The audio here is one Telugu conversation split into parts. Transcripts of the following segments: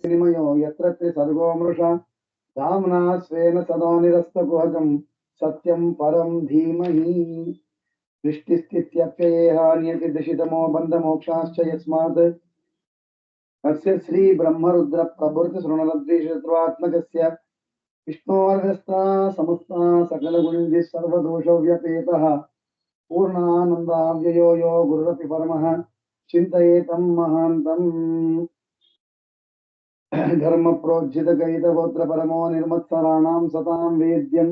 विनिमयो यत्र सर्गो मृषा धाम्ना स्वेन सदा निरस्तकुहकं सत्यं परं धीमहि सृष्टिस्थित्यप्ययेह नियतिदशितमो बन्धमोक्षाश्च यस्मात् अस्य श्री ब्रह्मरुद्र प्रभृति सृणलद्विशत्रुवात्मकस्य विष्णोर्व्यस्ता समस्ता सकलगुणिभिः सर्वदोषव्यपेतः पूर्णानन्दाव्ययो यो गुरुरपि परमः चिन्तयेतं महान्तम् धर्म प्रोज्झित गीतगोत्र परमो निर्मत्सराणां सतां वेद्यं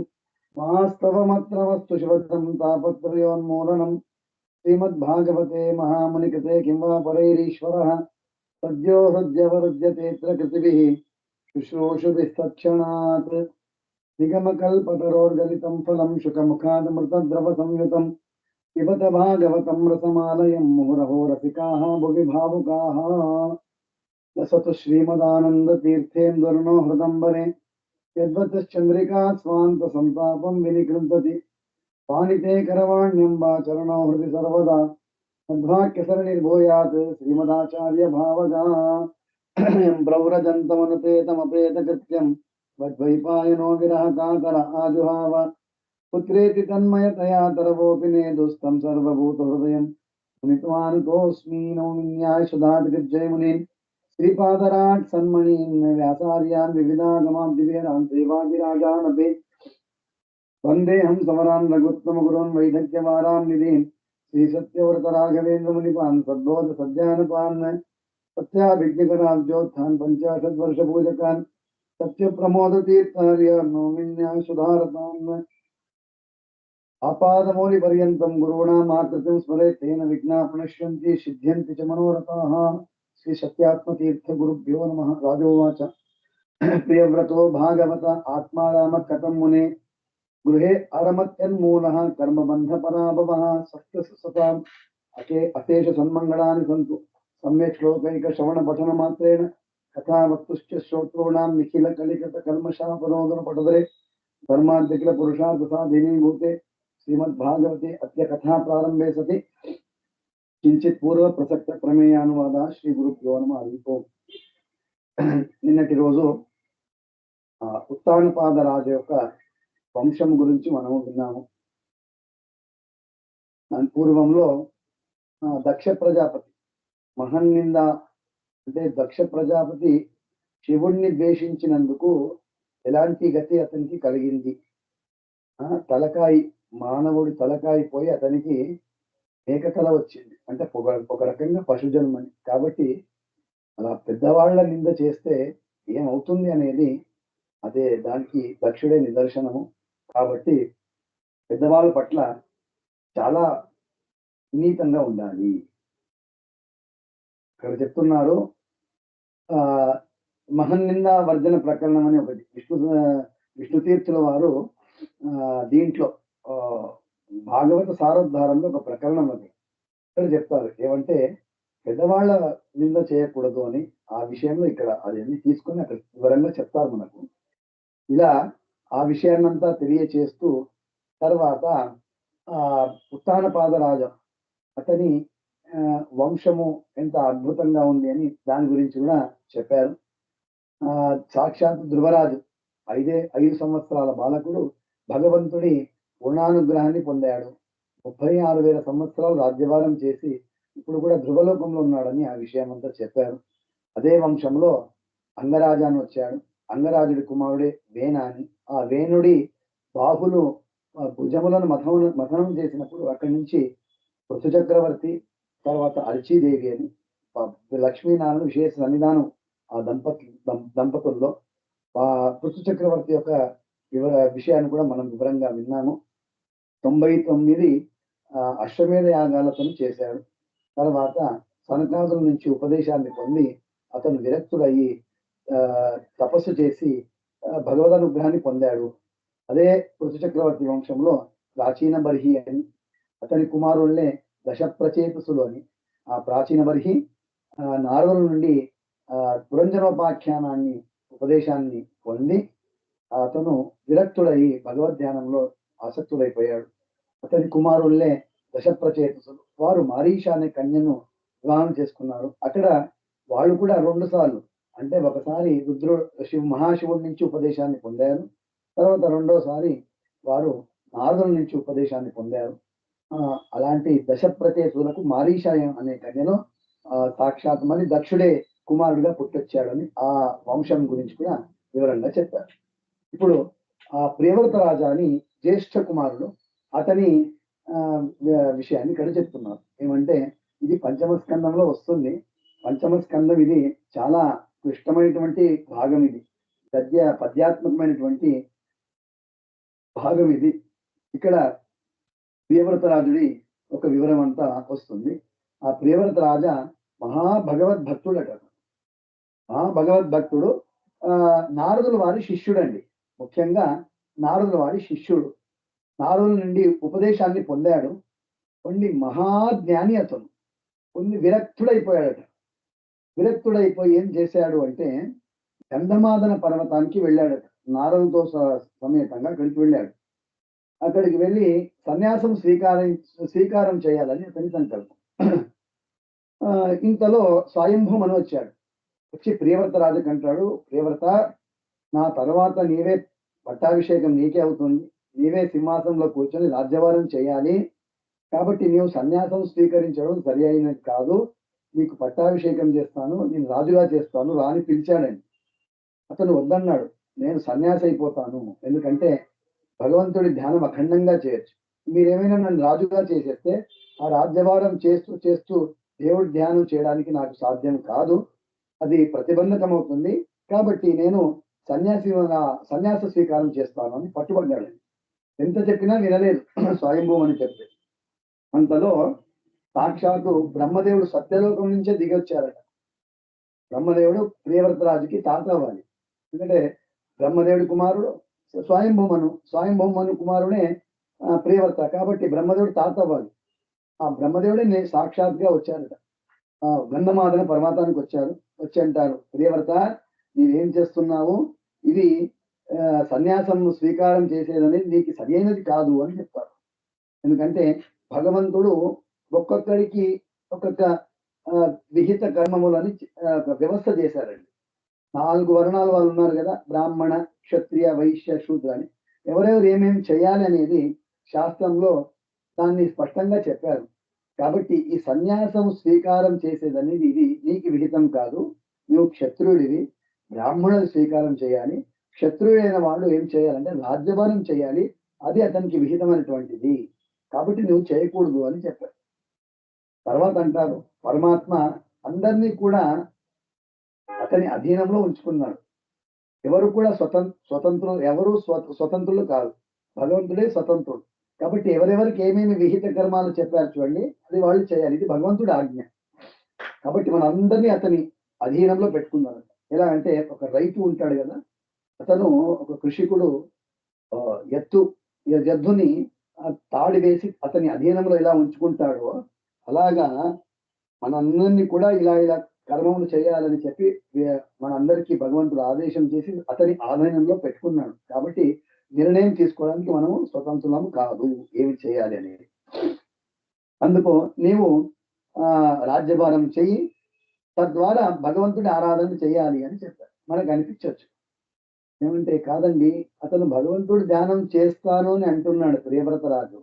महास्तवमत्र वस्तु शिवदं तापत्रयोन्मूलनं श्रीमद्भागवते महामुनिकृते किं वा परैरीश्वरः सद्यो हृद्यवरुध्यतेऽत्र कृतिभिः शुश्रूषुभिः तत्क्षणात् निगमकल्पतरोर्गलितं फलं शुकमुखादमृतद्रवसंयुतं पिबत भागवतं रसमालयं मुहुरहो रसिकाः भुवि भावुकाः लसतु श्रीमदानन्दतीर्थेन्दुर्नो हृदम्बरे यद्वतश्चन्द्रिका स्वान्तसन्तापं विनिकृन्तति पानिते करवाण्यम्बा चरणो हृदि सर्वदा सद्वाक्यसरणिर्भूयात् श्रीमदाचार्यभावगा प्रव्रजन्तमनुपेतमपेतकृत्यं वद्वैपायनो विरहकातर आजुहाव पुत्रेति तन्मयतया तरवोऽपि नेदुस्तं सर्वभूतहृदयं मुनित्वानितोऽस्मि नौमिन्यायसुधादिग्जयमुनीन् श्रीपादराट् सन्मणीन् व्यासार्यान् विविधागमान् दिव्यान् देवादिराजानपि वन्देऽहं समरान् रघुत्तमगुरून् वैदग्ध्यवारां निधीन् श्रीसत्यव्रतराघवेन्द्रमुनिपान् सद्बोध सद्यानपान् सत्याभिज्ञकराब्जोत्थान् पञ्चाशद्वर्षपूजकान् सत्यप्रमोदतीर्थार्यान् नौमिन्यायसुधारतान् आपादमौलिपर्यन्तं गुरूणाम् आकृतिं स्मरेत् तेन विघ्नाः प्रणश्यन्ति सिद्ध्यन्ति च मनोरथाः श्री सत्यात्मतीर्थ गुरुभ्यो नमः। राजोवाच प्रियव्रतो भागवत आत्माराम कथं मुने गृहे अरमत्यन्मूलः कर्मबन्धपराभवः सत्यसताम् अशेष सन्मङ्गलानि सन्तु सम्यक् श्लोकैकश्रवणपठनमात्रेण कथावक्तुश्च श्रोतॄणां निखिलकलिकतकल्मषापरोदनपटदरे धर्माद्यखिलपुरुषार्थसाधिनीभूते श्रीमद्भागवते अद्य कथा प्रारंभे सति किंचित पूर्व प्रसक्त प्रमेयानुवाद श्री गुरुभ्यो नमः। నిన్నటి రోజు ఉత్తానపాద రాజు యొక్క వంశం గురించి మనము విన్నాము. దాని పూర్వంలో దక్ష ప్రజాపతి మహన్నింద అంటే దక్ష ప్రజాపతి శివుణ్ణి ద్వేషించినందుకు ఎలాంటి గతి అతనికి కలిగింది. తలకాయి మానవుడి తలకాయి పోయి అతనికి ఏకతల వచ్చింది, అంటే ఒక రకంగా పశుజన్మని. కాబట్టి అలా పెద్దవాళ్ల నింద చేస్తే ఏమవుతుంది అనేది అదే దానికి దక్షుడే నిదర్శనము. కాబట్టి పెద్దవాళ్ళ పట్ల చాలా సున్నితంగా ఉండాలి. ఇక్కడ చెప్తున్నారు మహన్నింద వర్జన ప్రకరణం అని ఒకటి విష్ణుతీర్థుల వారు దీంట్లో భాగవత సారోద్ధారంలో ఒక ప్రకరణం అది ఇక్కడ చెప్తారు. ఏమంటే పెద్దవాళ్ళ నింద చేయకూడదు అని. ఆ విషయంలో ఇక్కడ అదన్నీ తీసుకొని అక్కడ వివరంగా చెప్తారు మనకు. ఇలా ఆ విషయాన్నంతా తెలియచేస్తూ తర్వాత ఉత్తానపాదరాజ అతని వంశము ఎంత అద్భుతంగా ఉంది అని దాని గురించి కూడా చెప్పారు. సాక్షాత్ ధ్రువరాజు 5 సంవత్సరాల బాలకుడు భగవంతుడి పూర్ణానుగ్రహాన్ని పొందాడు. 36,000 సంవత్సరాలు రాజ్యభారం చేసి ఇప్పుడు కూడా ధ్రువలోకంలో ఉన్నాడని ఆ విషయం అంతా చెప్పారు. అదే వంశంలో అంగరాజు అని వచ్చాడు. అంగరాజుడి కుమారుడే వేణ అని. ఆ వేణుడి బాహులు భుజములను మథనం చేసినప్పుడు అక్కడి నుంచి పృథు చక్రవర్తి, తర్వాత అర్చీదేవి అని లక్ష్మీనారాయణ విశేష సన్నిధానం ఆ దంపతుల్లో పృథు చక్రవర్తి యొక్క విషయాన్ని కూడా మనం వివరంగా విన్నాము. 99 అశ్వమేధ యాగాలతో చేశాడు. తర్వాత సనకాదుల నుంచి ఉపదేశాన్ని పొంది అతను విరక్తుడయ్యి తపస్సు చేసి భగవదనుగ్రహాన్ని పొందాడు. అదే పృథు చక్రవర్తి వంశంలో ప్రాచీన బర్హి అని, అతని కుమారుల్నే దశప్రచేతసులు అని. ఆ ప్రాచీన బర్హి నారదుల నుండి పురంజనోపాఖ్యానాన్ని ఉపదేశాన్ని పొంది అతను విరక్తుడయి భగవద్ధ్యానంలో ఆసక్తుడైపోయాడు. అతని కుమారుల్నే దశప్రచేతసులు. వారు మారీష అనే కన్యను వివాహం చేసుకున్నారు. అక్కడ వాళ్ళు కూడా 2 సార్లు అంటే ఒకసారి మహాశివుడి నుంచి ఉపదేశాన్ని పొందారు. తర్వాత రెండోసారి వారు నారదుల నుంచి ఉపదేశాన్ని పొందారు. అలాంటి దశప్రచేతులకు మారీషాయం అనే కన్యలో సాక్షాత్ మళ్ళీ దక్షుడే కుమారుడిగా పుట్టొచ్చాడని ఆ వంశం గురించి కూడా వివరంగా చెప్పారు. ఇప్పుడు ఆ ప్రియవ్రత రాజా అని జ్యేష్ఠ కుమారుడు అతని విషయాన్ని ఇక్కడ చెప్తున్నారు. ఏమంటే ఇది పంచమ స్కందంలో వస్తుంది. పంచమ స్కందం ఇది చాలా క్లిష్టమైనటువంటి భాగం. ఇది పద్యాత్మకమైనటువంటి భాగం ఇది. ఇక్కడ ప్రియవ్రత రాజుడి ఒక వివరం అంతా వస్తుంది. ఆ ప్రియవ్రత రాజా మహాభగవద్భక్తుడట. మహాభగవద్భక్తుడు నారదుల వారి శిష్యుడండి. ముఖ్యంగా నారదుల వారి శిష్యుడు. నారదుల నుండి ఉపదేశాన్ని పొందాడు. కొన్ని మహాజ్ఞాని అతను. కొన్ని విరక్తుడైపోయాడట. విరక్తుడైపోయి ఏం చేశాడు అంటే గంధమాదన పర్వతానికి వెళ్ళాడట. నారదులతో సమేతంగా అక్కడికి వెళ్ళాడు. అక్కడికి వెళ్ళి సన్యాసం స్వీకారం చేయాలని అతని సంకల్పం. ఇంతలో స్వయంభూమని వచ్చాడు. వచ్చి ప్రియవ్రత రాజుకి అంటాడు, ప్రియవ్రత, నా తర్వాత నీవే పట్టాభిషేకం నీకే అవుతుంది. నీవే సింహాసనంలో కూర్చొని రాజ్యభారం చేయాలి. కాబట్టి నీవు సన్యాసం స్వీకరించడం సరి అయినది కాదు. నీకు పట్టాభిషేకం చేస్తాను, నేను రాజుగా చేస్తాను రా అని పిలిచాడని. అతను వద్దన్నాడు. నేను సన్యాసి అయిపోతాను. ఎందుకంటే భగవంతుడి ధ్యానం అఖండంగా చేయొచ్చు. మీరేమైనా నన్ను రాజుగా చేసేస్తే ఆ రాజ్యభారం చేస్తూ చేస్తూ దేవుడి ధ్యానం చేయడానికి నాకు సాధ్యం కాదు. అది ప్రతిబంధకం అవుతుంది. కాబట్టి నేను సన్యాస స్వీకారం చేస్తాను అని పట్టుబడ్డాడు. ఎంత చెప్పినా వినలేదు స్వయంభూమని చెప్పి. అంతలో సాక్షాత్తు బ్రహ్మదేవుడు సత్యలోకం నుంచే దిగొచ్చారట. బ్రహ్మదేవుడు ప్రియవ్రత రాజుకి తాత అవ్వాలి. ఎందుకంటే బ్రహ్మదేవుడి కుమారుడు స్వయంభూమను కుమారుడే ప్రియవ్రత. కాబట్టి బ్రహ్మదేవుడు తాత అవ్వాలి. ఆ బ్రహ్మదేవుడే సాక్షాత్గా వచ్చారట. గంధమాదన పర్వతానికి వచ్చారు. వచ్చి అంటారు, ప్రియవ్రత నీవేం చేస్తున్నావు? ఇది సన్యాసం స్వీకారం చేసేదనేది నీకు సరైనది కాదు అని చెప్తారు. ఎందుకంటే భగవంతుడు ఒక్కొక్కరికి ఒక్కొక్క విహిత కర్మములని వ్యవస్థ చేశారండి. 4 వర్ణాల వాళ్ళు ఉన్నారు కదా, బ్రాహ్మణ, క్షత్రియ, వైశ్య, శూద్ర అని. ఎవరెవరు ఏమేమి చేయాలి అనేది శాస్త్రంలో దాన్ని స్పష్టంగా చెప్పారు. కాబట్టి ఈ సన్యాసం స్వీకారం చేసేదనేది ఇది నీకు విహితం కాదు. నువ్వు క్షత్రుడివి, బ్రాహ్మణులు స్వీకారం చేయాలి. క్షత్రుడైన వాళ్ళు ఏం చేయాలంటే రాజ్యభారం చేయాలి. అది అతనికి విహితమైనటువంటిది. కాబట్టి నువ్వు చేయకూడదు అని చెప్పారు. తర్వాత అంటారు, పరమాత్మ అందరినీ కూడా అతని అధీనంలో ఉంచుకున్నాడు. ఎవరు కూడా స్వతంత్రులు కాదు. భగవంతుడే స్వతంత్రుడు. కాబట్టి ఎవరెవరికి ఏమేమి విహిత కర్మాలు చెప్పారు చూడండి, అది వాళ్ళు చేయాలి. ఇది భగవంతుడి ఆజ్ఞ. కాబట్టి మనందరినీ అతని అధీనంలో పెట్టుకున్నాడు. ఎలా అంటే ఒక రైతు ఉంటాడు కదా, అతను ఒక కృషికుడు ఎద్దుని తాడి వేసి అతని అధీనంలో ఎలా ఉంచుకుంటాడో అలాగా మనందరినీ కూడా ఇలా కర్మములు చేయాలని చెప్పి మనందరికీ భగవంతుడు ఆదేశం చేసి అతని ఆధీనంలో పెట్టుకున్నాడు. కాబట్టి నిర్ణయం తీసుకోవడానికి మనము స్వతంత్రులము కాదు ఏమి చేయాలి అనేది. అందుకు నీవు రాజ్యభారం చెయ్యి, తద్వారా భగవంతుడి ఆరాధన చేయాలి అని చెప్పారు. మనకు అనిపించవచ్చు ఏమంటే, కాదండి అతను భగవంతుడు ధ్యానం చేస్తాను అని అంటున్నాడు ప్రియవ్రత రాజు.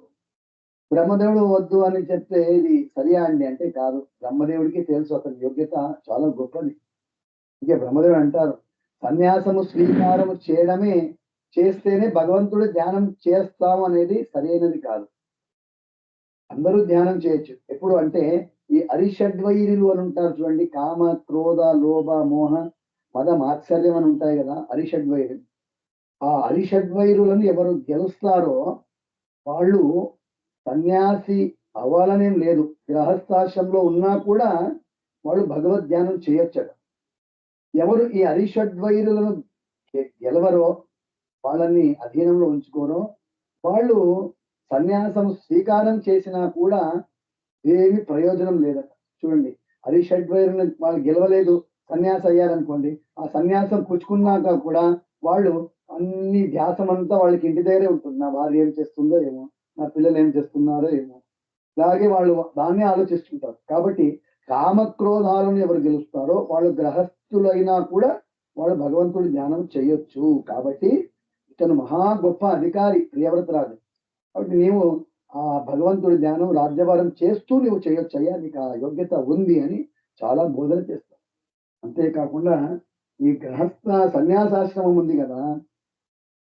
బ్రహ్మదేవుడు వద్దు అని చెప్తే ఇది సరియా అండి అంటే కాదు. బ్రహ్మదేవుడికి తెలుసు అతని యోగ్యత చాలా గొప్పది. ఇక బ్రహ్మదేవుడు అంటారు, సన్యాసము స్వీకారము చేస్తేనే భగవంతుడు ధ్యానం చేస్తాము అనేది సరైనది కాదు. అందరూ ధ్యానం చేయొచ్చు. ఎప్పుడు అంటే ఈ అరిషడ్వైరులు అని ఉంటారు చూడండి, కామ, క్రోధ, లోభ, మోహ, మద, మాత్సర్యం అని ఉంటాయి కదా అరిషడ్వైరులు. ఆ అరిషడ్వైరులను ఎవరు గెలుస్తారో వాళ్ళు సన్యాసి అవ్వాలనేం లేదు. గృహస్థాశ్రమంలో ఉన్నా కూడా వాళ్ళు భగవద్ ధ్యానం చేయొచ్చట. ఎవరు ఈ అరిషడ్వైరులను గెలవరో, వాళ్ళని అధీనంలో ఉంచుకోరో, వాళ్ళు సన్యాసం స్వీకారం చేసినా కూడా ఏమి ప్రయోజనం లేదట. చూడండి, అరిషడ్వైరులను వాళ్ళు గెలవలేదు, సన్యాసం అయ్యారనుకోండి, ఆ సన్యాసం పుచ్చుకున్నాక కూడా వాళ్ళు అన్ని ధ్యాసం అంతా వాళ్ళకి ఇంటి దగ్గరే ఉంటుంది. నా భార్య ఏం చేస్తుందో ఏమో, నా పిల్లలు ఏం చేస్తున్నారో ఏమో, ఇలాగే వాళ్ళు దాన్నే ఆలోచిస్తుంటారు. కాబట్టి కామక్రోధాలను ఎవరు గెలుస్తారో వాళ్ళు గ్రహస్థులైనా కూడా వాళ్ళు భగవంతుడి ధ్యానం చేయొచ్చు. కాబట్టి ఇతను మహా గొప్ప అధికారి ప్రియవ్రతరాజు. కాబట్టి నీవు ఆ భగవంతుడి ధ్యానం రాజ్యభారం చేస్తూ నువ్వు చేయొచ్చయ్యా, నీకు ఆ యోగ్యత ఉంది అని చాలా బోధన చేస్తావు. అంతేకాకుండా ఈ గృహస్థ సన్యాసాశ్రమం ఉంది కదా,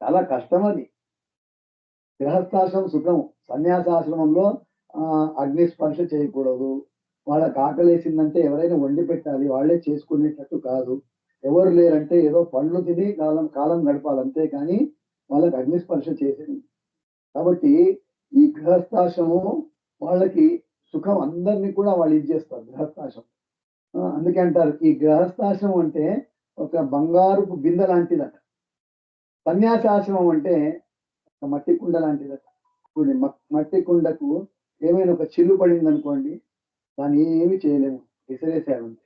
చాలా కష్టం అది. గృహస్థాశ్రమం సుఖం. సన్యాసాశ్రమంలో అగ్ని స్పర్శ చేయకూడదు. వాళ్ళకి ఆకలేసిందంటే ఎవరైనా వండి పెట్టాలి. వాళ్ళే చేసుకునేటట్టు కాదు. ఎవరు లేరంటే ఏదో పండ్లు తిని కాలం కాలం గడపాలి. అంతేకాని వాళ్ళకి అగ్ని స్పర్శ చేసేది. కాబట్టి ఈ గృహస్థాశ్రమం వాళ్ళకి సుఖం అందరిని కూడా వాళ్ళు ఇది చేస్తారు గృహస్థాశ్రమం. అందుకే అంటారు ఈ గృహస్థాశ్రమం అంటే ఒక బంగారుపు బిందె లాంటిదట. సన్యాసాశ్రమం అంటే ఒక మట్టి కుండ లాంటిదట. ఇప్పుడు మట్టి కుండకు ఏమైనా ఒక చిల్లు పడిందనుకోండి, దాన్ని ఏమి చేయలేము, విసిరేసామంతే.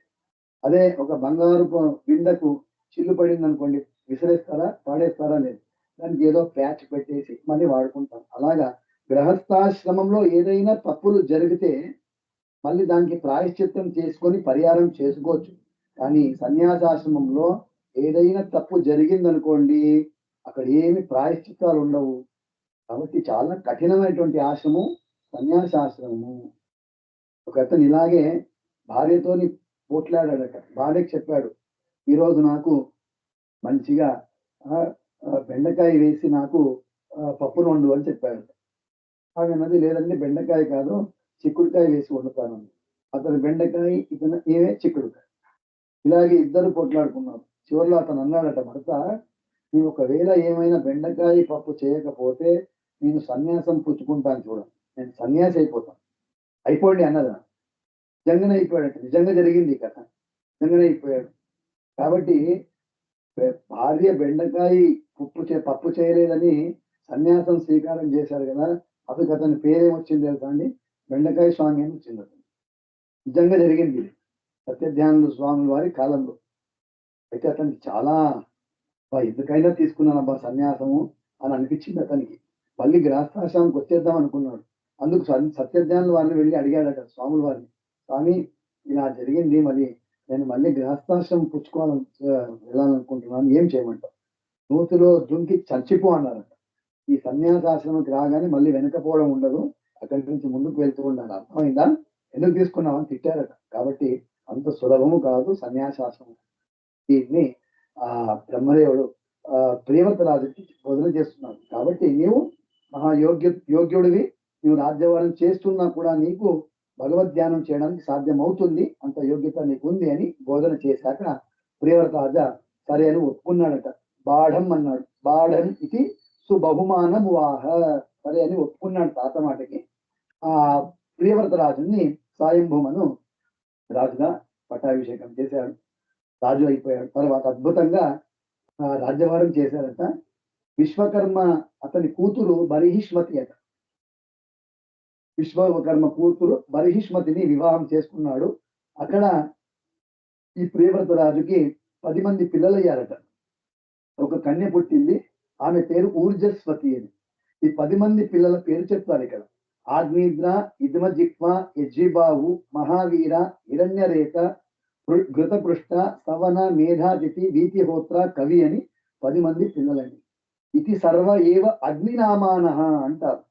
అదే ఒక బంగారుపు బిందెకు చిల్లు పడిందనుకోండి, విసిరేస్తారా? పాడేస్తారా? లేదు. దానికి ఏదో ప్యాచ్ పెట్టేసి మళ్ళీ వాడుకుంటాం. అలాగా గృహస్థాశ్రమంలో ఏదైనా తప్పులు జరిగితే మళ్ళీ దానికి ప్రాయశ్చిత్తం చేసుకొని పరిహారం చేసుకోవచ్చు. కానీ సన్యాసాశ్రమంలో ఏదైనా తప్పు జరిగిందనుకోండి, అక్కడ ఏమి ప్రాయశ్చిత్తాలు ఉండవు. కాబట్టి చాలా కఠినమైనటువంటి ఆశ్రమం సన్యాసాశ్రమము. ఒకతను ఇలాగే భార్యతోని పోట్లాడాడట. భార్యకి చెప్పాడు, ఈరోజు నాకు మంచిగా బెండకాయ వేసి నాకు పప్పును వండు అని చెప్పాడు. ఆమెన్నది లేదండి బెండకాయ కాదు చిక్కుడుకాయ వేసి వండుతాను. అతను బెండకాయ, ఇతను ఏమే చిక్కుడుకాయ. ఇలాగే ఇద్దరు పోట్లాడుకున్నారు. చివరిలో అతను అన్నాడట భర్త, నేను ఒకవేళ ఏమైనా బెండకాయ పప్పు చేయకపోతే నేను సన్యాసం పుచ్చుకుంటాను చూడండి, నేను సన్యాసి అయిపోతాను. అయిపోండి అన్నదా. నిజంగానే అయిపోయాడట. నిజంగా జరిగింది కథ. నిజంగానే అయిపోయాడు. కాబట్టి భార్య బెండకాయ పప్పు చేయలేదని సన్యాసం స్వీకారం చేశారు కదా, అప్పుడు అతని పేరేమొచ్చింది తెలుసా అండి? బెండకాయ స్వామి అని వచ్చింది అతను. నిజంగా జరిగింది సత్యధ్యానంద స్వామి వారి కాలంలో. అయితే అతనికి చాలా ఎందుకైనా తీసుకున్నానబ్బా సన్యాసము అని అనిపించింది అతనికి. మళ్ళీ గృహస్థాశ్రమానికి వచ్చేద్దాం అనుకున్నాడు. అందుకు సత్యధ్యానుల వారిని వెళ్ళి అడిగాడట స్వాముల వారిని, స్వామి ఇలా జరిగింది, మరి నేను మళ్ళీ గృహస్థాశ్రమం వెళ్ళాలనుకుంటున్నాను, ఏం చేయమంటావు? నూతిలో దుంకి చచ్చిపో అన్నారట. ఈ సన్యాసాశ్రమంకి రాగానే మళ్ళీ వెనకపోవడం ఉండదు, అక్కడి నుంచి ముందుకు వెళ్తూ ఉండాలి. అర్థమైందా? ఎందుకు తీసుకున్నామని తిట్టారట. కాబట్టి అంత సులభము కాదు సన్యాసాశ్రమం. దీన్ని బ్రహ్మదేవుడు ప్రియవ్రతరాజుకి బోధన చేస్తున్నాడు. కాబట్టి నీవు యోగ్యుడివి, నీవు రాజ్యవారం చేస్తున్నా కూడా నీకు భగవద్ ధ్యానం చేయడానికి సాధ్యమవుతుంది, అంత యోగ్యత నీకు ఉంది అని బోధన చేశాక ప్రియవ్రతరాజ సరే అని ఒప్పుకున్నాడట. బాఢం అన్నాడు. బాఢం ఇది సుబహుమానం వాహ. సరే అని ఒప్పుకున్నాడు తాత మాటకి. ఆ ప్రియవ్రతరాజుని స్వయంభూమను రాజుగా పట్టాభిషేకం చేశాడు. రాజు అయిపోయాడు. తర్వాత అద్భుతంగా రాజ్యభారం చేశారట. విశ్వకర్మ అతని కూతురు బరిహిష్మతి అట. విశ్వకర్మ కూతురు బరిహిష్మతిని వివాహం చేసుకున్నాడు. అక్కడ ఈ ప్రియవ్రత రాజుకి 10 మంది పిల్లలయ్యారట. ఒక కన్య పుట్టింది, ఆమె పేరు ఊర్జస్వతి అని. ఈ 10 మంది పిల్లల పేరు చెప్తారు ఇక్కడ. ఆగ్నేద్ర, ఇద్మజిహ్వ, యజ్జిబాహు, మహావీర, హిరణ్యరేఖ, ఘృతపృష్ట, సవన, మేధాతిథి, వీతిహోత్ర, కవి అని 10 మంది పిల్లలండి. ఇది సర్వ ఏవ అగ్నినామానః అంటారు.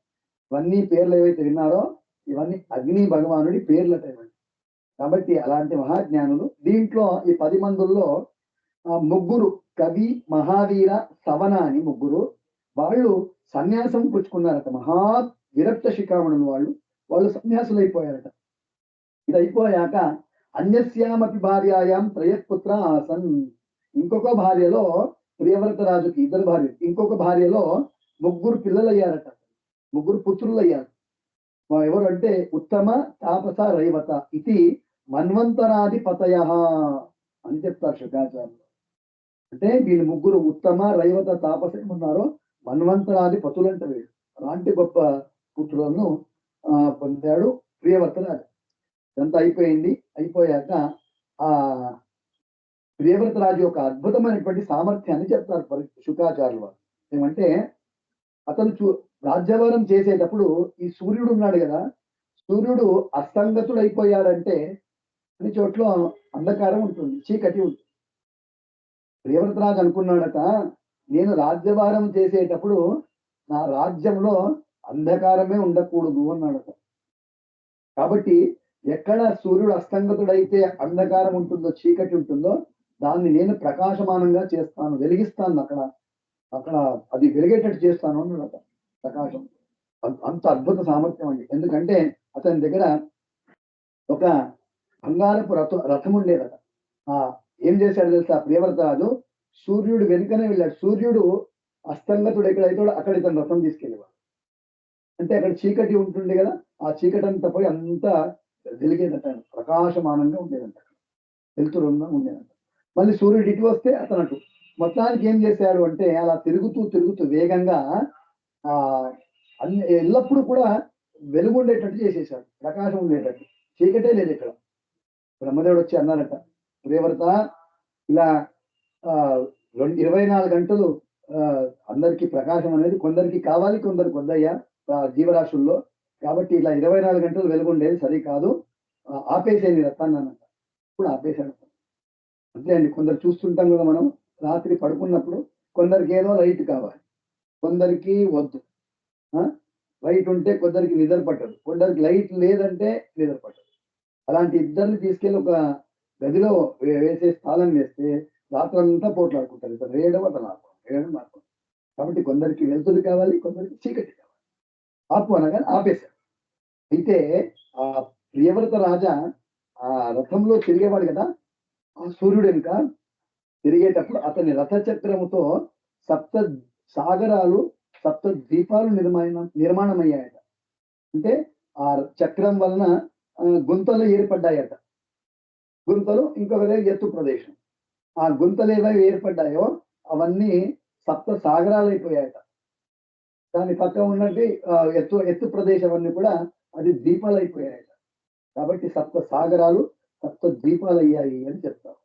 ఇవన్నీ పేర్లు ఏవైతే విన్నారో ఇవన్నీ అగ్ని భగవానుడి పేర్లట ఇవన్నీ. కాబట్టి అలాంటి మహాజ్ఞానులు. దీంట్లో ఈ 10 మందుల్లో ముగ్గురు కవి, మహావీర, సవన అని ముగ్గురు వాళ్ళు సన్యాసం పుచ్చుకున్నారట. మహా విరక్త శిఖామణులు వాళ్ళు సన్యాసులు అయిపోయారట. ఇది అయిపోయాక అన్యస్యామపి భార్యాయాం త్రయఃపుత్ర ఆసన్. ఇంకొక భార్యలో ప్రియవ్రత రాజుకి 2 భార్యలు, ఇంకొక భార్యలో 3 పిల్లలయ్యారట. 3 పుత్రులయ్యారు. ఎవరు అంటే ఉత్తమ, తాపస, రైవత ఇది మన్వంతరాధిపతయ అని చెప్తారు శుకాచార్యులు. అంటే వీళ్ళు 3 ఉత్తమ, రైవత, తాపస ఏమన్నారో మన్వంతరాధిపతులు అంటే వీళ్ళు. అలాంటి గొప్ప పుత్రులను పొందాడు ప్రియవ్రత రాజు. ఇదంతా అయిపోయింది. అయిపోయాక ఆ ప్రియవ్రత రాజు యొక్క అద్భుతమైనటువంటి సామర్థ్యాన్ని చెప్తారు శుకాచార్యులు వారు. ఏమంటే అతను రాజ్యభారం చేసేటప్పుడు ఈ సూర్యుడు ఉన్నాడు కదా, సూర్యుడు అస్తంగతుడైపోయాడంటే అన్ని చోట్ల అంధకారం ఉంటుంది, చీకటి ఉంటుంది. ప్రియవ్రతరాజు అనుకున్నాడట, నేను రాజ్యభారం చేసేటప్పుడు నా రాజ్యంలో అంధకారమే ఉండకూడదు అన్నాడట. కాబట్టి ఎక్కడ సూర్యుడు అస్తంగతుడైతే అంధకారం ఉంటుందో, చీకటి ఉంటుందో దాన్ని నేను ప్రకాశమానంగా చేస్తాను, వెలిగిస్తాను అక్కడ. అక్కడ అది వెలిగేటట్టు చేస్తాను అన్నాడట ప్రకాశం. అంత అద్భుత సామర్థ్యం అండి. ఎందుకంటే అతని దగ్గర ఒక బంగారపు రథం ఉండేదట. ఏం చేశాడో తెలుసా ప్రియవ్రతరాజు? సూర్యుడు వెనుకనే వెళ్ళాడు. సూర్యుడు అస్తంగతుడు ఎక్కడైతాడో అక్కడ ఇతను రథం తీసుకెళ్ళేవాడు. అంటే అక్కడ చీకటి ఉంటుంది కదా, ఆ చీకటి అంతా పోయి అంతా వెలిగేదట, ప్రకాశమానంగా ఉండేదంట, వెలుతురుగా ఉండేదంట. మళ్ళీ సూర్యుడు ఇటు వస్తే అతను అటు. మొత్తానికి ఏం చేశాడు అంటే అలా తిరుగుతూ తిరుగుతూ వేగంగా ఆ అన్ని ఎల్లప్పుడూ కూడా వెలుగు ఉండేటట్టు చేసేసాడు, ప్రకాశం ఉండేటట్టు. చీకటే లేదు ఇక్కడ. బ్రహ్మదేవుడు వచ్చి అన్నారట, ప్రియవ్రత ఇలా 24 గంటలు అందరికీ ప్రకాశం అనేది కొందరికి కావాలి, కొందరికి వద్దయ్యా జీవరాశుల్లో. కాబట్టి ఇలా 24 గంటలు వెలుగుండేది సరికాదు, ఆపేసేయండి రథాన్ని అన్నట. ఇప్పుడు ఆపేశాడు. అంతే అండి. కొందరు చూస్తుంటాం కదా మనం, రాత్రి పడుకున్నప్పుడు కొందరికి ఏదో లైట్ కావాలి, కొందరికి వద్దు. లైట్ ఉంటే కొందరికి నిద్ర పట్టదు, కొందరికి లైట్ లేదంటే నిద్ర పట్టదు. అలాంటి ఇద్దరిని తీసుకెళ్ళి ఒక గదిలో వేసే స్థానం వేస్తే రాత్రంతా పోట్లాడుకుంటారు. ఇతను వేయడం అతను వేయడం మాత్రం. కాబట్టి కొందరికి వెలుతురు కావాలి, కొందరికి చీకటి కావాలి. ఆపు అనగానే ఆపేశాడు. అయితే ఆ ప్రియవ్రత రాజా ఆ రథంలో తిరిగేవాడు కదా, ఆ సూర్యుడు వెనుక తిరిగేటప్పుడు అతని రథ చక్రముతో సప్త సాగరాలు, సప్త ద్వీపాలు నిర్మాణమయ్యాయట. అంటే ఆ చక్రం వలన గుంతలు ఏర్పడ్డాయట. గుంతలు ఇంకొక ఎత్తు ప్రదేశం. ఆ గుంతలు ఏవైతే ఏర్పడ్డాయో అవన్నీ సప్త సాగరాలైపోయాయట. దాని పక్క ఉన్నట్టు ఎత్తు ప్రదేశం అన్ని కూడా అది ద్వీపాలైపోయాయట. కాబట్టి సప్త సాగరాలు, సప్త ద్వీపాలు అయ్యాయి అని చెప్తారు.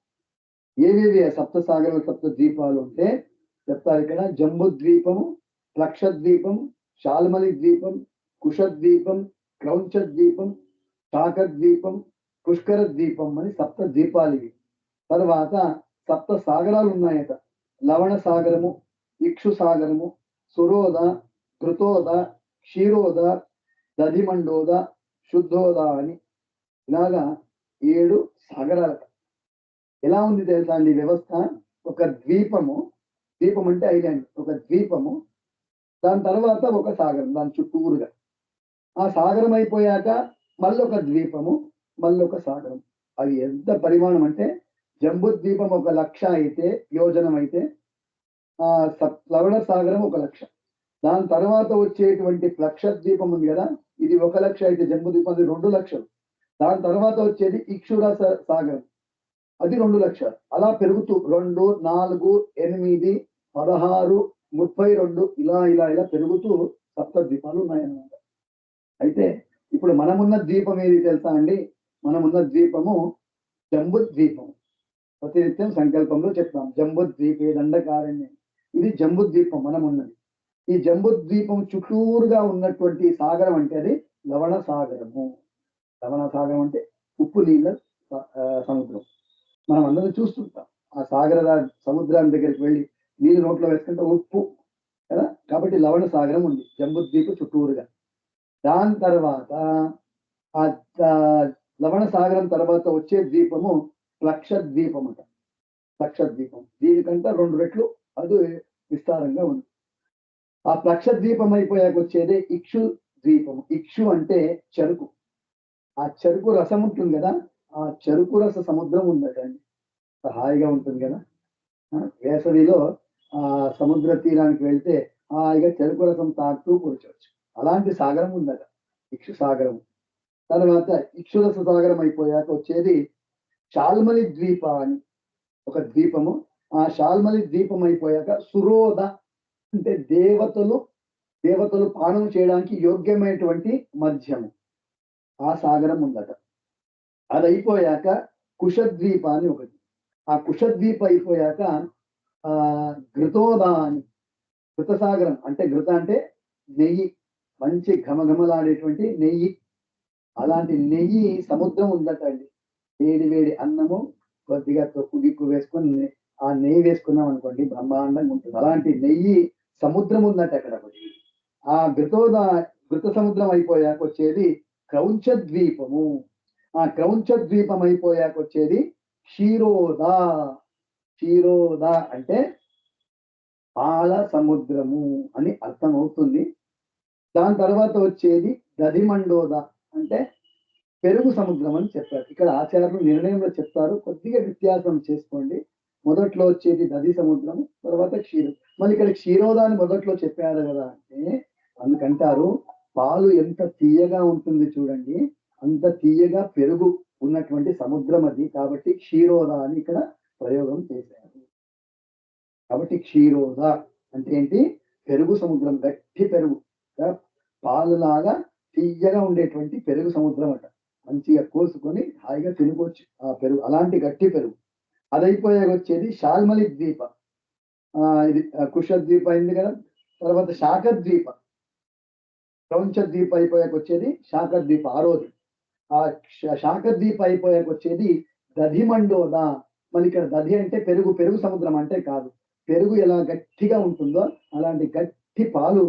ఏవేవి సప్త సాగరాలు, సప్త ద్వీపాలు అంటే చెప్తారు ఇక్కడ. జంబుద్వీపము, లక్షద్వీపం, శాల్మలి ద్వీపం, కుశద్వీపం, క్రౌంచ ద్వీపం, శాకద్వీపం, పుష్కర ద్వీపం అని సప్త ద్వీపాలు ఇవి. తర్వాత సప్త సాగరాలు ఉన్నాయట. లవణ సాగరము, ఇక్షు సాగరము, సురోద, ఘృతోద, క్షీరోద, దధిమండోద, శుద్ధోద అని ఇలాగా 7 సాగరాలట. ఎలా ఉంది తెలుసా అండి వ్యవస్థ? ఒక ద్వీపము, ద్వీపం అంటే ఐలాండ్, ఒక ద్వీపము, దాని తర్వాత ఒక సాగరం దాని చుట్టూరుగా. ఆ సాగరం అయిపోయాక మళ్ళొక ద్వీపము, మళ్ళొక సాగరం. అవి ఎంత పరిమాణం అంటే జంబుద్వీపం 1,00,000 అయితే, యోజనం అయితే, లవణ సాగరం 1,00,000. దాని తర్వాత వచ్చేటువంటి లక్షద్వీపం ఉంది కదా, ఇది 1,00,000 అయితే జంబుద్వీపం అది 2,00,000. దాని తర్వాత వచ్చేది ఇక్షురస సాగరం, అది 2,00,000. అలా పెరుగుతూ 2, 4, 8, 16, 32 ఇలా ఇలా ఇలా పెరుగుతూ సప్త ద్వీపాలు ఉన్నాయన్నమాట. అయితే ఇప్పుడు మనమున్న ద్వీపం ఏది తెలుసా అండి? మనమున్న ద్వీపము జంబుద్వీపం. ప్రతినిత్యం సంకల్పంలో చెప్తాం, జంబుద్వీపే దండకారణ్యం. ఇది జంబుద్వీపం మనమున్నది. ఈ జంబుద్వీపం చుట్టూరుగా ఉన్నటువంటి సాగరం అంటే అది లవణ సాగరము. లవణ సాగరం అంటే ఉప్పు నీళ్ళ సముద్రం. మనం అందరం చూస్తుంటాం. ఆ సముద్రాన్ని దగ్గరికి వెళ్ళి నీళ్ళు నోట్లో వేసుకుంటే ఉప్పు కదా. కాబట్టి లవణ సాగరం ఉంది జంబుద్వీపం చుట్టూరుగా. దాని తర్వాత ఆ లవణ సాగరం తర్వాత వచ్చే ద్వీపము లక్షద్వీపం అంట. లక్షద్వీపం దీనికంటే 2 రెట్లు అది విస్తారంగా ఉంది. ఆ లక్షద్వీపం అయిపోయాక వచ్చేదే ఇక్షు ద్వీపము. ఇక్షు అంటే చెరుకు. ఆ చెరుకు రసం ఉంటుంది కదా, ఆ చెరుకు రస సముద్రం ఉందట అండి. హాయిగా ఉంటుంది కదా. వేసవిలో సముద్ర తీరానికి వెళ్తే హాయిగా చెరుకు రసం తాగుతూ కూర్చోవచ్చు. అలాంటి సాగరం ఉందట ఇక్షు సాగరం. తర్వాత ఇక్షురస సాగరం అయిపోయాక వచ్చేది శాల్మలి ద్వీప అని ఒక ద్వీపము. ఆ శాల్మలి ద్వీపం అయిపోయాక సురోద అంటే దేవతలు పానం చేయడానికి యోగ్యమైనటువంటి మద్యము, ఆ సాగరం ఉందట. అది అయిపోయాక కుశద్వీప అని ఒకటి. ఆ కుశద్వీప అయిపోయాక ఘృతోద అని ఘృతసాగరం అంటే ఘృత అంటే నెయ్యి, మంచి ఘమఘమలాడేటువంటి నెయ్యి, అలాంటి నెయ్యి సముద్రం ఉందట అండి. వేడి వేడి అన్నము కొద్దిగా తొక్కు గిక్కు వేసుకొని ఆ నెయ్యి వేసుకున్నాం అనుకోండి బ్రహ్మాండంగా ఉంటుంది. అలాంటి నెయ్యి సముద్రం ఉందట అక్కడ ఒకటి. ఆ ఘృత సముద్రం అయిపోయాక వచ్చేది క్రౌంచ ద్వీపము. ఆ క్రౌంచ ద్వీపం అయిపోయాక వచ్చేది క్షీరోద. క్షీరోద అంటే పాల సముద్రము అని అర్థమవుతుంది. దాని తర్వాత వచ్చేది దధిమండోద అంటే పెరుగు సముద్రం అని చెప్పారు. ఇక్కడ ఆచార్యులు నిర్ణయంలో చెప్తారు, కొద్దిగా వ్యత్యాసం చేసుకోండి. మొదట్లో వచ్చేది దధి సముద్రం, తర్వాత క్షీరం. మళ్ళీ ఇక్కడ క్షీరోద అని మొదట్లో చెప్పారు కదా అంటే అందుకంటారు పాలు ఎంత తీయగా ఉంటుంది చూడండి, అంత తీయగా పెరుగు ఉన్నటువంటి సముద్రం అది. కాబట్టి క్షీరోద అని ఇక్కడ ప్రయోగం చేశారు. కాబట్టి క్షీరోద అంటే ఏంటి? పెరుగు సముద్రం, గట్టి పెరుగు, పాలులాగా తీయగా ఉండేటువంటి పెరుగు సముద్రం అట. మంచిగా కోసుకొని హాయిగా తినుకోవచ్చు ఆ పెరుగు, అలాంటి గట్టి పెరుగు. అదైపోయాక వచ్చేది శాల్మలి ద్వీప. ఇది కుషద్వీప అయింది కదా. తర్వాత శాఖద్వీప, క్రౌంచ ద్వీప అయిపోయాక వచ్చేది శాఖద్వీప ఆరోది. ఆ శాఖద్వీప అయిపోయాక వచ్చేది దధిమండోద. మళ్ళీ ఇక్కడ దధి అంటే పెరుగు, పెరుగు సముద్రం అంటే కాదు. పెరుగు ఎలా గట్టిగా ఉంటుందో అలాంటి గట్టి పాలు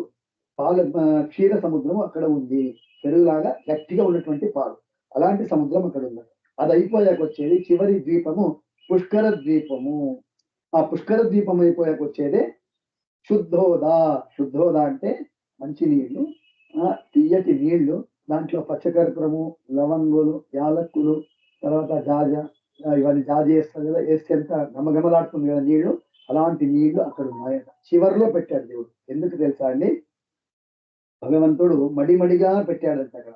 క్షీర సముద్రం అక్కడ ఉంది. పెరుగులాగా గట్టిగా ఉన్నటువంటి పాలు, అలాంటి సముద్రం అక్కడ ఉంది. అది అయిపోయాక వచ్చేది చివరి ద్వీపము పుష్కర ద్వీపము. ఆ పుష్కర ద్వీపం అయిపోయాక వచ్చేదే శుద్ధోద. శుద్ధోద అంటే మంచి నీళ్లు, తీయటి నీళ్లు, దాంట్లో పచ్చకర్పూరము, లవంగులు, యాలక్కులు, తర్వాత జాజ, ఇవన్నీ జాజి వేస్తారు కదా, వేస్తే ఎంత గమగమలాడుతుంది కదా నీళ్లు, అలాంటి నీళ్లు అక్కడ ఉన్నాయట. చివరిలో పెట్టాడు దేవుడు. ఎందుకు తెలుసా అండి? భగవంతుడు మడిమడిగా పెట్టాడంట అక్కడ.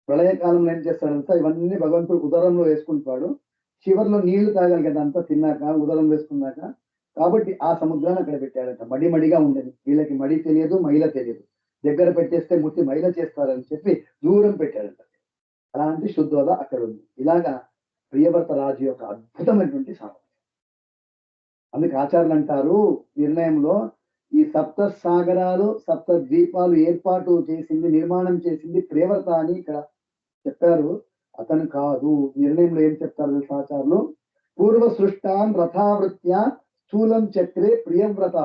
ప్రళయకాలంలో ఏం చేస్తాడంతా ఇవన్నీ భగవంతుడు ఉదరంలో వేసుకుంటాడు. చివరిలో నీళ్లు తాగాలి కదా అంతా తిన్నాక, ఉదరం వేసుకున్నాక. కాబట్టి ఆ సముద్రాన్ని అక్కడ పెట్టాడట. మడిమడిగా ఉండేది. వీళ్ళకి మడి తెలియదు, మైల తెలియదు. దగ్గర పెట్టేస్తే ముట్టి మైల చేస్తారని చెప్పి దూరం పెట్టాడట. అలాంటి శుద్ధోద అక్కడ ఉంది. ఇలాగా ప్రియవ్రత రాజు యొక్క అద్భుతమైనటువంటి సామర్థ్యం. అందుకే ఆచార్యులు అంటారు నిర్ణయంలో, ఈ సప్త సాగరాలు, సప్త ద్వీపాలు ఏర్పాటు చేసింది, నిర్మాణం చేసింది ప్రియవ్రత అని ఇక్కడ చెప్పారు. అతను కాదు. నిర్ణయంలో ఏం చెప్తారు ఆచార్యులు? పూర్వ సృష్టాన్ రథావృత్య స్థూలం చక్రే ప్రియవ్రత.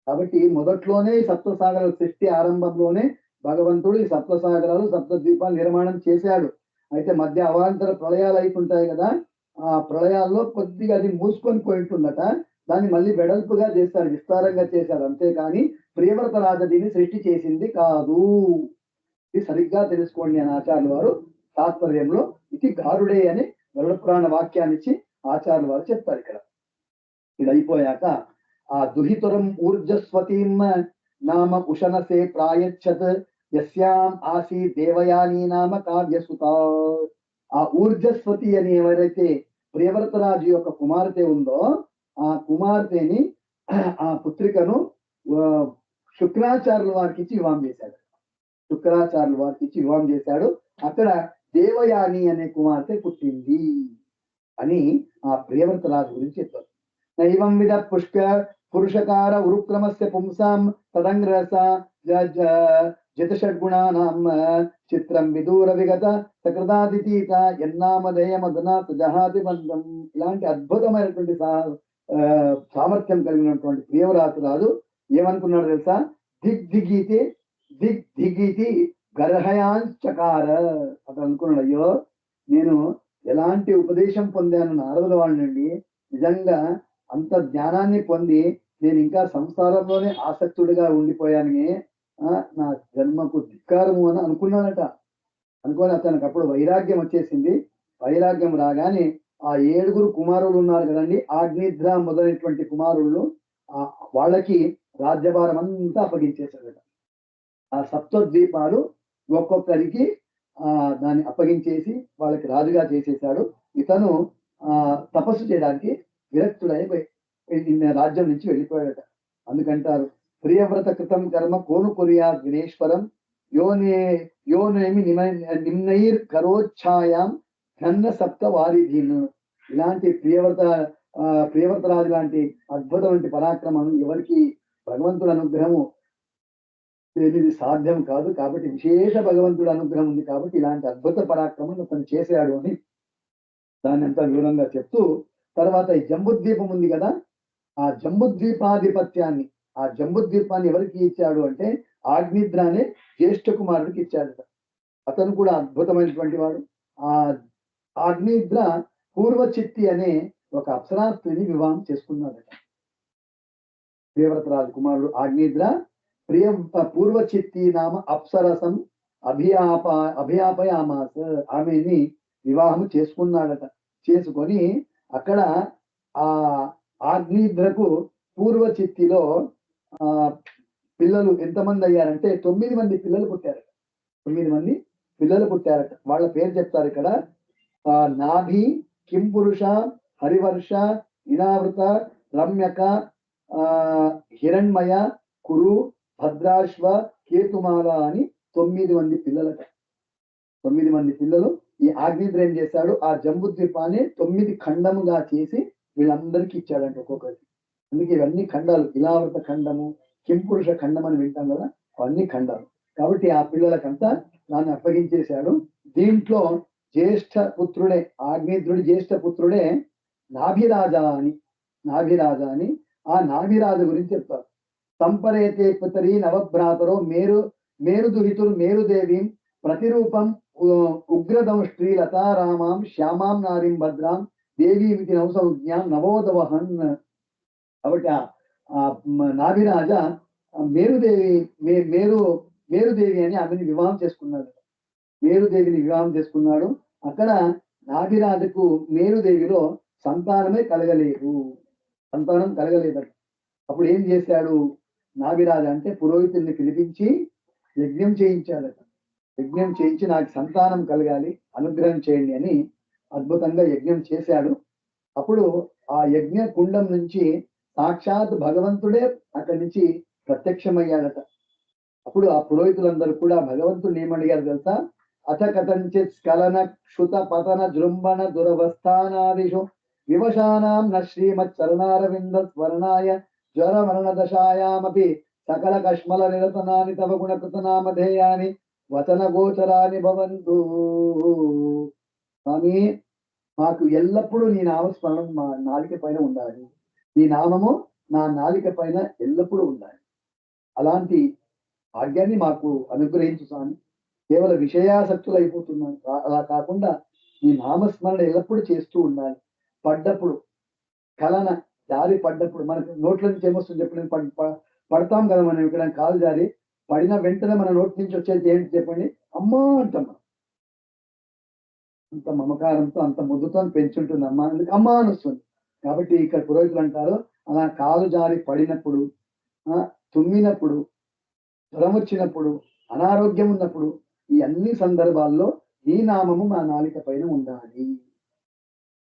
కాబట్టి మొదట్లోనే సప్తసాగరాల సృష్టి ఆరంభంలోనే భగవంతుడు ఈ సప్తసాగరాలు, సప్త ద్వీపాలు నిర్మాణం చేశాడు. అయితే మధ్య అవాంతర ప్రళయాలు అయితుంటాయి కదా, ఆ ప్రళయాల్లో కొద్దిగా అది మూసుకొని పోయి ఉంటుందట. దాన్ని మళ్ళీ వెడల్పుగా చేశారు, విస్తారంగా చేశారు. అంతేకాని ప్రియవ్రత రాజ దీన్ని సృష్టి చేసింది కాదు. ఇది సరిగ్గా తెలుసుకోండి అని ఆచార్యుల వారు తాత్పర్యంలో ఇది గారుడే అని గరుడ పురాణ వాక్యాన్ని ఇచ్చి ఆచార్యుల వారు చెప్తారు ఇక్కడ. ఇది అయిపోయాక ఆ దుహితురం ఊర్జస్వతీం నామ ఉషనసే ప్రాయచ్చత్ యస్యాం ఆసీ దేవయాని నామ కావ్యసుత. ఆ ఊర్జస్వతి అని ఎవరైతే ప్రియవ్రతరాజు యొక్క కుమార్తె ఉందో ఆ కుమార్తెని, ఆ పుత్రికను శుక్రాచార్యుల వారికి ఇచ్చి వివాహం చేశాడు. శుక్రాచార్యుల వారికి ఇచ్చి వివాహం చేశాడు. అక్కడ దేవయాని అనే కుమార్తె పుట్టింది అని ఆ ప్రియవ్రతరాజు గురించి చెప్పారు. నైవం విధ పురుషకార ఉరుక్రమస్య పుంసాం తదంగ్రస జతషడ్గుణానాం చిత్రం విదూర విగత సకృదాదితీత ఎన్నామధేయ మదన జహాతి బంధం. ఇలాంటి అద్భుతమైనటువంటి సామర్థ్యం కలిగినటువంటి ప్రియవ్రతరాజు ఏమనుకున్నాడు తెలుసా? దిగ్దిగీతి గర్హయాంచకార. అతను అనుకున్నాడు, అయ్యో నేను ఎలాంటి ఉపదేశం పొందాను నారదుల వాళ్ళ నుండి, నిజంగా అంత జ్ఞానాన్ని పొంది నేను ఇంకా సంసారంలోనే ఆసక్తుడిగా ఉండిపోయాను, నా జన్మకు ధిక్కారము అని అనుకున్నానట. అనుకోని అతనికి అప్పుడు వైరాగ్యం వచ్చేసింది. వైరాగ్యం రాగానే ఆ 7 కుమారులు ఉన్నారు కదండి, ఆగ్నిద్ర మొదలైనటువంటి కుమారులు, వాళ్ళకి రాజ్యభారం అంతా అప్పగించేశాడట. ఆ సప్తద్వీపాలు ఒక్కొక్కరికి దాన్ని అప్పగించేసి వాళ్ళకి రాజుగా చేసేశాడు. ఇతను తపస్సు చేయడానికి విరక్తుడైపోయి రాజ్యం నుంచి వెళ్ళిపోయాడట. అందుకంటారు ప్రియవ్రత కృతం కర్మ కోను కొరియా వినేశ్వరం యోనేమి నిమ్నైర్ కరోచ్ఛాయాం ఘన్న సప్త వారిధీన్. ఇలాంటి ప్రియవ్రతరాజు లాంటి అద్భుతమైన పరాక్రమం ఎవరికి భగవంతుడి అనుగ్రహము ఇది సాధ్యం కాదు. కాబట్టి విశేష భగవంతుడి అనుగ్రహం ఉంది కాబట్టి ఇలాంటి అద్భుత పరాక్రమం అతను చేశాడు అని దాన్ని అంతా వివరంగా చెప్తూ తర్వాత ఈ జంబుద్వీపం ఉంది కదా, ఆ జంబుద్వీపాధిపత్యాన్ని, ఆ జంబుద్వీపాన్ని ఎవరికి ఇచ్చాడు అంటే ఆగ్నిద్ర అనే జ్యేష్ఠ కుమారుడికి ఇచ్చాడట. అతను కూడా అద్భుతమైనటువంటి వాడు. ఆ ఆగ్నిద్ర పూర్వచిత్తి అనే ఒక అప్సరా స్త్రీని వివాహం చేసుకున్నాడట. ప్రియవ్రత రాజకుమారుడు ఆగ్నిద్ర ప్రియ పూర్వచిత్తి నామ అప్సరసం అభియాపయామాస, ఆమెని వివాహం చేసుకున్నాడట. చేసుకొని అక్కడ ఆ ఆగ్నిద్రకు పూర్వచిత్తిలో ఆ పిల్లలు ఎంతమంది అయ్యారంటే 9 మంది పిల్లలు పుట్టారట. 9 మంది పిల్లలు పుట్టారట. వాళ్ళ పేరు చెప్తారు ఇక్కడ. నాభి, కింపురుష, హరివర్ష, ఇనావృత, రమ్యక, హిరణ్మయ, కురు, భద్రాశ్వ, కేతుమాల అని 9 మంది పిల్లలట. 9 మంది పిల్లలు. ఈ ఆగ్నిద్ర ఏం చేశాడు, ఆ జంబుద్వీపాన్ని 9 ఖండముగా చేసి వీళ్ళందరికీ ఇచ్చాడంట ఒక్కొక్కరికి. అందుకే ఇవన్నీ ఖండాలు. ఇలావృత ఖండము, కింపురుష ఖండం అని వింటాం కదా, అవన్నీ ఖండాలు. కాబట్టి ఆ పిల్లలకంతా దాన్ని అప్పగించేశాడు. దీంట్లో జ్యేష్ఠ పుత్రుడే, ఆగ్నేయుడి జ్యేష్ఠ పుత్రుడే నాభిరాజా అని ఆ నాభిరాజు గురించి చెప్తారు. సంపరేతే పితరి నవభ్రాతరో మేరు దుహితురు మేరుదేవి ప్రతిరూపం ఉగ్రదంష్ట్రీ లతారామాం శ్యామాం నారీం భద్రాం దేవీమితి నవసంజ్ఞాం నవోదవహన్. కాబట్టి నాభిరాజ మేరుదేవి అని ఆమెని వివాహం చేసుకున్నాడు. మేరుదేవిని వివాహం చేసుకున్నాడు. అక్కడ నాభిరాజుకు మేరుదేవిలో సంతానం కలగలేదట. అప్పుడు ఏం చేశాడు నాభిరాజు అంటే పురోహితుల్ని పిలిపించి యజ్ఞం చేయించాడట. యజ్ఞం చేయించి నాకు సంతానం కలగాలి, అనుగ్రహం చేయండి అని అద్భుతంగా యజ్ఞం చేశాడు. అప్పుడు ఆ యజ్ఞ కుండం నుంచి సాక్షాత్ భగవంతుడే అక్కడి నుంచి ప్రత్యక్షమయ్యాడట. అప్పుడు ఆ పురోహితులందరూ కూడా భగవంతుడిని ఏమడిగారు తెలుసా, అథ కథంచిత్ స్ఖలన క్షుత పతన జృంభణ దురవస్థానాదిషు వివశానాం న శ్రీమత్ చరణారవింద స్వర్ణాయ జ్వర మరణ దశాయామపి సకల కష్మల నిరతనాని తవ గుణకృతనామధేయాని వచన గోచరాని భవంతు. స్వామి, మాకు ఎల్లప్పుడూ నీ నామస్మరణం మా నాలిక పైన ఉండాలి, నీ నామము నా నాలిక పైన ఎల్లప్పుడూ ఉండాలి. అలాంటి భాగ్యాన్ని మాకు అనుగ్రహించు స్వామి. కేవల విషయాసక్తులు అయిపోతున్నాను, అలా కాకుండా ఈ నామస్మరణ ఎల్లప్పుడూ చేస్తూ ఉండాలి. పడ్డప్పుడు కలన జారి పడ్డప్పుడు మనకు నోట్ల నుంచి ఏమొస్తుంది చెప్పండి, పడతాం కదా మనం, ఇక్కడ కాలు జారి పడిన వెంటనే మన నోటి నుంచి వచ్చేది ఏంటి చెప్పండి, అమ్మా అంటాం. అంత మమకారంతో అంత ముద్దుతో పెంచుంటుంది అమ్మ, అందుకు అమ్మ అని వస్తుంది. కాబట్టి ఇక్కడ పురోహితులు అంటారు, అలా కాలు జారి పడినప్పుడు, తుమ్మినప్పుడు, జ్వరం వచ్చినప్పుడు, అనారోగ్యం ఉన్నప్పుడు, ఈ అన్ని సందర్భాల్లో ఈ నామము మా నాలిక పైన ఉండాలి.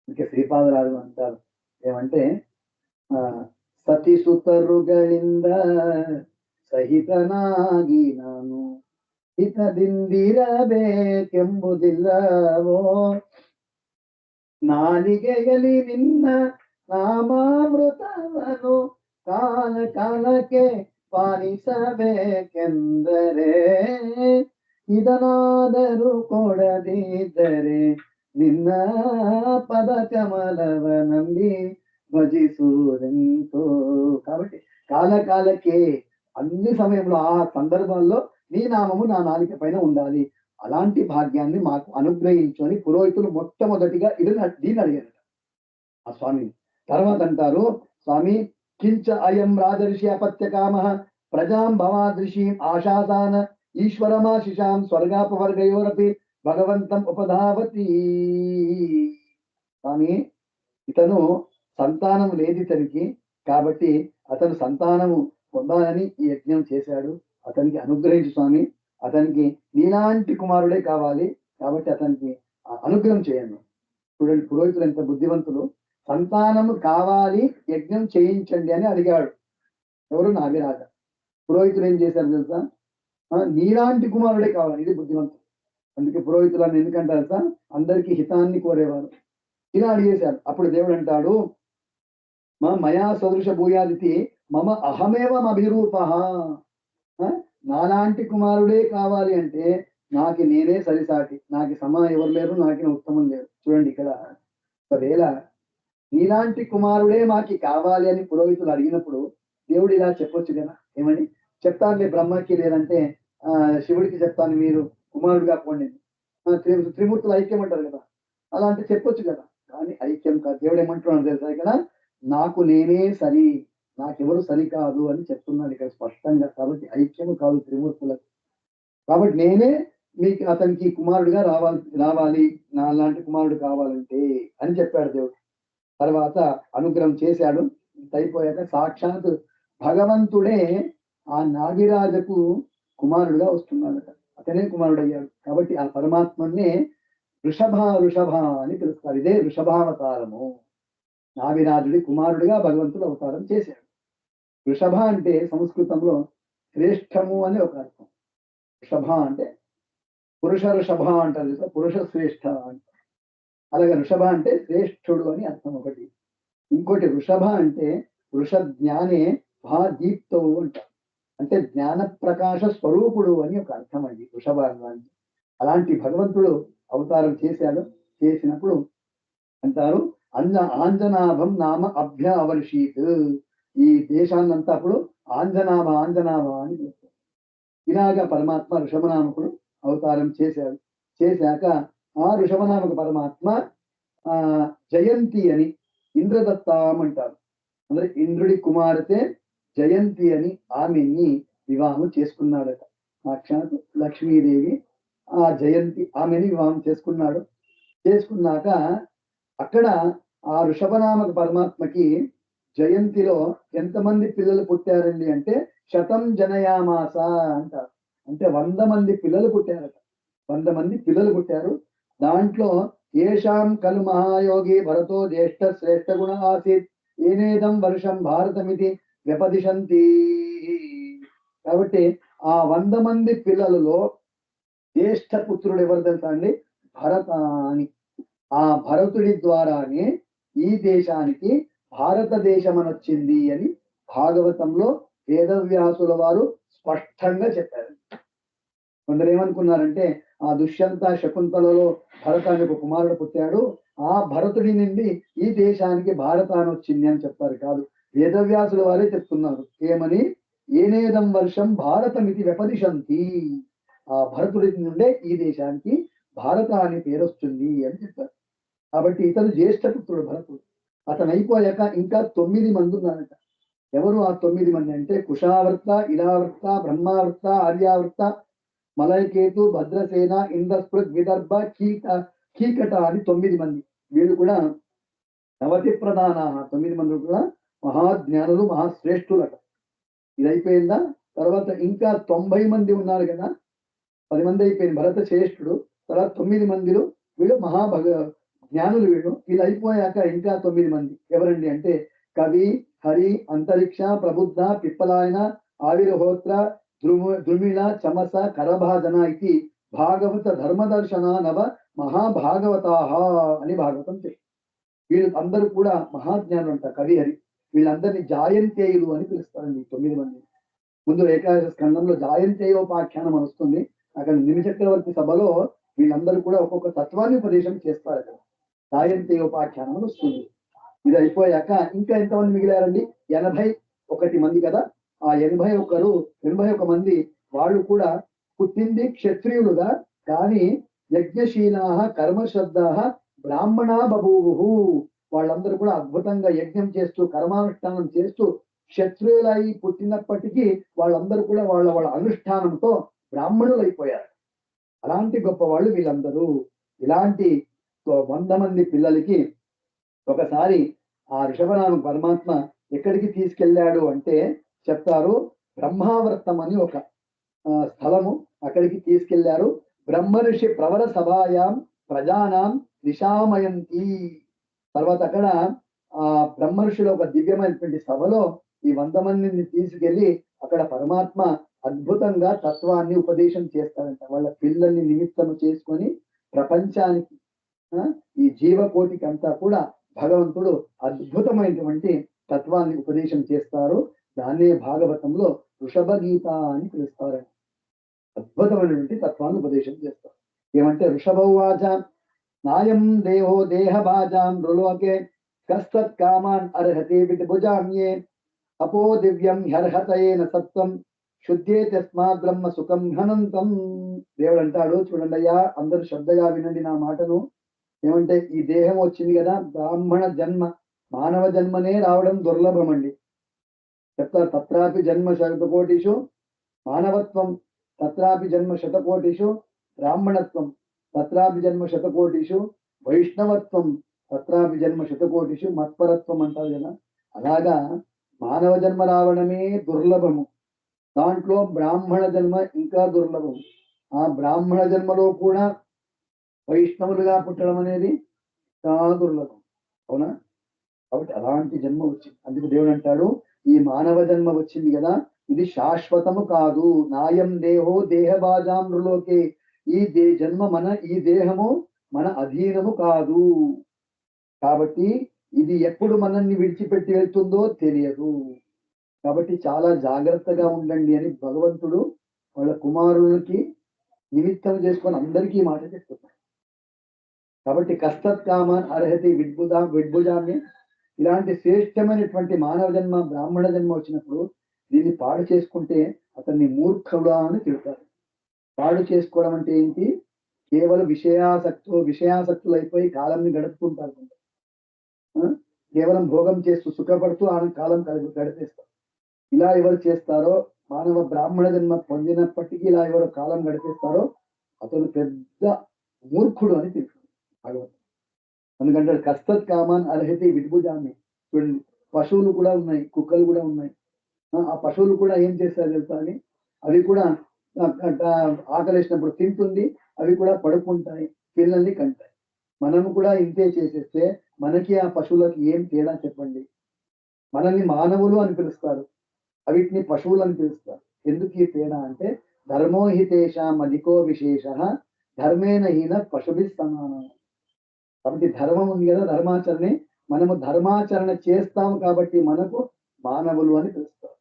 ఇంకా శ్రీపాదరాజు అంటారు ఏమంటే, సతి సుతరుಗಳಿಂದ ಸಹಿತನಾಗಿ ನಾನು ಹಿತದಿಂದಿರಬೇಕೆಂಬುದಿಲ್ಲವೋ, ನಾಲಿಗೆಯಲ್ಲಿ ನಿನ್ನ ನಾಮಾಮೃತವನ್ನು ಕಾಲ ಕಾಲಕ್ಕೆ ಪಾಲಿಸಬೇಕೆಂದರೆ, ಇದನಾದರೂ ಕೊಡದಿದ್ದರೆ ನಿನ್ನ పద కమలవ నంబి భజిసూరెంతో. కాబట్టి కాలకాలకే, అన్ని సమయంలో ఆ సందర్భంలో నీ నామము నా నాలిక పైన ఉండాలి. అలాంటి భాగ్యాన్ని మాకు అనుగ్రహించని పురోహితులు మొట్టమొదటిగా దీన్ని అడిగారట ఆ స్వామిని. తర్వాత అంటారు, స్వామి కించ అయం రాజర్షి అపత్యకామ ప్రజాం భవాదృశీం ఆశాసాన ఈశ్వరమాశిషాం స్వర్గాపవర్గయోరపి భగవంతం ఉపధావతి. స్వామి, ఇతను సంతానం లేదు ఇతనికి, కాబట్టి అతను సంతానము పొందాలని ఈ యజ్ఞం చేశాడు. అతనికి అనుగ్రహించు స్వామి, అతనికి నీలాంటి కుమారుడే కావాలి, కాబట్టి అతనికి అనుగ్రహం చేయండి. చూడండి పురోహితులు ఎంత బుద్ధివంతులు, సంతానము కావాలి యజ్ఞం చేయించండి అని అడిగాడు ఎవరు, నాభిరాజ. పురోహితులు ఏం చేశారు తెలుసా, నీలాంటి కుమారుడే కావాలి, ఇది బుద్ధివంతులు. అందుకే పురోహితులు అని ఎందుకంటారు సార్, అందరికీ హితాన్ని కోరేవారు. ఇలా అడిగేశారు. అప్పుడు దేవుడు అంటాడు, మయా సదృశ భూయాదితి మమ అహమేవం అభిరూప. నాలాంటి కుమారుడే కావాలి అంటే నాకు నేనే సరిసాటి, నాకు సమా ఎవరు లేరు, నాకు ఉత్తమం లేరు. చూడండి ఇక్కడ ఒకవేళ నీలాంటి కుమారుడే మాకి కావాలి అని పురోహితులు అడిగినప్పుడు దేవుడు ఇలా చెప్పొచ్చు కదా, ఏమని చెప్తానులే బ్రహ్మకి, లేదంటే శివుడికి చెప్తాను, మీరు కుమారుడిగా పోండి. త్రిమూర్తులు ఐక్యం అంటారు కదా, అలా అంటే చెప్పొచ్చు కదా. కానీ ఐక్యం కాదు. దేవుడు ఏమంటున్నాడు తెలుసా ఇక్కడ, నాకు నేనే సరి, నాకెవరు సరి కాదు అని చెప్తున్నాడు ఇక్కడ స్పష్టంగా. కాబట్టి ఐక్యము కాదు త్రిమూర్తులకు. కాబట్టి నేనే మీకు అతనికి కుమారుడిగా రావాలి, నా లాంటి కుమారుడు కావాలంటే అని చెప్పాడు దేవుడు. తర్వాత అనుగ్రహం చేశాడు. అయిపోయాక సాక్షాత్ భగవంతుడే ఆ నాగిరాజకు కుమారుడుగా వస్తున్నాడట. అతనే కుమారుడయ్యాడు. కాబట్టి ఆ పరమాత్మనే వృషభ అని పిలుస్తారు. ఇదే వృషభావతారము. నాగిరాజుడి కుమారుడిగా భగవంతుడు అవతారం చేశాడు. వృషభ అంటే సంస్కృతంలో శ్రేష్టము అని ఒక అర్థం. వృషభ అంటే పురుష వృషభ అంటారు కదా, పురుష శ్రేష్ఠ అంటారు. అలాగే వృషభ అంటే శ్రేష్ఠుడు అని అర్థం ఒకటి. ఇంకోటి వృషభ అంటే వృష జ్ఞానే దీప్తవు అంటారు. అంటే జ్ఞాన ప్రకాశ స్వరూపుడు అని ఒక అర్థం అండి వృషభ అని. అలాంటి భగవంతుడు అవతారం చేశాడు. చేసినప్పుడు అంటారు ఆంజనాభం నామ అభ్య అవర్షీత్. ఈ దేశాన్నంతా అప్పుడు ఆంజనాభ అని పిలుస్తారు. ఇలాగా పరమాత్మ ఋషభనామకుడు అవతారం చేశాడు. చేశాక ఆ ఋషభనామక పరమాత్మ జయంతి అని ఇంద్రదత్తాం అంటారు. అంటే ఇంద్రుడి కుమార్తె జయంతి అని ఆమెని వివాహం చేసుకున్నాడట. సాక్షాత్ లక్ష్మీదేవి ఆ జయంతి ఆమెని వివాహం చేసుకున్నాడు. చేసుకున్నాక అక్కడ ఆ ఋషభనామక పరమాత్మకి జయంతిలో ఎంతమంది పిల్లలు పుట్టారండి అంటే 100 జనయామాస అంటారు. అంటే 100 మంది పిల్లలు పుట్టారట. 100 మంది పిల్లలు పుట్టారు. దాంట్లో ఏషాం కలు మహాయోగి భరతో జ్యేష్ఠ శ్రేష్ఠ గుణ ఆసీత్ ఏనేదం వర్షం భారతమితి వ్యపదిశంతి. కాబట్టి ఆ 100 మంది పిల్లలలో జ్యేష్ఠ పుత్రుడు ఎవరు తెలుసా అండి? భరత అని. ఆ భరతుడి ద్వారానే ఈ దేశానికి భారతదేశం అనొచ్చింది అని భాగవతంలో వేదవ్యాసుల వారు స్పష్టంగా చెప్పారు. కొందరు ఏమనుకున్నారంటే ఆ దుష్యంత శకుంతలలో భరత అనే ఒక కుమారుడు పుట్టాడు, ఆ భరతుడి నుండి ఈ దేశానికి భారత అని వచ్చింది అని చెప్తారు. కాదు, వేదవ్యాసుల వారే చెప్తున్నారు. ఏమని? ఏనేదం వర్షం భారతమితి వ్యపదిశంతి. ఆ భరతుడి నుండే ఈ దేశానికి భారత అని పేరు వస్తుంది అని చెప్పారు. కాబట్టి ఇతను జ్యేష్ఠ పుత్రుడు భరతుడు. అతను అయిపోయాక ఇంకా 9 మంది ఉన్నారట. ఎవరు ఆ 9 మంది అంటే కుషావర్త, ఇలావర్త, బ్రహ్మావర్త, ఆర్యావర్త, మలయకేతు, భద్రసేన, ఇంద్రస్పృగ్, విదర్భ, కీకట అని 9 మంది. వీళ్ళు కూడా నవతి ప్రధాన 9 మంది కూడా మహాజ్ఞానులు, మహాశ్రేష్ఠులట. ఇది అయిపోయిందా? తర్వాత ఇంకా 90 మంది ఉన్నారు కదా. 10 మంది అయిపోయింది భరత శ్రేష్ఠుడు. తర్వాత 9 మందిలో వీళ్ళు జ్ఞానులు. వీళ్ళు అయిపోయాక ఇంకా 9 మంది ఎవరండి అంటే కవి, హరి, అంతరిక్ష, ప్రబుద్ధ, పిప్పలాయన, ఆవిర్హోత్ర, ద్రుమిళ, చమస, కరభాజన ఇది భాగవత ధర్మదర్శన నవ మహాభాగవతాహ అని భాగవతం చెప్పి వీళ్ళు అందరూ కూడా మహాజ్ఞానులు అంట. కవి, హరి వీళ్ళందరినీ జాయంతేయులు అని పిలుస్తారండి 9 మంది. ముందు ఏకాదశ స్కందంలో జాయంతేయోపాఖ్యానం అని వస్తుంది. అక్కడ నిమిచక్రవర్తి సభలో వీళ్ళందరూ కూడా ఒక్కొక్క తత్వాన్ని ఉపదేశం చేస్తారు. అక్కడ జాయంతేయోపాఖ్యానం అని వస్తుంది. ఇది అయిపోయాక ఇంకా ఎంతమంది మిగిలారండి? 81 మంది కదా. ఆ 81 మంది వాళ్ళు కూడా పుట్టింది క్షత్రియులుగా, కానీ యజ్ఞశీలా కర్మశ్రద్ధ బ్రాహ్మణ బభూవు. వాళ్ళందరూ కూడా అద్భుతంగా యజ్ఞం చేస్తూ కర్మానుష్ఠానం చేస్తూ క్షత్రియులై పుట్టినప్పటికీ వాళ్ళందరూ కూడా వాళ్ళ అనుష్ఠానంతో బ్రాహ్మణులు అయిపోయారు. అలాంటి గొప్ప వాళ్ళు వీళ్ళందరూ. ఇలాంటి 100 మంది పిల్లలకి ఒకసారి ఆ ఋషభనామ పరమాత్మ ఎక్కడికి తీసుకెళ్ళాడు అంటే చెప్తారు, బ్రహ్మావర్తం అని ఒక స్థలము, అక్కడికి తీసుకెళ్లారు. బ్రహ్మర్షి ప్రవర సభాయాం ప్రజానాం నిశామయంతి. తర్వాత అక్కడ ఆ బ్రహ్మర్షుల ఒక దివ్యమైనటువంటి సభలో ఈ 100 మందిని తీసుకెళ్లి అక్కడ పరమాత్మ అద్భుతంగా తత్వాన్ని ఉపదేశం చేస్తారంట. వాళ్ళ పిల్లల్ని నిమిత్తం చేసుకొని ప్రపంచానికి, ఈ జీవకోటికి అంతా కూడా భగవంతుడు అద్భుతమైనటువంటి తత్వాన్ని ఉపదేశం చేస్తారు. దాన్నే భాగవతంలో వృషభ గీత అని పిలుస్తారండి. అద్భుతమైనటువంటి తత్వాన్ని ఉపదేశం చేస్తారు. ఏమంటే వృషభవాచ నాయం దేహో దేహభాజాం నృలోకే కస్తత్ కామాన్ అర్హతి విద్భుజాన్యే అపో దివ్యం హ్యర్హతయేన సత్వం శుద్ధే తస్మాత్ బ్రహ్మ సుఖం హనంతం. దేవుడు అంటాడు, చూడండి అయ్యా, అందరూ శ్రద్ధగా వినండి నా మాటను. ఏమంటే ఈ దేహం వచ్చింది కదా, బ్రాహ్మణ జన్మ, మానవ జన్మనే రావడం దుర్లభం అండి. చెప్తారు, తత్రాపి జన్మ శతకోటిషు మానవత్వం, తత్రాపి జన్మ శతకోటిషు బ్రాహ్మణత్వం, తత్రాపి జన్మ శతకోటిషు వైష్ణవత్వం, తత్రాపి జన్మ శతకోటిషు మత్పరత్వం అంటారు కదా. అలాగా మానవ జన్మ రావడమే దుర్లభము, దాంట్లో బ్రాహ్మణ జన్మ ఇంకా దుర్లభం. ఆ బ్రాహ్మణ జన్మలో కూడా వైష్ణవులుగా పుట్టడం అనేది చాలా దుర్లభం, అవునా? కాబట్టి అలాంటి జన్మ వచ్చింది. అందుకు దేవుడు అంటాడు, ఈ మానవ జన్మ వచ్చింది కదా, ఇది శాశ్వతము కాదు. నాయం దేహో దేహభాజాం నృలోకే, జన్మ ఈ దేహము మన అధీనము కాదు. కాబట్టి ఇది ఎప్పుడు మనల్ని విడిచిపెట్టి వెళ్తుందో తెలియదు. కాబట్టి చాలా జాగ్రత్తగా ఉండండి అని భగవంతుడు వాళ్ళ కుమారులకి నిమిత్తం చేసుకొని అందరికీ మాట చెప్తున్నారు. కాబట్టి కస్తత్ కామాన్ అర్హతి విద్భుజాన్ని, ఇలాంటి శ్రేష్టమైనటువంటి మానవ జన్మ, బ్రాహ్మణ జన్మ వచ్చినప్పుడు దీన్ని పాడు చేసుకుంటే అతన్ని మూర్ఖుడా అని తిడతారు. పాడు చేసుకోవడం అంటే ఏంటి? కేవలం విషయాసక్తులు అయిపోయి కాలంని గడుపుతుంటారు. కేవలం భోగం చేస్తూ సుఖపడుతూ ఆ కాలం గడిపేస్తారు. ఇలా ఎవరు చేస్తారో, మానవ బ్రాహ్మణ జన్మ పొందినప్పటికీ ఇలా ఎవరు కాలం గడిపేస్తారో అతను పెద్ద మూర్ఖుడు అని తెలుసు భగవంతుడు. ఎందుకంటే కస్తత్ కామాన్ అర్హతి విద్భుజాన్ని. చూడండి, పశువులు కూడా ఉన్నాయి, కుక్కలు కూడా ఉన్నాయి. ఆ పశువులు కూడా ఏం చేస్తారు తెలుసా అని, అవి కూడా ఆకలేసినప్పుడు తింటుంది, అవి కూడా పడుకుంటాయి, పిల్లల్ని కంటాయి. మనము కూడా ఇంతే చేసేస్తే మనకి ఆ పశువులకి ఏం తేడా చెప్పండి? మనల్ని మానవులు అని పిలుస్తారు, అవిటిని పశువులు అని పిలుస్తారు. ఎందుకు ఈ తేడా అంటే, ధర్మోహితేషాం అధికో విశేష ధర్మేణ హీన పశుభి సమానం. కాబట్టి ధర్మం ఉంది కదా, ధర్మాచరణే, మనము ధర్మాచరణ చేస్తాము కాబట్టి మనకు మానవులు అని పిలుస్తారు.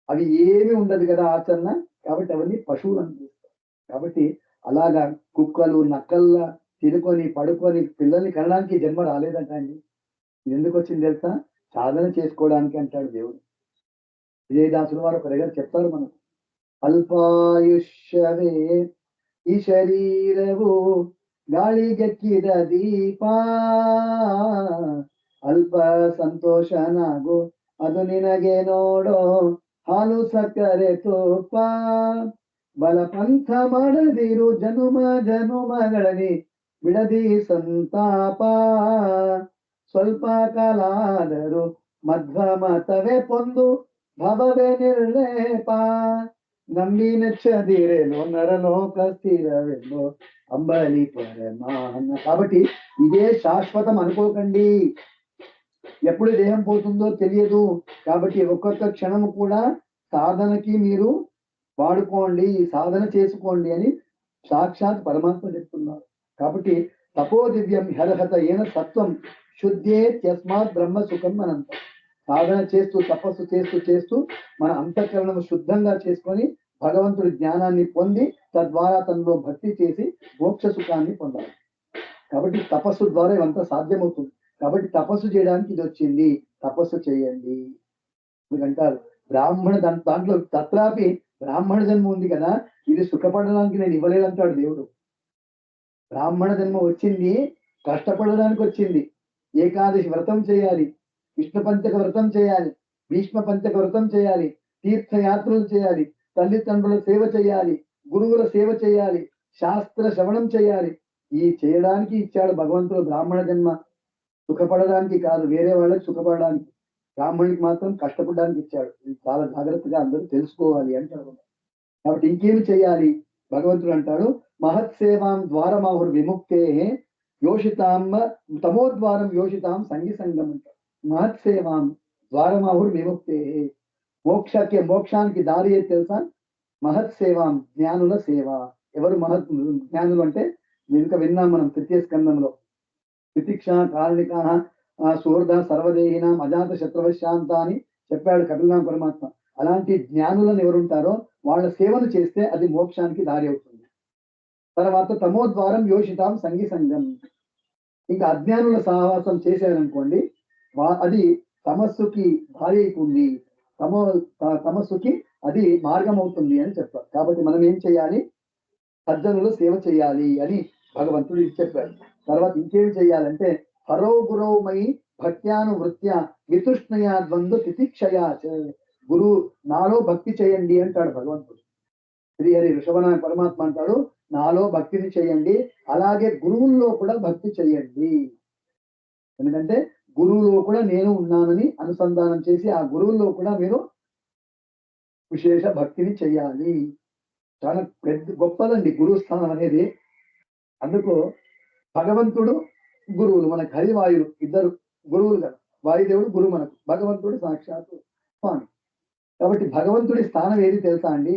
అవి ఏమి ఉండదు కదా ఆచరణ, కాబట్టి అవన్నీ పశువులు అని పిలుస్తారు. కాబట్టి అలాగా కుక్కలు నక్కల్లా తినుకొని పడుకొని పిల్లల్ని కనడానికి జన్మ రాలేదంట అండి. ఇది ఎందుకు వచ్చింది తెలుసా? సాధన చేసుకోవడానికి అంటాడు దేవుడు. విజయదాసుల వారు ఒక దగ్గర చెప్తారు మనకు, ಅಲ್ಪಾಯುಷ್ಯವೇ ಈ ಶರೀರವು ಗಾಳಿಗೆಕ್ಕಿದ ದೀಪ, ಅಲ್ಪ ಸಂತೋಷನಾಗು ಅದು ನಿನಗೆ ನೋಡೋ ಹಾಲು ಸಕ್ಕರೆ ತುಪ್ಪ, ಬಲಪಂಥ ಮಾಡದಿರು ಜನುಮಗಳಲ್ಲಿ ಬಿಡದಿ ಸಂತಾಪ, ಸ್ವಲ್ಪ ಕಾಲಾದರೂ ಮಧ್ವಮತವೇ ಪೊಂದು ಭವವೇ ನಿರ್ಲೇಪ, ನಂಬಿ నచ్చదిరేలో నరలోక స్థిరవేలో అంబలి పరమాన్న. కాబట్టి ఇదే శాశ్వతం అనుకోకండి, ఎప్పుడు దేహం పోతుందో తెలియదు. కాబట్టి ఒక్కొక్క క్షణము కూడా సాధనకి మీరు వాడుకోండి, సాధన చేసుకోండి అని సాక్షాత్ పరమాత్మ చెప్తున్నారు. కాబట్టి తపో దివ్యం హరహత ఏన సత్వం శుద్ధే తస్మాత్ బ్రహ్మ సుఖం అనంత. సాధన చేస్తూ తపస్సు చేస్తూ చేస్తూ మన అంతఃకరణము శుద్ధంగా చేసుకొని భగవంతుడి జ్ఞానాన్ని పొంది తద్వారా తనలో భక్తి చేసి మోక్ష సుఖాన్ని పొందాలి. కాబట్టి తపస్సు ద్వారా ఇవంతా సాధ్యమవుతుంది. కాబట్టి తపస్సు చేయడానికి ఇది వచ్చింది, తపస్సు చేయండి ఎందుకంటారు. బ్రాహ్మణ దాంట్లో తత్రాపి బ్రాహ్మణ జన్మ ఉంది కదా, ఇది సుఖపడడానికి నేను ఇవ్వలేదంటాడు దేవుడు. బ్రాహ్మణ జన్మ వచ్చింది కష్టపడడానికి వచ్చింది. ఏకాదశి వ్రతం చేయాలి, విష్ణు పంచక వ్రతం చేయాలి, భీష్మ పంచక వ్రతం చేయాలి, తీర్థయాత్రలు చేయాలి, తల్లిదండ్రుల సేవ చేయాలి, గురువుల సేవ చేయాలి, శాస్త్ర శ్రవణం చేయాలి. ఈ చేయడానికి ఇచ్చాడు భగవంతుడు బ్రాహ్మణ జన్మ. సుఖపడడానికి కాదు, వేరే వాళ్ళకి సుఖపడడానికి. బ్రాహ్మణుడికి మాత్రం కష్టపడడానికి ఇచ్చాడు. ఇది చాలా జాగ్రత్తగా అందరూ తెలుసుకోవాలి అంటారు. కాబట్టి ఇంకేమి చేయాలి? భగవంతుడు అంటాడు, మహత్సేవాం ద్వారమాహుర్ విముక్తే యోషితాం తమోద్వారం యోషితాం సంగి సంగం అంటారు. మహత్సేవాం ద్వారమాహుర్ విముక్తే, మోక్షానికి దారి ఏది తెలుసా? మహత్సేవాం, జ్ఞానుల సేవ. ఎవరు జ్ఞానులు అంటే ఇంకా విన్నాం మనం తృతీయ స్కందంలో, తితిక్ష కారణిక సూర్ధ సర్వదేహినాం అజాత శత్రువశాంత అని చెప్పాడు కపిలనామ పరమాత్మ. అలాంటి జ్ఞానులను ఎవరుంటారో వాళ్ళ సేవను చేస్తే అది మోక్షానికి దారి అవుతుంది. తర్వాత తమోద్వారం యోషితాం సంగి సంగం. ఇంకా అజ్ఞానుల సహవాసం చేశారనుకోండి, అది తమస్సుకి భారీ అవుతుంది, తమస్సుకి అది మార్గం అవుతుంది అని చెప్తారు. కాబట్టి మనం ఏం చేయాలి? సజ్జనులు సేవ చేయాలి అని భగవంతుడు చెప్పాడు. తర్వాత ఇంకేం చేయాలంటే హరో గురౌమై భక్త్యానువృత్య వితృష్ణయా ద్వంద్వ తితిక్షయా గురు నాలో భక్తి చేయండి అంటాడు భగవంతుడు. శ్రీహరి ఋషభనాయ పరమాత్మ అంటాడు, నాలో భక్తిని చేయండి, అలాగే గురువుల్లో కూడా భక్తి చేయండి. ఎందుకంటే గురువులో కూడా నేను ఉన్నానని అనుసంధానం చేసి ఆ గురువుల్లో కూడా మీరు విశేష భక్తిని చెయ్యాలి. చాలా గొప్పదండి గురువు స్థానం అనేది. అందుకు భగవంతుడు గురువులు, మనకు హరివాయుడు ఇద్దరు గురువులు కదా. వాయుదేవుడు గురువు మనకు, భగవంతుడు సాక్షాత్తు స్వామి. కాబట్టి భగవంతుడి స్థానం ఏది తెలుసా అండి?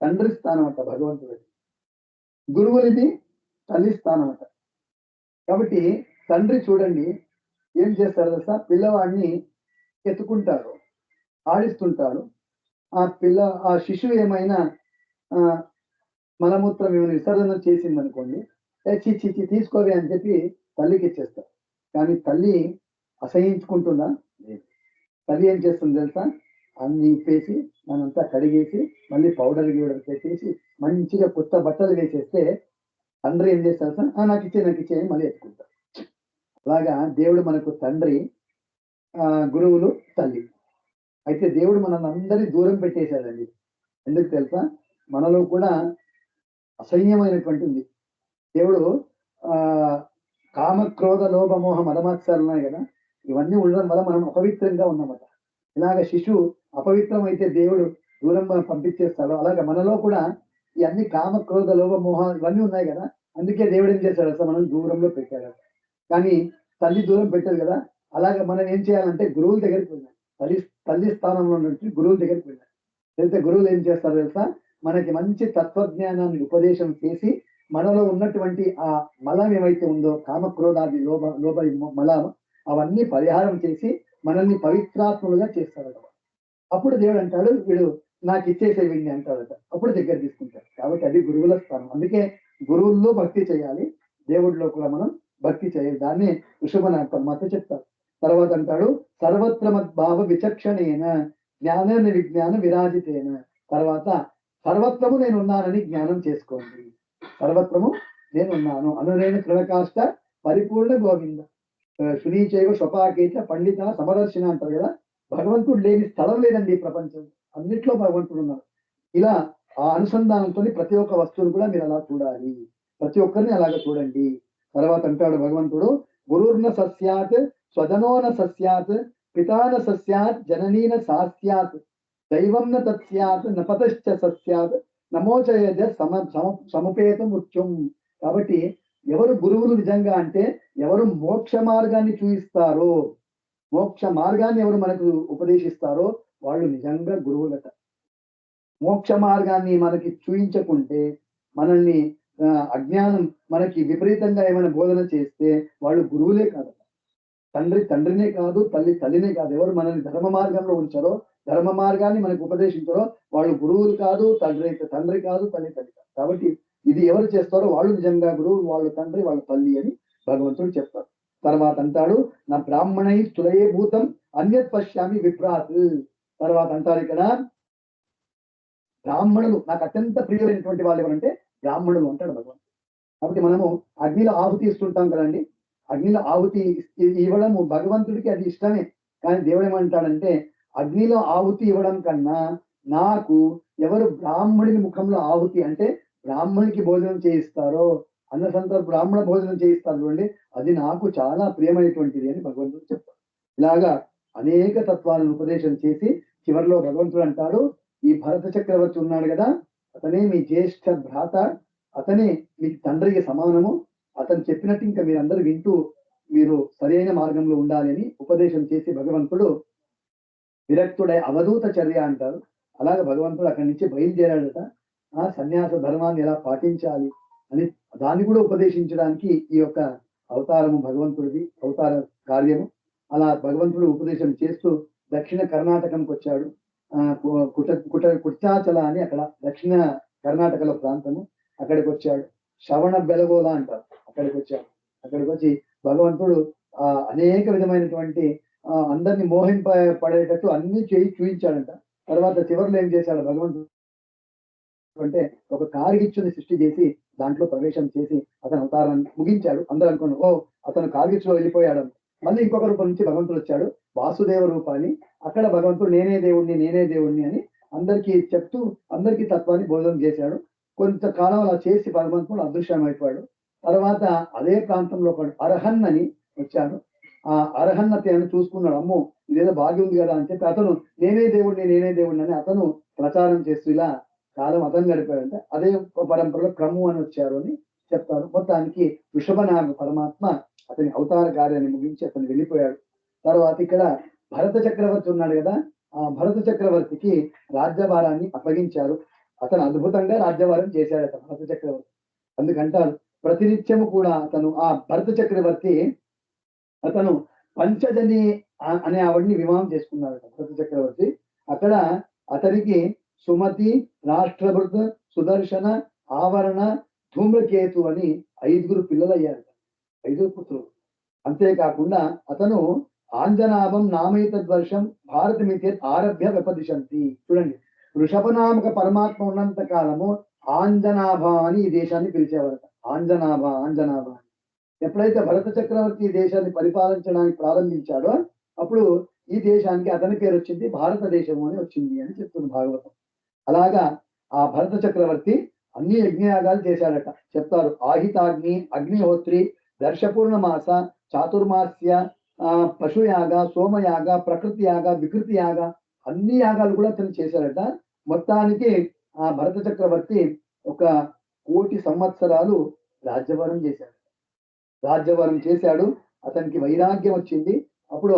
తండ్రి స్థానం అంట భగవంతుడి. గురువులది తల్లి స్థానం అంట. కాబట్టి తండ్రి చూడండి ఏం చేస్తారు తెలుసా? పిల్లవాడిని ఎత్తుకుంటారు, ఆడిస్తుంటాడు. ఆ శిశువు ఏమైనా మలమూత్రం ఏమైనా విసర్జన చేసిందనుకోండి, చిచ్చి తీసుకోవే అని చెప్పి తల్లికి ఇచ్చేస్తారు. కానీ తల్లి అసహించుకుంటుందా? లేదు. తల్లి ఏం చేస్తుంది తెలుసా? అన్ని ఇప్పేసి మనంతా కడిగేసి మళ్ళీ పౌడర్ గిౌడర్ పెట్టేసి మంచిగా కొత్త బట్టలు వేసేస్తే తండ్రి ఏం చేస్తారు సార్? నాకు ఇచ్చే మళ్ళీ ఎత్తుకుంటారు. అలాగా దేవుడు మనకు తండ్రి, గురువులు తల్లి. అయితే దేవుడు మనల్ని అందరి దూరం పెట్టేశాడండి. ఎందుకు తెలుసా? మనలో కూడా అసహ్యమైనటువంటి ఉంది. దేవుడు కామ క్రోధ లోభ మోహ మదమాత్సరాలు ఉన్నాయి కదా, ఇవన్నీ ఉండడం వల్ల మనం అపవిత్రంగా ఉన్నామట. ఇలాగ శిశువు అపవిత్రం అయితే దేవుడు దూరం పంపించేస్తాడు. అలాగే మనలో కూడా ఇవన్నీ కామ క్రోధ లోభ మోహ ఇవన్నీ ఉన్నాయి కదా, అందుకే దేవుడు ఏం చేశాడు అసలు మనం దూరంలో పెట్టాడు. కానీ తల్లి దూరం పెట్టారు కదా, అలాగే మనం ఏం చేయాలంటే గురువుల దగ్గరికి వెళ్ళాలి. తల్లి స్థానంలో ఉన్నట్టు గురువుల దగ్గరికి వెళ్ళాలి. అయితే గురువులు ఏం చేస్తారు తెలుసా? మనకి మంచి తత్వజ్ఞానాన్ని ఉపదేశం చేసి మనలో ఉన్నటువంటి ఆ మలం ఏమైతే ఉందో కామక్రోధాది లోభ మలం అవన్నీ పరిహారం చేసి మనల్ని పవిత్రాత్ములుగా చేస్తాడట. అప్పుడు దేవుడు అంటాడు, వీడు నాకు ఇచ్చేసే వీడిని అంటాడట. అప్పుడు దగ్గర తీసుకుంటాడు. కాబట్టి అది గురువుల స్థానం. అందుకే గురువుల్లో భక్తి చేయాలి, దేవుడిలో కూడా మనం భక్తి చేయాలి. దాన్ని ఋషభనాథ పరమాత్మ చెప్తారు. తర్వాత అంటాడు సర్వత్ర మద్భావ విచక్షణేన జ్ఞాన విజ్ఞాన విరాజితేన. తర్వాత సర్వత్రము నేనున్నానని జ్ఞానం చేసుకోండి. సర్వత్రము నేనున్నాను అనురేణ తృణకాష్ట పరిపూర్ణ గోవింద సునీచైవ స్వపాకేత పండిత సమదర్శన అంటారు కదా. భగవంతుడు లేని స్థలం లేదండి ఈ ప్రపంచం, అన్నిట్లో భగవంతుడు ఉన్నారు. ఇలా ఆ అనుసంధానంతో ప్రతి ఒక్క వస్తువును కూడా మీరు అలా చూడాలి, ప్రతి ఒక్కరిని అలాగ చూడండి. తర్వాత అంటాడు భగవంతుడు, గురుర్న సస్యాత్ స్వజనోన సస్యాత్ పితాన సస్యాత్ జననీన సాస్యాత్ దైవం న తత్స్యాత్ నపతశ్చ సస్యాత్ నమోచయజ సముపేత ముత్యం. కాబట్టి ఎవరు గురువులు నిజంగా అంటే ఎవరు మోక్ష మార్గాన్ని చూపిస్తారో, మోక్ష మార్గాన్ని ఎవరు మనకు ఉపదేశిస్తారో వాళ్ళు నిజంగా గురువులట. మోక్ష మార్గాన్ని మనకి చూయించకుంటే, మనల్ని అజ్ఞానం మనకి విపరీతంగా ఏమైనా బోధన చేస్తే వాళ్ళు గురువులే కాదు. తండ్రినే కాదు, తల్లినే కాదు. ఎవరు మనల్ని ధర్మ మార్గంలో ఉంచారో, ధర్మ మార్గాన్ని మనకు ఉపదేశించారో వాళ్ళు గురువులు కాదు, తండ్రి కాదు, తల్లి కాదు. కాబట్టి ఇది ఎవరు చేస్తారో వాళ్ళు నిజంగా గురువు, వాళ్ళ తండ్రి, వాళ్ళ తల్లి అని భగవంతుడు చెప్తారు. తర్వాత అంటాడు, నా బ్రాహ్మణై తులయే భూతం అన్యత్ పశ్యామి విభ్రాత్. తర్వాత అంటారు ఇక్కడ బ్రాహ్మణులు నాకు అత్యంత ప్రియులైనటువంటి వాళ్ళు ఎవరంటే బ్రాహ్మణులు అంటాడు భగవంతుడు. కాబట్టి మనము అగ్నిలో ఆహుతి ఇస్తుంటాం కదండి. అగ్నిలో ఆహుతి ఇవ్వడము భగవంతుడికి అది ఇష్టమే. కానీ దేవుడు ఏమంటాడంటే అగ్నిలో ఆహుతి ఇవ్వడం కన్నా నాకు ఎవరు బ్రాహ్మణుని ముఖంలో ఆహుతి అంటే బ్రాహ్మణికి భోజనం చేయిస్తారో, అన్న సందర్భ బ్రాహ్మణ భోజనం చేయిస్తారు చూడండి, అది నాకు చాలా ప్రియమైనటువంటిది అని భగవంతుడు చెప్తాడు. ఇలాగా అనేక తత్వాలను ఉపదేశం చేసి చివరిలో భగవంతుడు అంటాడు, ఈ భరత చక్రవర్తి ఉన్నాడు కదా, అతనే మీ జ్యేష్ఠ భ్రాత, అతనే మీ తండ్రికి సమానము, అతను చెప్పినట్టు ఇంకా మీరందరూ వింటూ మీరు సరైన మార్గంలో ఉండాలి అని ఉపదేశం చేసి భగవంతుడు విరక్తుడై అవధూత చర్య అంటారు. అలాగే భగవంతుడు అక్కడి నుంచి బయలుదేరాడట. సన్యాస ధర్మాన్ని ఎలా పాటించాలి అని దాన్ని కూడా ఉపదేశించడానికి ఈ యొక్క అవతారము భగవంతుడిది, అవతార కార్యము. అలా భగవంతుడు ఉపదేశం చేస్తూ దక్షిణ కర్ణాటకంకి వచ్చాడు. కుటాచల అని అక్కడ దక్షిణ కర్ణాటకలో ప్రాంతము, అక్కడికి వచ్చాడు. శ్రవణ బెలగోల అంటారు. అక్కడికి వచ్చాడు. అక్కడికి వచ్చి భగవంతుడు అనేక విధమైనటువంటి అందరిని పడేటట్టు అన్ని చేయి చూయించాడంట. తర్వాత చివరిలో ఏం చేశాడు భగవంతుడు అంటే ఒక కారిగిచ్చుని సృష్టి చేసి దాంట్లో ప్రవేశం చేసి అతను అవతారాన్ని ముగించాడు. అందరూ అనుకున్నారు, ఓ అతను కారిగిచ్చులో వెళ్ళిపోయాడు. మళ్ళీ ఇంకొక రూపం నుంచి భగవంతుడు వచ్చాడు, వాసుదేవ రూపాన్ని. అక్కడ భగవంతుడు నేనే దేవుణ్ణి అని అందరికీ చెప్తూ అందరికీ తత్వాన్ని బోధన చేశాడు. కొంతకాలం అలా చేసి భగవంతుడు అదృశ్యమైపోయాడు. తర్వాత అదే ప్రాంతంలో ఒక అర్హన్ అని వచ్చాడు. ఆ అర్హన్నతను చూసుకున్నాడు. అమ్మో ఇదేదో బాగి ఉంది కదా అని చెప్పి అతను నేనే దేవుణ్ణి అని అతను ప్రచారం చేస్తూ ఇలా కాలం అతను గడిపాడంటే అదే పరంపరలో క్రము అని వచ్చారు అని చెప్తారు. మొత్తానికి వృషభనామ పరమాత్మ అతని అవతార కార్యాన్ని ముగించి అతను వెళ్ళిపోయాడు. తర్వాత ఇక్కడ భరత చక్రవర్తి ఉన్నాడు కదా, ఆ భరత చక్రవర్తికి రాజ్యభారాన్ని అప్పగించారు. అతను అద్భుతంగా రాజ్యభారం చేశాడట భరత చక్రవర్తి. అందుకంటారు ప్రతినిత్యము కూడా అతను ఆ భరత చక్రవర్తి అతను పంచజని అనే ఆవిడ్ని వివాహం చేసుకున్నాడట భరత చక్రవర్తి. అక్కడ అతనికి సుమతి, రాష్ట్రభృత్, సుదర్శన, ఆవరణ, ధూమ్రకేతు అని 5 పిల్లలయ్యారు. 5 పుత్రులు. అంతేకాకుండా అతను ఆంజనాభం నామైతద్వర్షం భారతమితే ఆరభ్య వ్యపదిశంతి. చూడండి, వృషభనామక పరమాత్మ ఉన్నంత కాలము ఆంజనాభ అని ఈ దేశాన్ని పిలిచేవారట. ఆంజనాభ అని. ఎప్పుడైతే భరత చక్రవర్తి ఈ దేశాన్ని పరిపాలించడానికి ప్రారంభించాడో అప్పుడు ఈ దేశానికి అతని పేరు వచ్చింది భారతదేశము అని వచ్చింది అని చెప్తుంది భాగవతం. అలాగా ఆ భరత చక్రవర్తి అన్ని యజ్ఞయాగాలు చేశాడట. చెప్తారు ఆహితాగ్ని, అగ్నిహోత్రి, దర్శపూర్ణమాస, చాతుర్మాస్య, పశుయాగ, సోమయాగ, ప్రకృతి యాగ, వికృతి యాగ అన్ని యాగాలు కూడా అతను చేశాడట. మొత్తానికి ఆ భరత చక్రవర్తి 1,000,000 సంవత్సరాలు రాజ్యభారం చేశాడు. అతనికి వైరాగ్యం వచ్చింది. అప్పుడు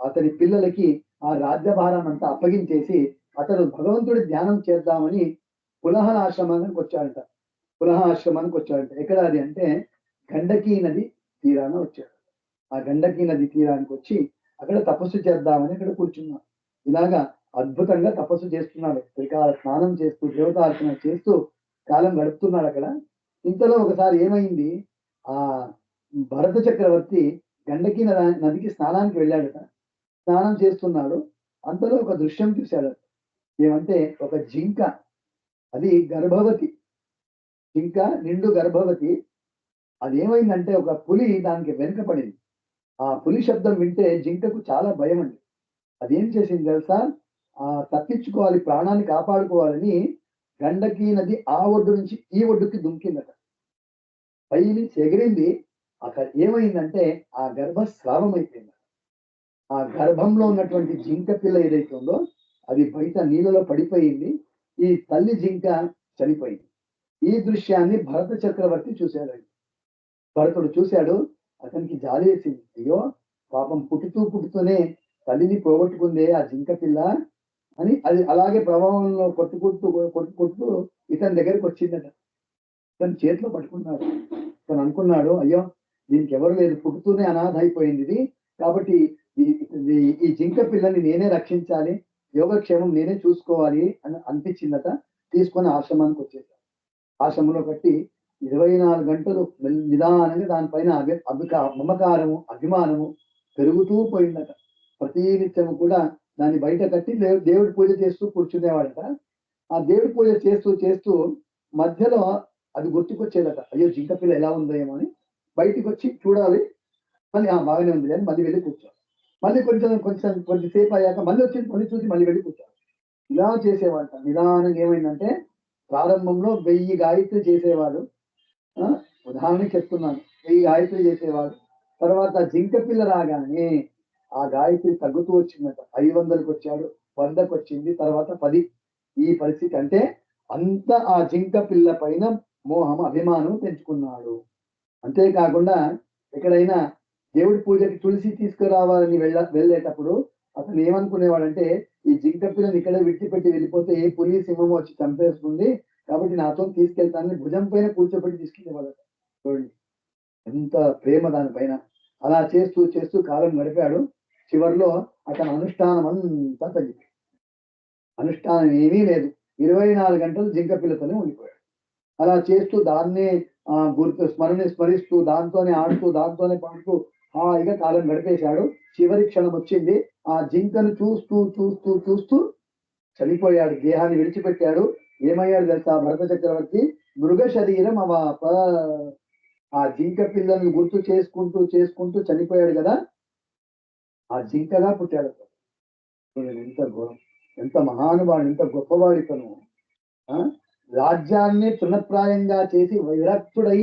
అతని పిల్లలకి ఆ రాజ్యభారాన్ని అంతా అప్పగించేసి అతను భగవంతుడి ధ్యానం చేద్దామని పునః ఆశ్రమానికి వచ్చాడంట. ఎక్కడ అది అంటే గండకీ నది తీరాన వచ్చాడు. ఆ గండకీ నది తీరానికి వచ్చి అక్కడ తపస్సు చేద్దామని అక్కడ కూర్చున్నాడు. ఇలాగా అద్భుతంగా తపస్సు చేస్తున్నాడు. త్రికాల స్నానం చేస్తూ దేవతార్చన చేస్తూ కాలం గడుపుతున్నాడు అక్కడ. ఇంతలో ఒకసారి ఏమైంది, ఆ భరత చక్రవర్తి గండకీ నదికి స్నానానికి వెళ్ళాడట. స్నానం చేస్తున్నాడు. అంతలో ఒక దృశ్యం చూశాడట. ఏమంటే ఒక జింక, అది గర్భవతి జింక, నిండు గర్భవతి. అదేమైందంటే ఒక పులి దానికి వెనుకపడింది. ఆ పులి శబ్దం వింటే జింకకు చాలా భయం అండి. అదేం చేసింది తెలుసా, తప్పించుకోవాలి, ప్రాణాన్ని కాపాడుకోవాలని గండకీ నది ఆ ఒడ్డు నుంచి ఈ ఒడ్డుకి దుంకిందట. పై నుంచి ఎగిరింది. అక్కడ ఏమైందంటే ఆ గర్భస్రావం అయిపోయింది. ఆ గర్భంలో ఉన్నటువంటి జింక పిల్ల ఏదైతే ఉందో అది బయట నీళ్ళలో పడిపోయింది. ఈ తల్లి జింక చనిపోయింది. ఈ దృశ్యాన్ని భరత చక్రవర్తి చూశాడండి. భరతుడు చూశాడు. అతనికి జాలి వేసింది. అయ్యో పాపం పుట్టుతూనే తల్లిని పోగొట్టుకుందే ఆ జింక పిల్ల అని. అది అలాగే ప్రభావంలో కొట్టుకుంటూ ఇతని దగ్గరికి వచ్చిందట. ఇతని చేతిలో పట్టుకున్నాడు. ఇతను అనుకున్నాడు, అయ్యో దీనికి ఎవరు లేదు, పుట్టుతూనే అనాథ అయిపోయింది ఇది. కాబట్టి ఈ జింక పిల్లని నేనే రక్షించాలి, యోగక్షేమం నేనే చూసుకోవాలి అని అనిపించిందట. తీసుకొని ఆశ్రమానికి వచ్చేసాడు. ఆశ్రమంలో కట్టి 24 గంటలు నిదానంగా దానిపైన మమకారము, అభిమానము పెరుగుతూ పోయిందట. ప్రతినిత్యము కూడా దాన్ని బయట కట్టి దేవుడి పూజ చేస్తూ కూర్చునేవాడట. ఆ దేవుడి పూజ చేస్తూ మధ్యలో అది గుర్తుకొచ్చేదట. అయ్యో జింక పిల్ల ఎలా ఉందో ఏమో అని బయటికి వచ్చి చూడాలి. మళ్ళీ బాగానే ఉంది అని మళ్ళీ వెళ్ళి కూర్చోవాలి. మళ్ళీ కొద్దిసేపు అయ్యాక మళ్ళీ వచ్చింది, మళ్ళీ చూసి మళ్ళీ వెళ్ళి కూర్చోవాలి. ఇలా చేసేవాట. నిదానంగా ఏమైందంటే ప్రారంభంలో 1000 గాయత్రి చేసేవాడు. ఉదాహరణకి చెప్తున్నాను, 1000 గాయత్రి చేసేవాడు. తర్వాత జింక పిల్ల రాగానే ఆ గాయత్రి తగ్గుతూ వచ్చిందట. 500కి వచ్చాడు, 100కి వచ్చింది, తర్వాత 10. ఈ పరిస్థితి అంటే అంత ఆ జింక పిల్ల పైన మోహం, అభిమానం పెంచుకున్నాడు. అంతేకాకుండా ఎక్కడైనా దేవుడి పూజకి తులసి తీసుకురావాలని వెళ్ళేటప్పుడు అతను ఏమనుకునేవాడంటే ఈ జింక పిల్లని ఇక్కడే విడిచిపెట్టి వెళ్ళిపోతే ఏ పులి సింహం వచ్చి చంపేస్తుంది, కాబట్టి నాతో తీసుకెళ్తానని భుజం పైన కూర్చోబెట్టి తీసుకెళ్ళేవాడట. చూడండి ఎంత ప్రేమ దానిపైన. అలా చేస్తూ కాలం గడిపాడు. చివరిలో అతని అనుష్ఠానం అంతా తగ్గిపోయింది. అనుష్ఠానం ఏమీ లేదు. 24 గంటలు జింక పిల్లతోనే ఉండిపోయాడు. అలా చేస్తూ దాన్నే గుర్తు స్మరిస్తూ దాంతోనే ఆడుతూ దాంతోనే పాడుతూ హాయిగా కాలం గడిపేశాడు. చివరి క్షణం వచ్చింది. ఆ జింకను చూస్తూ చూస్తూ చూస్తూ చనిపోయాడు. దేహాన్ని విడిచిపెట్టాడు. ఏమయ్యాడు తెలుసా భరత చక్రవర్తి? మృగ శరీరం అవాప. ఆ జింక పిల్లల్ని గుర్తు చేసుకుంటూ చేసుకుంటూ చనిపోయాడు కదా, ఆ జింకగా పుట్టాడు. ఎంత ఘోరం, ఎంత మహానుభావుడు, ఎంత గొప్పవాడు ఇతను. రాజ్యాన్ని తృణప్రాయంగా చేసి విరక్తుడై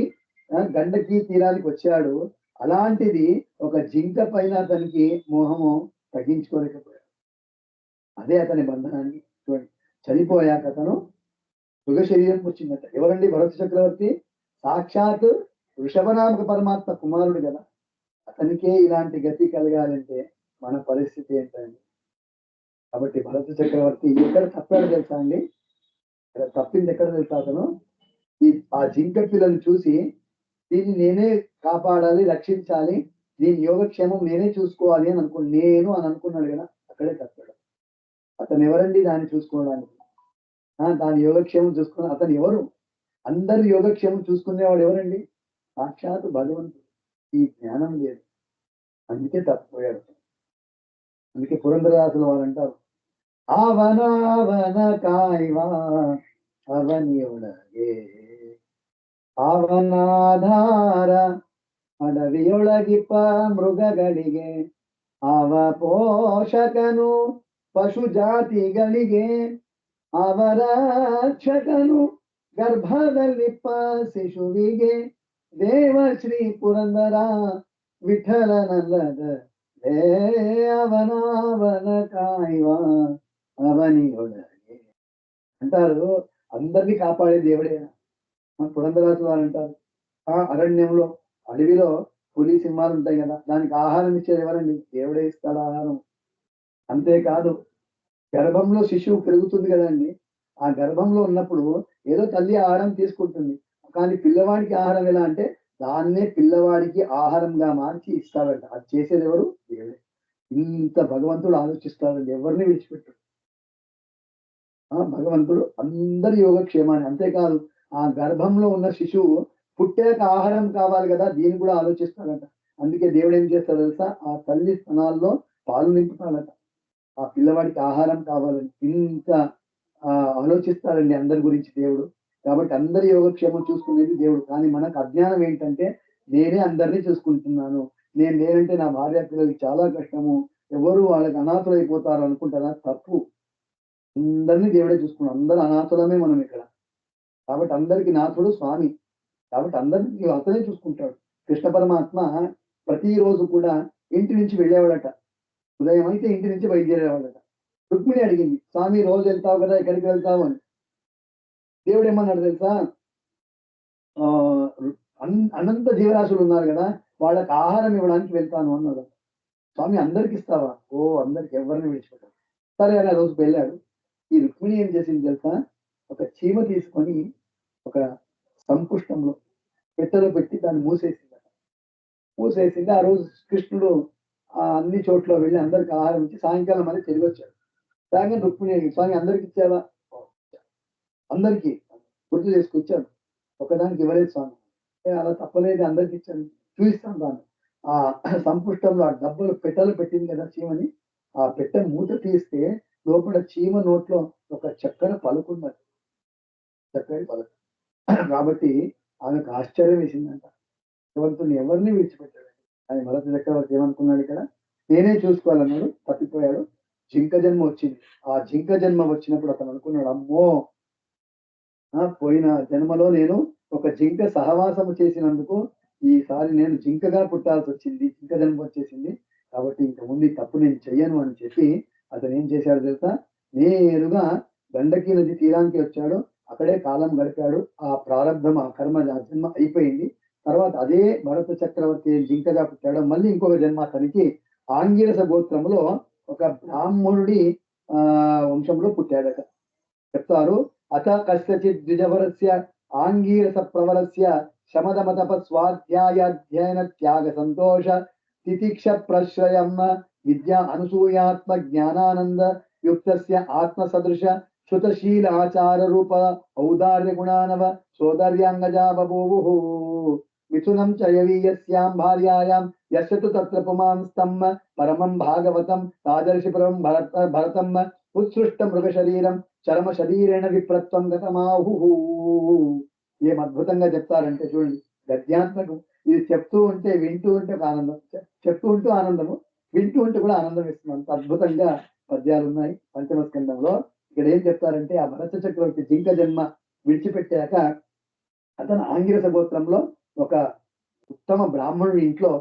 గండకీ తీరానికి వచ్చాడు. అలాంటిది ఒక జింక పైన అతనికి మోహము తగ్గించుకోలేకపోయాడు. అదే అతని బంధనాన్ని చూడండి. చనిపోయాక అతను మృగ శరీరం వచ్చిందట. ఎవరండి భరత చక్రవర్తి? సాక్షాత్ వృషభనామక పరమాత్మ కుమారుడు కదా. అతనికే ఇలాంటి గతి కలగాలంటే మన పరిస్థితి ఏంటండి? కాబట్టి భరత చక్రవర్తి ఎక్కడ తప్పాడు తెలుసా అండి? తప్పింది ఎక్కడ తెలుసా? అతను ఆ జింక పిల్లని చూసి దీన్ని నేనే కాపాడాలి, రక్షించాలి, దీని యోగక్షేమం నేనే చూసుకోవాలి అని అనుకున్నాడు కదా, అక్కడే తప్పాడు. అతను ఎవరండి దాన్ని చూసుకోవడానికి? దాని యోగక్షేమం చూసుకున్న అతను ఎవరు? అందరి యోగక్షేమం చూసుకునేవాడు ఎవరండి? సాక్షాత్ భగవంతుడు. ఈ జ్ఞానం లేదు, అందుకే తప్పిపోయాడు. అందుకే పురంధరదాసులు వారు అంటారు, ఆవనావన కాయ్వా ಅವನಿಯೊಳಗೆ ಅವನಾಧಾರ ಅಡವಿಯೊಳಗಿಪ್ಪ ಮೃಗಗಳಿಗೆ ಅವ ಪೋಷಕನು ಪಶು ಜಾತಿಗಳಿಗೆ ಅವರ ರಕ್ಷಕನು ಗರ್ಭದಲ್ಲಿಪ್ಪ ಶಿಶುವಿಗೆ ದೇವ ಶ್ರೀ ಪುರಂದರ ವಿಠಲನಲ್ಲದ ಅವನಾವನ ಕಾಯ್ವ అవనియొಳಗೆ అంటారు. అందరినీ కాపాడే దేవుడే. పురంధరదాసు వారు అంటారు, ఆ అరణ్యంలో అడవిలో పులి సింహాలు ఉంటాయి కదా, దానికి ఆహారం ఇచ్చేది ఎవరండి? దేవుడే ఇస్తాడు ఆహారం. అంతేకాదు గర్భంలో శిశువు పెరుగుతుంది కదండి, ఆ గర్భంలో ఉన్నప్పుడు ఏదో తల్లి ఆహారం తీసుకుంటుంది, కానీ పిల్లవాడికి ఆహారం ఎలా అంటే దాన్నే పిల్లవాడికి ఆహారంగా మార్చి ఇస్తాడంట. అది చేసేది ఎవరు? దేవుడే. ఇంత భగవంతుడు ఆలోచిస్తాడండి, ఎవరిని విడిచిపెట్టాడు. భగవంతుడు అందరి యోగక్షేమాన్ని, అంతేకాదు ఆ గర్భంలో ఉన్న శిశువు పుట్టాక ఆహారం కావాలి కదా, దీన్ని కూడా ఆలోచిస్తాడట. అందుకే దేవుడు ఏం చేస్తాడు తెలుసా? ఆ తల్లి స్తనాల్లో పాలు నింపుతాడట, ఆ పిల్లవాడికి ఆహారం కావాలని. ఇంత ఆలోచిస్తాడండి అందరి గురించి దేవుడు. కాబట్టి అందరి యోగక్షేమం చూసుకునేది దేవుడు. కానీ మనకు అజ్ఞానం ఏంటంటే నేనే అందరినీ చూసుకుంటున్నాను, నేను లేనంటే నా భార్య పిల్లలకి చాలా కష్టము, ఎవరు వాళ్ళకి అనాథులు అయిపోతారు అనుకుంటారా? తప్పు. అందరినీ దేవుడే చూసుకున్నాడు. అందరూ అనాథులమే మనం ఇక్కడ. కాబట్టి అందరికి నాథుడు స్వామి. కాబట్టి అందరినీ అతనే చూసుకుంటాడు. కృష్ణ పరమాత్మ ప్రతిరోజు కూడా ఇంటి నుంచి వెళ్ళేవాడట. ఉదయం అయితే ఇంటి నుంచి బయలుదేరేవాడట. రుక్మిణి అడిగింది, స్వామి రోజు వెళ్తావు కదా, ఎక్కడికి వెళ్తావు అని. దేవుడు ఏమన్నాడు తెలుసా? అనంత జీవరాశులు ఉన్నారు కదా, వాళ్ళకి ఆహారం ఇవ్వడానికి వెళ్తాను అన్నాడు. స్వామి అందరికి ఇస్తావా? ఓ అందరికి, ఎవరిని విడిచిపెట్టాడు. సరే అని ఆ రోజు వెళ్ళాడు. ఈ రుక్మిణి ఏం చేసింది తెలుసా? ఒక చీమ తీసుకొని ఒక సంపుష్టంలో పెట్టెలో పెట్టి దాన్ని మూసేసింది. ఆ రోజు కృష్ణుడు అన్ని చోట్ల వెళ్ళి అందరికి ఆహారం ఇచ్చి సాయంకాలం అనేది తిరిగి వచ్చాడు. సాయంత్రం రుక్మిణి అడిగింది, స్వామి అందరికి ఇచ్చావా? అందరికి గుర్తు చేసుకొచ్చాను, ఒకదానికి ఇవ్వలేదు స్వామి. అలా తప్పలేదు, అందరికి ఇచ్చాను, చూపిస్తాను దాన్ని. ఆ సంపుష్టంలో ఆ డబ్బులు పెట్టెలు పెట్టింది కదా చీమని, ఆ పెట్టె మూత తీస్తే లోపల చీమ నోట్లో ఒక చక్కెర పలుకున్నది, చక్కటి పలుకు. కాబట్టి ఆమెకు ఆశ్చర్యం వేసిందంట. భగవంతుని ఎవరిని విడిచిపెట్టాడు. ఆయన భరత చక్రవర్తి ఏమనుకున్నాడు? ఇక్కడ నేనే చూసుకోవాలన్నాడు, తప్పిపోయాడు. జింక జన్మ వచ్చింది. ఆ జింక జన్మ వచ్చినప్పుడు అతను అనుకున్నాడు, అమ్మో పోయిన జన్మలో నేను ఒక జింక సహవాసము చేసినందుకు ఈసారి నేను జింకగా పుట్టాల్సి వచ్చింది, జింక జన్మ వచ్చేసింది, కాబట్టి ఇంక ముందు ఈ తప్పు నేను చెయ్యను అని చెప్పి అతను ఏం చేశాడు తెలుసా? నేరుగా గండకీ నది తీరానికి వచ్చాడు. అక్కడే కాలం గడిపాడు. ఆ ప్రారంభం, ఆ కర్మ, ఆ జన్మ అయిపోయింది. తర్వాత అదే భరత చక్రవర్తి జింకగా పుట్టాడు. మళ్ళీ ఇంకొక జన్మ అతనికి ఆంగిరస గోత్రంలో ఒక బ్రాహ్మణుడి వంశంలో పుట్టాడట. చెప్తారు, అత కస్యచిత్ ద్విజవరస్య ఆంగీరస ప్రవరస్య శమదమతప స్వాధ్యాయాధ్యయన త్యాగ సంతోష తితిక్ష ప్రశ్రయం విద్యా అనసూయాత్మ జ్ఞానానంద యుక్తస్య ఆత్మ సదృశ శుతశీల ఆచార రూప ఔదార్య గుణానవ సోదర్యాంగజా బభూవుః మిథునం చయవీయస్యాం భార్యాయాం యశతు తత్ర పుమాంస్తం పరమం భాగవతం తాదర్శిపురం భరతం ఉత్సృష్ట మృగ శరీరం చరమ శరీరేణ విప్రత్వం గతమాహు. ఏం అద్భుతంగా చెప్తారంటే చూడండి, గద్యాంతకు ఇది చెప్తూ ఉంటే వింటూ ఉంటే ఒక ఆనందం, చెప్తూ ఉంటూ ఆనందము, వింటూ ఉంటే కూడా ఆనందం ఇస్తుంది. అంత అద్భుతంగా పద్యాలు ఉన్నాయి పంచమ స్కందంలో. ఇక్కడ ఏం చెప్తారంటే, ఆ భరత చక్రవర్తి జింక జన్మ విడిచిపెట్టాక అతను ఆంగిరస గోత్రంలో ఒక ఉత్తమ బ్రాహ్మణుడి ఇంట్లో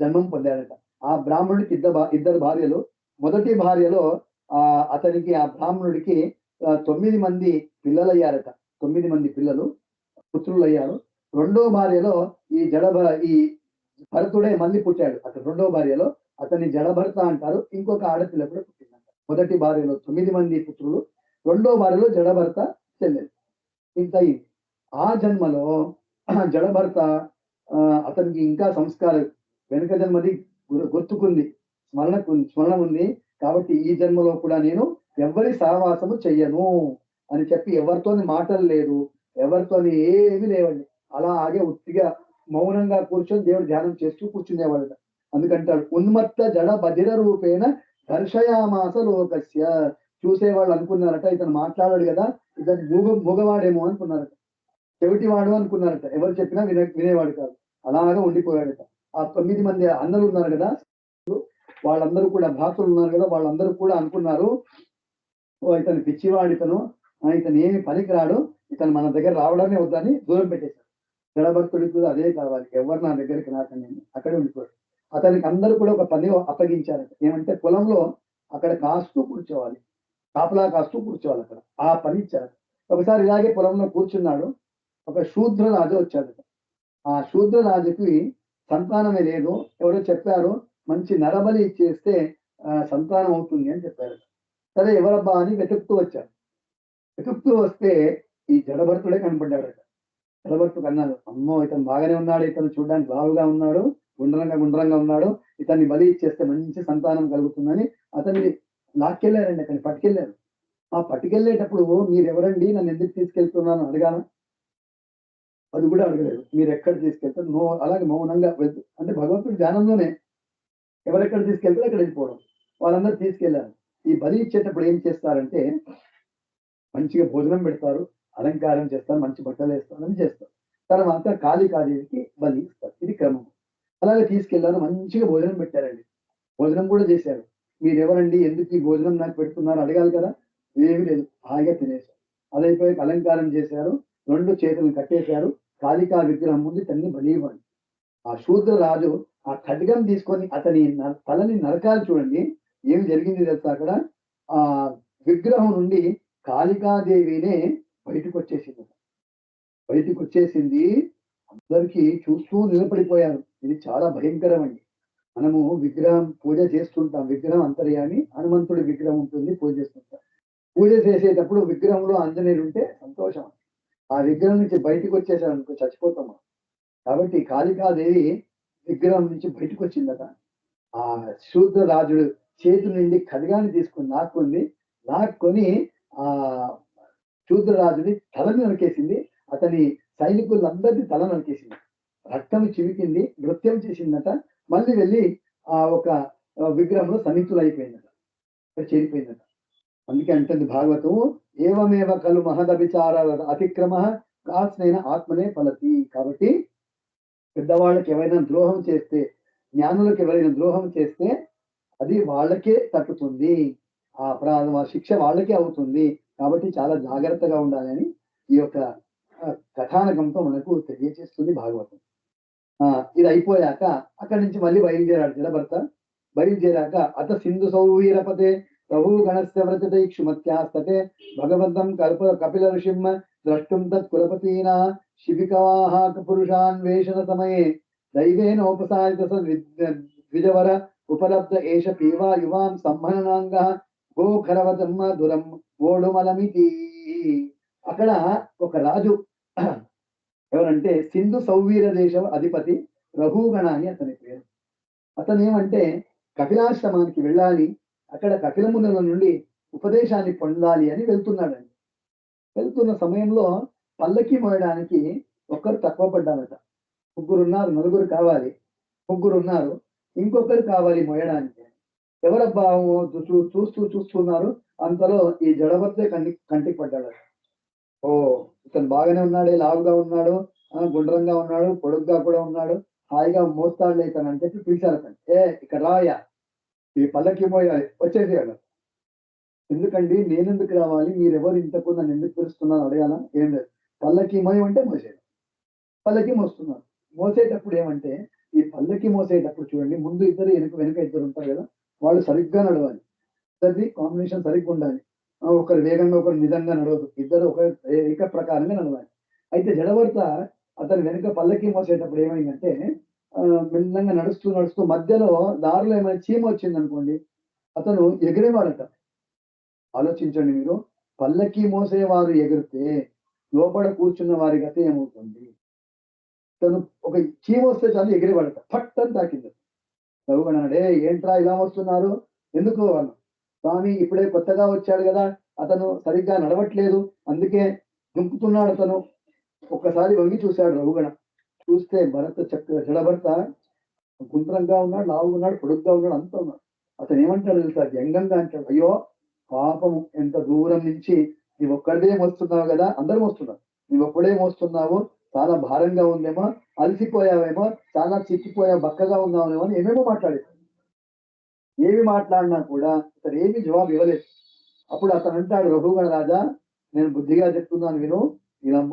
జన్మం పొందాడట. ఆ బ్రాహ్మణుడికి ఇద్దరు భార్యలు. మొదటి భార్యలో అతనికి ఆ బ్రాహ్మణుడికి 9 మంది పిల్లలు అయ్యారట. 9 మంది పిల్లలు పుత్రులు అయ్యారు. రెండో భార్యలో ఈ భరతుడే మళ్ళీ పుట్టాడు. అతను రెండో భార్యలో అతన్ని జడభరత అంటారు. ఇంకొక ఆడపిల్ల కూడా పుట్టిందంట. మొదటి భార్యలో 9 మంది పుత్రులు, రెండో భార్యలో జడభరత చెల్లెలు. ఇంత ఆ జన్మలో జడభరత అతనికి ఇంకా సంస్కారం వెనుక జన్మది గుర్తుకుంది, స్మరణ ఉంది. కాబట్టి ఈ జన్మలో కూడా నేను ఎవరి సహవాసము చెయ్యను అని చెప్పి ఎవరితోని మాటలు లేదు, ఎవరితోని ఏమి లేవండి. అలాగే ఉత్తిగా మౌనంగా కూర్చొని దేవుడు ధ్యానం చేస్తూ కూర్చునేవాడు. అందుకంటాడు ఉన్మత్త జడ బధిర రూపేణ దర్శయామాస లోకస్య. చూసేవాళ్ళు అనుకున్నారట ఇతను మాట్లాడాడు కదా, ఇతను మూగవాడేమో అనుకున్నారట, చెవిటివాడు అనుకున్నారట. ఎవరు చెప్పినా వినేవాడు కాదు. అలాగా ఉండిపోయాడట. ఆ 9 మంది అన్నలు ఉన్నారు కదా, వాళ్ళందరూ కూడా భ్రాతలు ఉన్నారు కదా, వాళ్ళందరూ కూడా అనుకున్నారు, ఓ ఇతను పిచ్చివాడు, ఇతను ఏమి పనికిరాడు, ఇతను మన దగ్గర రావడమే వద్దని దూరం పెట్టేశాడు. జడభక్తుడికి కూడా అదే కావాలి, ఎవరు నా దగ్గరికి రాకండి, అక్కడే ఉండిపోయాడు. అతనికి అందరూ కూడా ఒక పని అప్పగించారట. ఏమంటే పొలంలో అక్కడ కాస్తూ కూర్చోవాలి, కాపలా కాస్తూ కూర్చోవాలి అక్కడ. ఆ పని ఇచ్చారు. ఒకసారి ఇలాగే పొలంలో కూర్చున్నాడు. ఒక శూద్ర రాజు వచ్చాడట. ఆ శూద్ర రాజుకి సంతానమే లేదు. ఎవరో చెప్పారు, మంచి నరబలి ఇచ్చేస్తే సంతానం అవుతుంది అని చెప్పారు. సరే ఎవరబ్బా అని వెతుకుతూ వచ్చాడు. వెతుకుతూ వస్తే ఈ జడభరతుడే కనపడ్డాడట. జడభరతుడు అన్నాడు, అమ్మో ఇతను బాగానే ఉన్నాడు, ఇతను చూడడానికి బాగుగా ఉన్నాడు, గుండ్రంగా ఉన్నాడు, ఇతన్ని బలి ఇచ్చేస్తే మంచి సంతానం కలుగుతుందని అతన్ని లాక్కెళ్ళారండి, అతన్ని పట్టుకెళ్ళారు. ఆ పట్టుకెళ్ళేటప్పుడు మీరు ఎవరండి, నన్ను ఎందుకు తీసుకెళ్తున్నాను అడగాను, అది కూడా అడగలేదు. మీరు ఎక్కడ తీసుకెళ్తారు, అలాగే మౌనంగా అంటే భగవంతుడి ధ్యానంలోనే ఎవరెక్కడ తీసుకెళ్తారో అక్కడ వెళ్ళిపోవడం. వాళ్ళందరూ తీసుకెళ్లారు. ఈ బలి ఇచ్చేటప్పుడు ఏం చేస్తారంటే మంచిగా భోజనం పెడతారు, అలంకారం చేస్తారు, మంచి బట్టలు వేస్తారని చేస్తారు. తర్వాత కాళికాదేవికి బలి ఇస్తారు. ఇది క్రమం. అలాగే తీసుకెళ్లారు, మంచిగా భోజనం పెట్టారండి. భోజనం కూడా చేశారు. మీరెవరండి, ఎందుకు ఈ భోజనం నాకు పెడుతున్నారు అడగాలి కదా, ఏమీ లేదు, హాయిగా తినేశారు. అదైపోయి అలంకారం చేశారు, 2 చేతులు కట్టేశారు, కాళికా విగ్రహం ముందు తన్ని బలి ఇవ్వండి. ఆ శూద్ర రాజు ఆ ఖడ్గం తీసుకొని అతని తలని నరకాలు. చూడండి ఏమి జరిగింది తెలుసా, అక్కడ ఆ విగ్రహం నుండి కాళికాదేవినే బయటకు వచ్చేసింది. అందరికీ చూస్తూ నిలబడిపోయారు. ఇది చాలా భయంకరం అండి. మనము విగ్రహం పూజ చేస్తుంటాం, విగ్రహం అంతర్యామి, హనుమంతుడి విగ్రహం ఉంటుంది, పూజ చేస్తుంటాం. పూజ చేసేటప్పుడు విగ్రహంలో ఆంజనేయుడు ఉంటే సంతోషం. ఆ విగ్రహం నుంచి బయటకు వచ్చేసాడు అనుకో చచ్చిపోతాం. కాబట్టి కాళికాదేవి విగ్రహం నుంచి బయటకు వచ్చిందట. ఆ శూద్ర రాజుడు చేతి నుండి ఖడ్గాన్ని తీసుకుని లాక్కొని ఆ శూద్ర రాజుని తలని నరికేసింది. అతని సైనికులందరినీ తల నరికేసింది. రక్తం చివికింది, నృత్యం చేసిందట. మళ్ళీ వెళ్ళి ఒక విగ్రహంలో సన్నిహితులైపోయిందట, చేరిపోయిందట. అందుకే అంటుంది భాగవతం, ఏవమేవ కలు మహదభిచార అతిక్రమ కాస్నైన ఆత్మనే ఫలతి. కాబట్టి పెద్దవాళ్ళకి ఎవరైనా ద్రోహం చేస్తే, జ్ఞానులకు ఎవరైనా ద్రోహం చేస్తే అది వాళ్ళకే తట్టుతుంది, ఆ అపరాధం ఆ శిక్ష వాళ్ళకే అవుతుంది. కాబట్టి చాలా జాగ్రత్తగా ఉండాలని ఈ యొక్క కథానకంతో మనకు తెలియజేస్తుంది భాగవతం. ఇది అయిపోయాక అక్కడి నుంచి మళ్ళీ బయలుదేరాడు జడభర్త. బయలుదేరాక అత సింధు సౌవీరపతే ప్రభు గణస్య వ్రతతే క్షుమత్యాస్తతే భగవంతం కపిల ఋషిం ద్రష్టుం తత్ కులపతీనా శిబికాహాక పురుషాన్వేషణ సమయే దైవేనోపసారిత ద్విజవర ఉపలబ్ధ ఏష పీవా యువాం సంహననాంగ గోఖరవతమ్మ దురం ఓడుమలమితి. అక్కడ ఒక రాజు, ఎవరంటే సింధు సౌవీర దేశ అధిపతి రఘుగణ అని అతని పేరు. అతను ఏమంటే కపిలాశ్రమానికి వెళ్ళాలి, అక్కడ కపిలమునుల నుండి ఉపదేశాన్ని పొందాలి అని వెళ్తున్నాడండి. వెళ్తున్న సమయంలో పల్లకి మోయడానికి ఒక్కరు తక్కువ పడ్డారట. ముగ్గురున్నారు, నలుగురు కావాలి. ముగ్గురున్నారు. ఇంకొకరు కావాలి మోయడానికి. ఎవరబ్బా చూస్తున్నారు. అంతలో ఈ జడభర్తే కంటికి పడ్డాడట. ఓహ్! ఇతను బాగానే ఉన్నాడే, లావుగా ఉన్నాడు, గుండ్రంగా ఉన్నాడు, పొడుగ్గా కూడా ఉన్నాడు. హాయిగా మోస్తాడులే ఇతను అని చెప్పి పిలిచారతన్ని. ఇక్కడ రావయ్యా! ఈ పల్లకి మోయాలి. వచ్చేసేయ్ అన్నారు. ఎందుకండి నేనెందుకు రావాలి? మీరెవరు ఇంతకు నన్నెందుకు పిలుస్తున్నారని అడగాలా? ఏం లేదు. పల్లకి మోయమంటే మోసేయడం. పల్లకి మోస్తున్నారు. మోసేటప్పుడు ఏమంటే, ఈ పల్లకి మోసేటప్పుడు చూడండి ముందు ఇద్దరు, వెనక ఇద్దరు ఉంటారు గదా! వాళ్ళు సరిగ్గా నడవాలి. ఇద్దరిది కాంబినేషన్ సరిగ్గుండాలి. ఒకరు వేగంగా, ఒకరు నిదానంగా నడవద్దు. ఇద్దరు ఒక ఏక ప్రకారంగా నడవాలి. అయితే జడభరత అతని వెనక పల్లకి మోసేటప్పుడు ఏమైందంటే, మెల్లంగా నడుస్తూ మధ్యలో దారిలో ఏమైనా చీమొచ్చిందనుకోండి, అతను ఎగిరేవాడట. ఆలోచించండి మీరు. పల్లకి మోసేవారు ఎగిరితే, లోపల కూర్చున్న వారి గతి ఏమవుతుంది? తను ఒక చీమొస్తే చాలు ఎగిరిపడత. ఫట్ అని తాకింది. రఘుగణుడు ఏంట్రా ఇలా వస్తున్నారు? ఎందుకు అన్నా. స్వామి ఇప్పుడే కొత్తగా వచ్చాడు గదా! అతను సరిగ్గా నడవట్లేదు. అందుకే దుంకుతున్నాడతను. ఒక్కసారి వంగి చూసాడు రఘుగణ. చూస్తే జడభరత గుండ్రంగా ఉన్నాడు, లావుగున్నాడు, పొడుగ్గా ఉన్నాడు, అంతా ఉన్నాడు. అతనేమంటాడో తెలుసా? వ్యంగ్యంగా అంటాడు. అయ్యో! పాపము ఎంత దూరం నుంచి నీవొక్కడివే మోస్తున్నావు గదా! అందరూ మోస్తున్నారు. నీవొక్కడే మోస్తున్నావు. చాలా భారంగా ఉందేమో, అలసిపోయావేమో, చాలా చిక్కిపోయావు, బక్కగా ఉన్నావేమో అని ఏమేమో మాట్లాడాడు. ఏమి మాట్లాడినా కూడా అతనేమి జవాబు ఇవ్వలేదు. అప్పుడు అతనంటాడు, రఘుగణ రాజా, నేను బుద్ధిగా చెప్తున్నాను విను.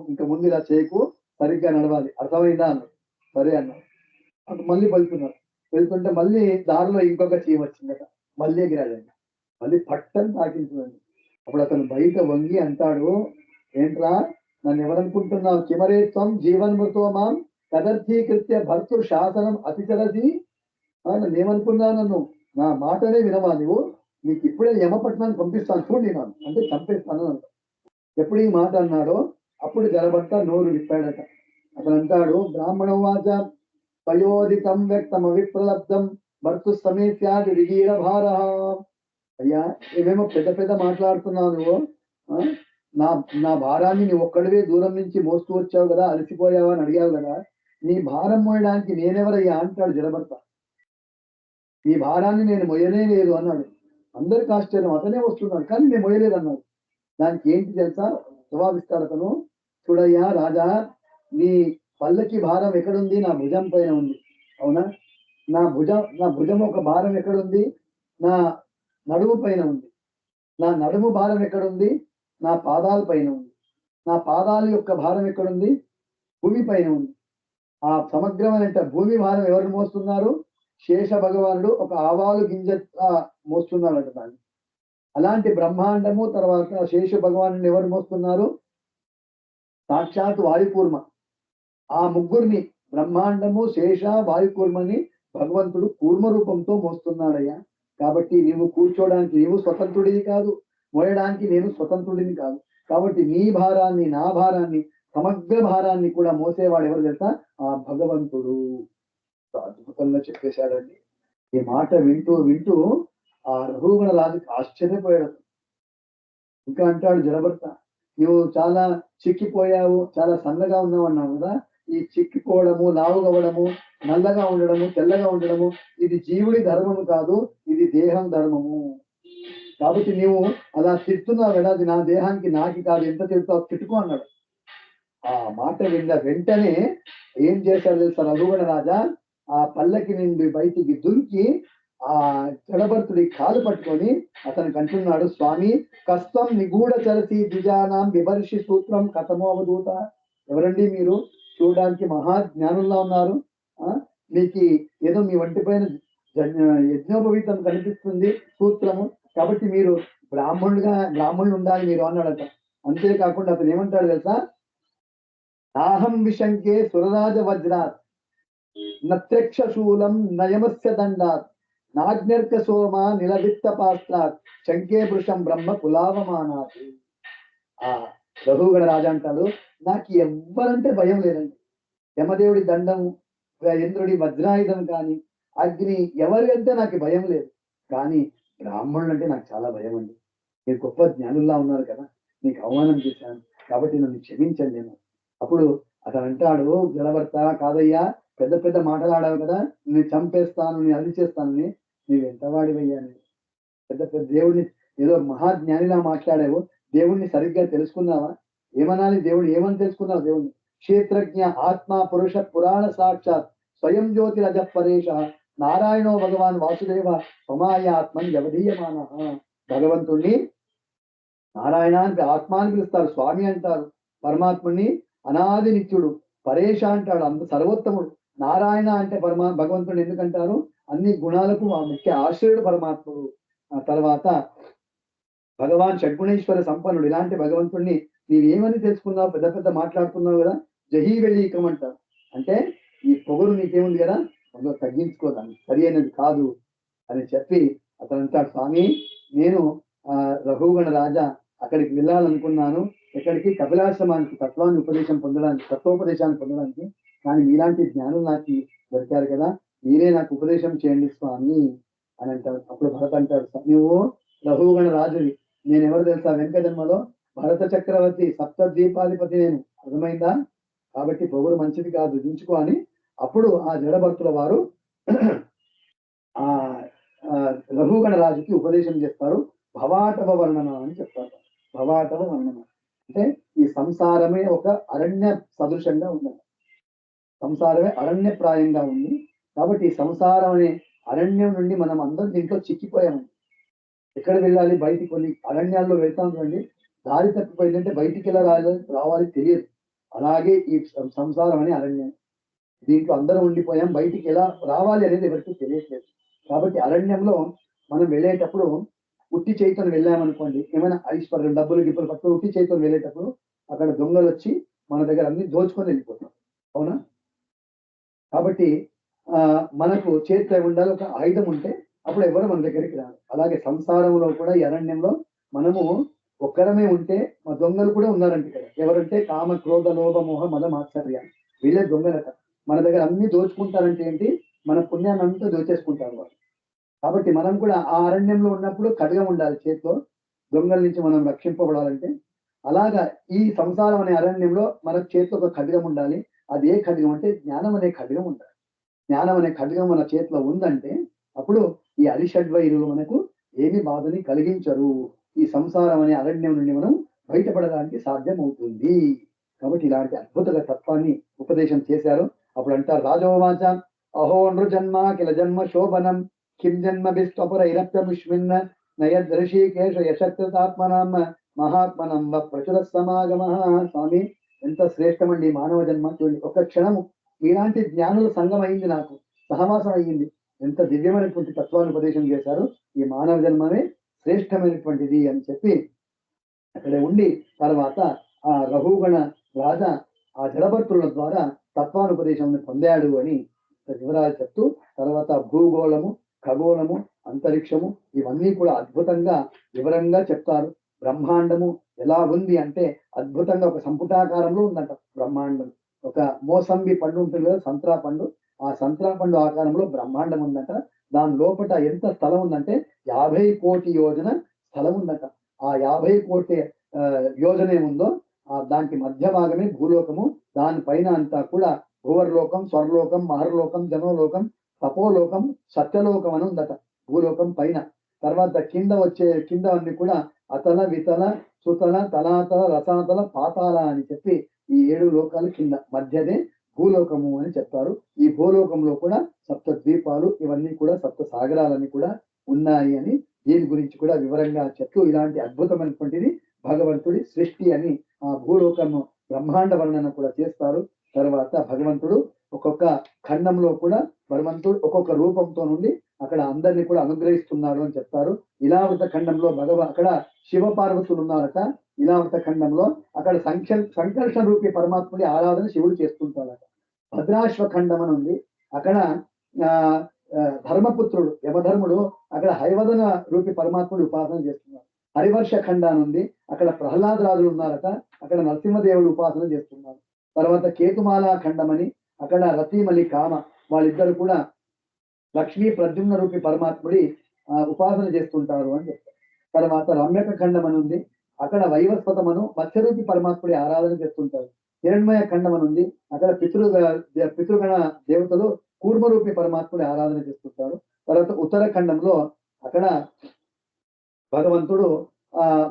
ఇంక ముందు ఇలా చేయకు. సరిగ్గా నడవాలి. అర్థమైందా అన్నాడు. సరే అన్నాడు. అటు మళ్ళీ వెళ్తున్నారు. వెళ్తుంటే మళ్ళీ దారిలో ఇంకొక చీమొచ్చిందట. మళ్ళీ ఎగిరాడండి. మళ్ళీ పట్టని తాకించిందండి. అప్పుడు అతను బయట వంగి అంటాడు, ఏంట్రా నన్నెవరనుకుంటున్నావు? కిమరే త్వం జీవన్మృతో మాం తదర్థీకృత్య భర్తృ శాసనం అతిచరసి. నన్నేమనుకున్నావు నన్ను? నా మాటనే వినవా నువ్వు? నీకిప్పుడే యమపట్నానికి పంపిస్తాను చూడు నేను అంటే చంపేస్తాను అంట. ఎప్పుడు ఈ మాట అన్నాడో అప్పుడు జలభర్త నోరు విప్పాడట. అతనంటాడు, బ్రాహ్మణం వాచ పయోదితం వ్యక్తమవిప్రలబ్ధం భర్తు సమేత్యాది విగీర భారః. అయ్యా నువ్వేమో పెద్ద మాట్లాడుతున్నావు నువ్వు. ఆ! నా నా భారాన్ని నువ్వొక్కడివే దూరం నుంచి మోస్తూ వచ్చావు గదా! అలసిపోయావా అని అడిగావు గదా! నీ భారం మోయడానికి నేనెవరయ్యా అంటాడు జడభర్త. నీ భారాన్ని నేను మొయ్యనే లేదు అన్నాడు. అందరికి ఆశ్చర్యం. అతనే వస్తున్నాడు. కానీ నేను మొయ్యలేదన్నాడు. దానికి ఏంటి తెలుసా? జవాబిస్తాడతను. చూడయ్యా రాజా, నీ పల్లకి భారం ఎక్కడుంది? నా భుజం పైన ఉంది. అవునా? నా భుజం ఒక భారం ఎక్కడుంది? నా నడుము పైన ఉంది. నా నడుము భారం ఎక్కడుంది? నా పాదాల పైన ఉంది. నా పాదాల యొక్క భారం ఎక్కడుంది? భూమి పైన ఉంది. ఆ సమగ్రమైన భూమి భారం ఎవరు మోస్తున్నారు? శేష భగవానుడు ఒక ఆవాలు గింజ మోస్తున్నాడట దాన్ని. అలాంటి బ్రహ్మాండము తర్వాత శేష భగవానుడిని ఎవరు మోస్తున్నారు? సాక్షాత్ వాయుకూర్మ. ఆ ముగ్గురిని బ్రహ్మాండము, శేష, వాయుకూర్మని భగవంతుడు కూర్మ రూపంతో మోస్తున్నాడయ్యా. కాబట్టి నీవు కూర్చోడానికి నీవు స్వతంత్రుడివి కాదు. మోయడానికి నేను స్వతంత్రుడిని కాదు. కాబట్టి నీ భారాన్ని, నా భారాన్ని, సమగ్ర భారాన్ని కూడా మోసేవాడు ఎవరు తెలుసా? ఆ భగవంతుడు. అద్భుతంగా చెప్పేశాడండి. ఈ మాట వింటూ ఆ రఘుగణ రాజుకి ఆశ్చర్యపోయాడు. ఇంకా అంటాడు జడభర్త, నువ్వు చాలా చిక్కిపోయావు, చాలా సన్నగా ఉన్నావు అన్నావు కదా! ఈ చిక్కిపోవడము, లావుగవ్వడము, నల్లగా ఉండడము, తెల్లగా ఉండడము ఇది జీవుడి ధర్మము కాదు. ఇది దేహం ధర్మము. కాబట్టి నీవు అలా తిడుతున్నావు కదా! అది నా దేహానికి నాకి కాదు. ఎంత తిడతావో తిట్టుకో అన్నాడు. ఆ మాట విన్న వెంటనే ఏం చేశాడు తెలుసా రఘుగణ రాజా? ఆ పల్లకి నుండి బయటికి దుంకి ఆ జడభర్తుడి కాలు పట్టుకొని అతనికి అంటున్నాడు, స్వామి కస్తం నిగూఢ చరసి ద్విజానాం బిభర్షి సూత్రం కథమో అవధూత. ఎవరండి మీరు? చూడడానికి మహా జ్ఞానుల్లా ఉన్నారు. ఆ మీకు ఏదో మీ వంటి పైన యజ్ఞోపవీతం కనిపిస్తుంది సూత్రము. కాబట్టి మీరు బ్రాహ్మణులు ఉండాలి మీరు అన్నాడట. అంతేకాకుండా అతను ఏమంటాడు తెలుసా? నాహం విశంకే సురరాజ వజ్రాత్ నత్యక్షశూలం నయమస్య దండాత్ నాజ్ఞర్క సోమ నిలవిత్త పాస్త్రాత్ శంకే వృషం బ్రహ్మ కులావమానాత్. ఆ రఘుగణ రాజా అంటాడు, నాకు ఎవ్వరంటే భయం లేదండి. యమదేవుడి దండం, ఇంద్రుడి వజ్రాయుధం కానీ, అగ్ని ఎవరి అంటే నాకు భయం లేదు. కానీ బ్రాహ్మణులు అంటే నాకు చాలా భయం అండి. మీరు గొప్ప జ్ఞానుల్లా ఉన్నారు కదా! మీకు అవమానం చేశాను. కాబట్టి నన్ను క్షమించండి నేను. అప్పుడు అతను అంటాడు, జలభర్త కాదయ్యా, పెద్ద పెద్ద మాటలాడావు కదా! నిన్ను చంపేస్తాను, నేను అది చేస్తానని. నీవెంత వాడివయ్యా నువ్వు. పెద్ద పెద్ద దేవుడిని ఏదో మహాజ్ఞానిలా మాట్లాడావు. దేవుడిని సరిగ్గా తెలుసుకున్నావా? ఏమనాలి దేవుడు? ఏమని తెలుసుకున్నావు దేవుడిని? క్షేత్రజ్ఞ ఆత్మ పురుష పురాణ సాక్షాత్ స్వయం జ్యోతిరజ పరేష నారాయణో భగవాన్ వాసుదేవ స్వమాయాత్మన్ వ్యవధీయమానః. భగవంతుణ్ణి నారాయణ అని ఆత్మ అని పిలుస్తారు. స్వామి అంటారు. పరమాత్ముడిని అనాది నిత్యుడు. పరేష అంటాడు. అంత సర్వోత్తముడు. నారాయణ అంటే భగవంతుడిని ఎందుకంటారు? అన్ని గుణాలకు ముఖ్య ఆశ్రయుడు పరమాత్ముడు. ఆ తర్వాత భగవాన్ షడ్గుణేశ్వర సంపన్నుడు. ఇలాంటి భగవంతుడిని నీవేమని తెలుసుకున్నావు? పెద్ద పెద్ద మాట్లాడుతున్నావు కదా! జహీవెళీకం అంటారు. అంటే ఈ పొగరు నీకేముంది కదా! అందులో తగ్గించుకోదాన్ని. సరి అయినది కాదు అని చెప్పి అతను అంటాడు, స్వామి నేను రఘుగణ రాజా అక్కడికి వెళ్ళాలనుకున్నాను. ఎక్కడికి? కపిలాశ్రమానికి తత్వోపదేశాన్ని పొందడానికి. కానీ మీలాంటి జ్ఞానులు నాకు దొరికారు కదా! మీరే నాకు ఉపదేశం చేయండి స్వామి అని అంటాడు. అప్పుడు భరత్ అంటాడు, నువ్వు రఘుగణ రాజువి. నేనెవరు తెలుసా? వెంకటజన్మలో భరత చక్రవర్తి సప్తద్వీపాధిపతి నేను. అర్థమైందా? కాబట్టి పొగుడు మంచిది కాదు, దించుకో అని అప్పుడు ఆ జడభర్తుల వారు ఆ రఘుగణ రాజుకి ఉపదేశం చేస్తారు. భవాటవ వర్ణన అని చెప్తారు. భవాటవ వర్ణన అంటే ఈ సంసారమే ఒక అరణ్య సదృశంగా ఉన్నది. సంసారమే అరణ్యప్రాయంగా ఉంది. కాబట్టి ఈ సంసారం అనే అరణ్యం నుండి మనం అందరం దీంట్లో చిక్కిపోయాము. ఎక్కడ వెళ్ళాలి? బయటికి కొన్ని అరణ్యాల్లో వెళ్తాం చూడండి, దారి తప్పిపోయిందంటే బయటికి ఎలా రావాలి తెలియదు. అలాగే ఈ సంసారం అనే అరణ్యం. దీంట్లో అందరం ఉండిపోయాం. బయటికి ఎలా రావాలి అనేది ఎవరికీ తెలియట్లేదు. కాబట్టి అరణ్యంలో మనం వెళ్ళేటప్పుడు ఉట్టి చేతితోని వెళ్ళామనుకోండి, ఏమైనా ఐశ్వర్యం, డబ్బులు గిబ్బులు పట్టుకొని ఉట్టి చేతితోని వెళ్ళేటప్పుడు అక్కడ దొంగలొచ్చి మన దగ్గర అన్ని దోచుకొని వెళ్ళిపోతాం. అవునా? కాబట్టి మనకు చేతిలో ఉండాలి ఒక ఆయుధం ఉంటే అప్పుడు ఎవరు మన దగ్గరికి రారు. అలాగే సంసారంలో కూడా ఈ అరణ్యంలో మనము ఒక్కరమే ఉంటే మా దొంగలు కూడా ఉన్నారంట ఇక్కడ. ఎవరంటే కామ, క్రోధ, లోభ, మోహ, మద, మాత్సర్య. వీళ్ళే దొంగలట. మన దగ్గర అన్ని దోచుకుంటారంటే ఏంటి? మన పుణ్యాన్ని అంతా దోచేసుకుంటారు వాళ్ళు. కాబట్టి మనం కూడా ఆ అరణ్యంలో ఉన్నప్పుడు ఖడ్గం ఉండాలి చేతిలో. దొంగల నుంచి మనం రక్షింపబడాలంటే. అలాగా ఈ సంసారం అనే అరణ్యంలో మన చేతిలో ఒక ఖడ్గం ఉండాలి. అది ఏ ఖడ్గం అంటే జ్ఞానం అనే ఖడ్గం ఉండాలి. జ్ఞానం అనే ఖడ్గం మన చేతిలో ఉందంటే అప్పుడు ఈ అరిషడ్వైరులు మనకు ఏమి బాధని కలిగించరు. ఈ సంసారం అనే అరణ్యం నుండి మనం బయటపడడానికి సాధ్యమవుతుంది. కాబట్టి ఇలాంటి అద్భుత తత్వాన్ని ఉపదేశం చేశారు. అప్పుడు అంటారు, రాజోవాచ అహో నృజన్మ కిల జన్మ శోభనం కిం జన్మ బిస్వపురైరప్యముష్మిన్న నయదృషికేశ యశక్తాత్మనం మహాత్మనం ప్రచుర సమాగమ. స్వామి ఎంత శ్రేష్టమండి మానవ జన్మ. చూడండి, ఒక క్షణము ఇలాంటి జ్ఞానుల సంఘం అయింది, నాకు సహవాసం అయ్యింది. ఎంత దివ్యమైనటువంటి తత్వాన్ని ఉపదేశం చేశారు. ఈ మానవ జన్మనే శ్రేష్టమైనటువంటిది అని చెప్పి అక్కడే ఉండి తర్వాత ఆ రఘుగణ రాజా ఆ జడభర్తుల ద్వారా తత్వానుపదేశం పొందాడు అని వివరాలు చెప్తూ తర్వాత భూగోళము, ఖగోళము, అంతరిక్షము ఇవన్నీ కూడా అద్భుతంగా వివరంగా చెప్తారు. బ్రహ్మాండము ఎలా ఉంది అంటే అద్భుతంగా ఒక సంపుటాకారంలో ఉందంట బ్రహ్మాండం. ఒక మోసంబి పండు ఉంటుంది కదా, సంత్రా పండు, ఆ సంత్రా పండు ఆకారంలో బ్రహ్మాండం ఉందంట. దాని లోపల ఎంత స్థలం ఉందంటే 50 కోటి యోజన స్థలం ఉందట. ఆ 50 కోటి యోజన ఏముందో దానికి మధ్య భాగమే భూలోకము. దానిపైన అంతా కూడా భూవర్లోకం, స్వర్లోకం, మహర్లోకం, జనోలోకం, తపోలోకం, సత్యలోకం అని ఉందట భూలోకం పైన. తర్వాత కింద అన్ని కూడా అతల, వితల, సుతల, తలాతల, రసాతల, పాతాల అని చెప్పి ఈ 7 లోకాలు కింద, మధ్యదే భూలోకము అని చెప్తారు. ఈ భూలోకంలో కూడా సప్త ద్వీపాలు ఇవన్నీ కూడా సప్త సాగరాలన్నీ కూడా ఉన్నాయి అని దీని గురించి కూడా వివరంగా చెప్తూ ఇలాంటి అద్భుతమైనటువంటిది భగవంతుడి సృష్టి అని ఆ భూలోకము బ్రహ్మాండ వర్ణన కూడా చేస్తారు. తర్వాత భగవంతుడు ఒక్కొక్క ఖండంలో కూడా భగవంతుడు ఒక్కొక్క రూపంతో నుండి అక్కడ అందరినీ కూడా అనుగ్రహిస్తున్నాడు అని చెప్తారు. ఇలావృత ఖండంలో అక్కడ శివ పార్వతులు ఉన్నారట. ఇలావృత ఖండంలో అక్కడ సంకర్షణ రూపి పరమాత్ముడి ఆరాధన శివుడు చేస్తుంటాడట. భద్రాశ్వ ఖండం అని ఉంది. అక్కడ ధర్మపుత్రుడు యమధర్ముడు అక్కడ హైవదన రూపి పరమాత్ముడి ఉపాసన చేస్తున్నారు. హరివర్ష ఖండాన్ని ఉంది. అక్కడ ప్రహ్లాదరాజులు ఉన్నారట. అక్కడ నరసింహదేవుడు ఉపాసన చేస్తున్నారు. తర్వాత కేతుమాల ఖండం అని అక్కడ రతీమలి కామ వాళ్ళిద్దరు కూడా లక్ష్మీ ప్రద్యుమ్న రూపి పరమాత్ముడి ఉపాసన చేస్తుంటారు అని చెప్తారు. తర్వాత రమ్యక ఖండం అని ఉంది. అక్కడ వైవస్వతమను మత్స్యరూపి పరమాత్ముడి ఆరాధన చేస్తుంటారు. హిరణ్మయ ఖండం అని ఉంది. అక్కడ పితృగణ దేవతలు కూర్మరూపి పరమాత్ముడి ఆరాధన చేస్తుంటారు. తర్వాత ఉత్తరాఖండంలో అక్కడ భగవంతుడు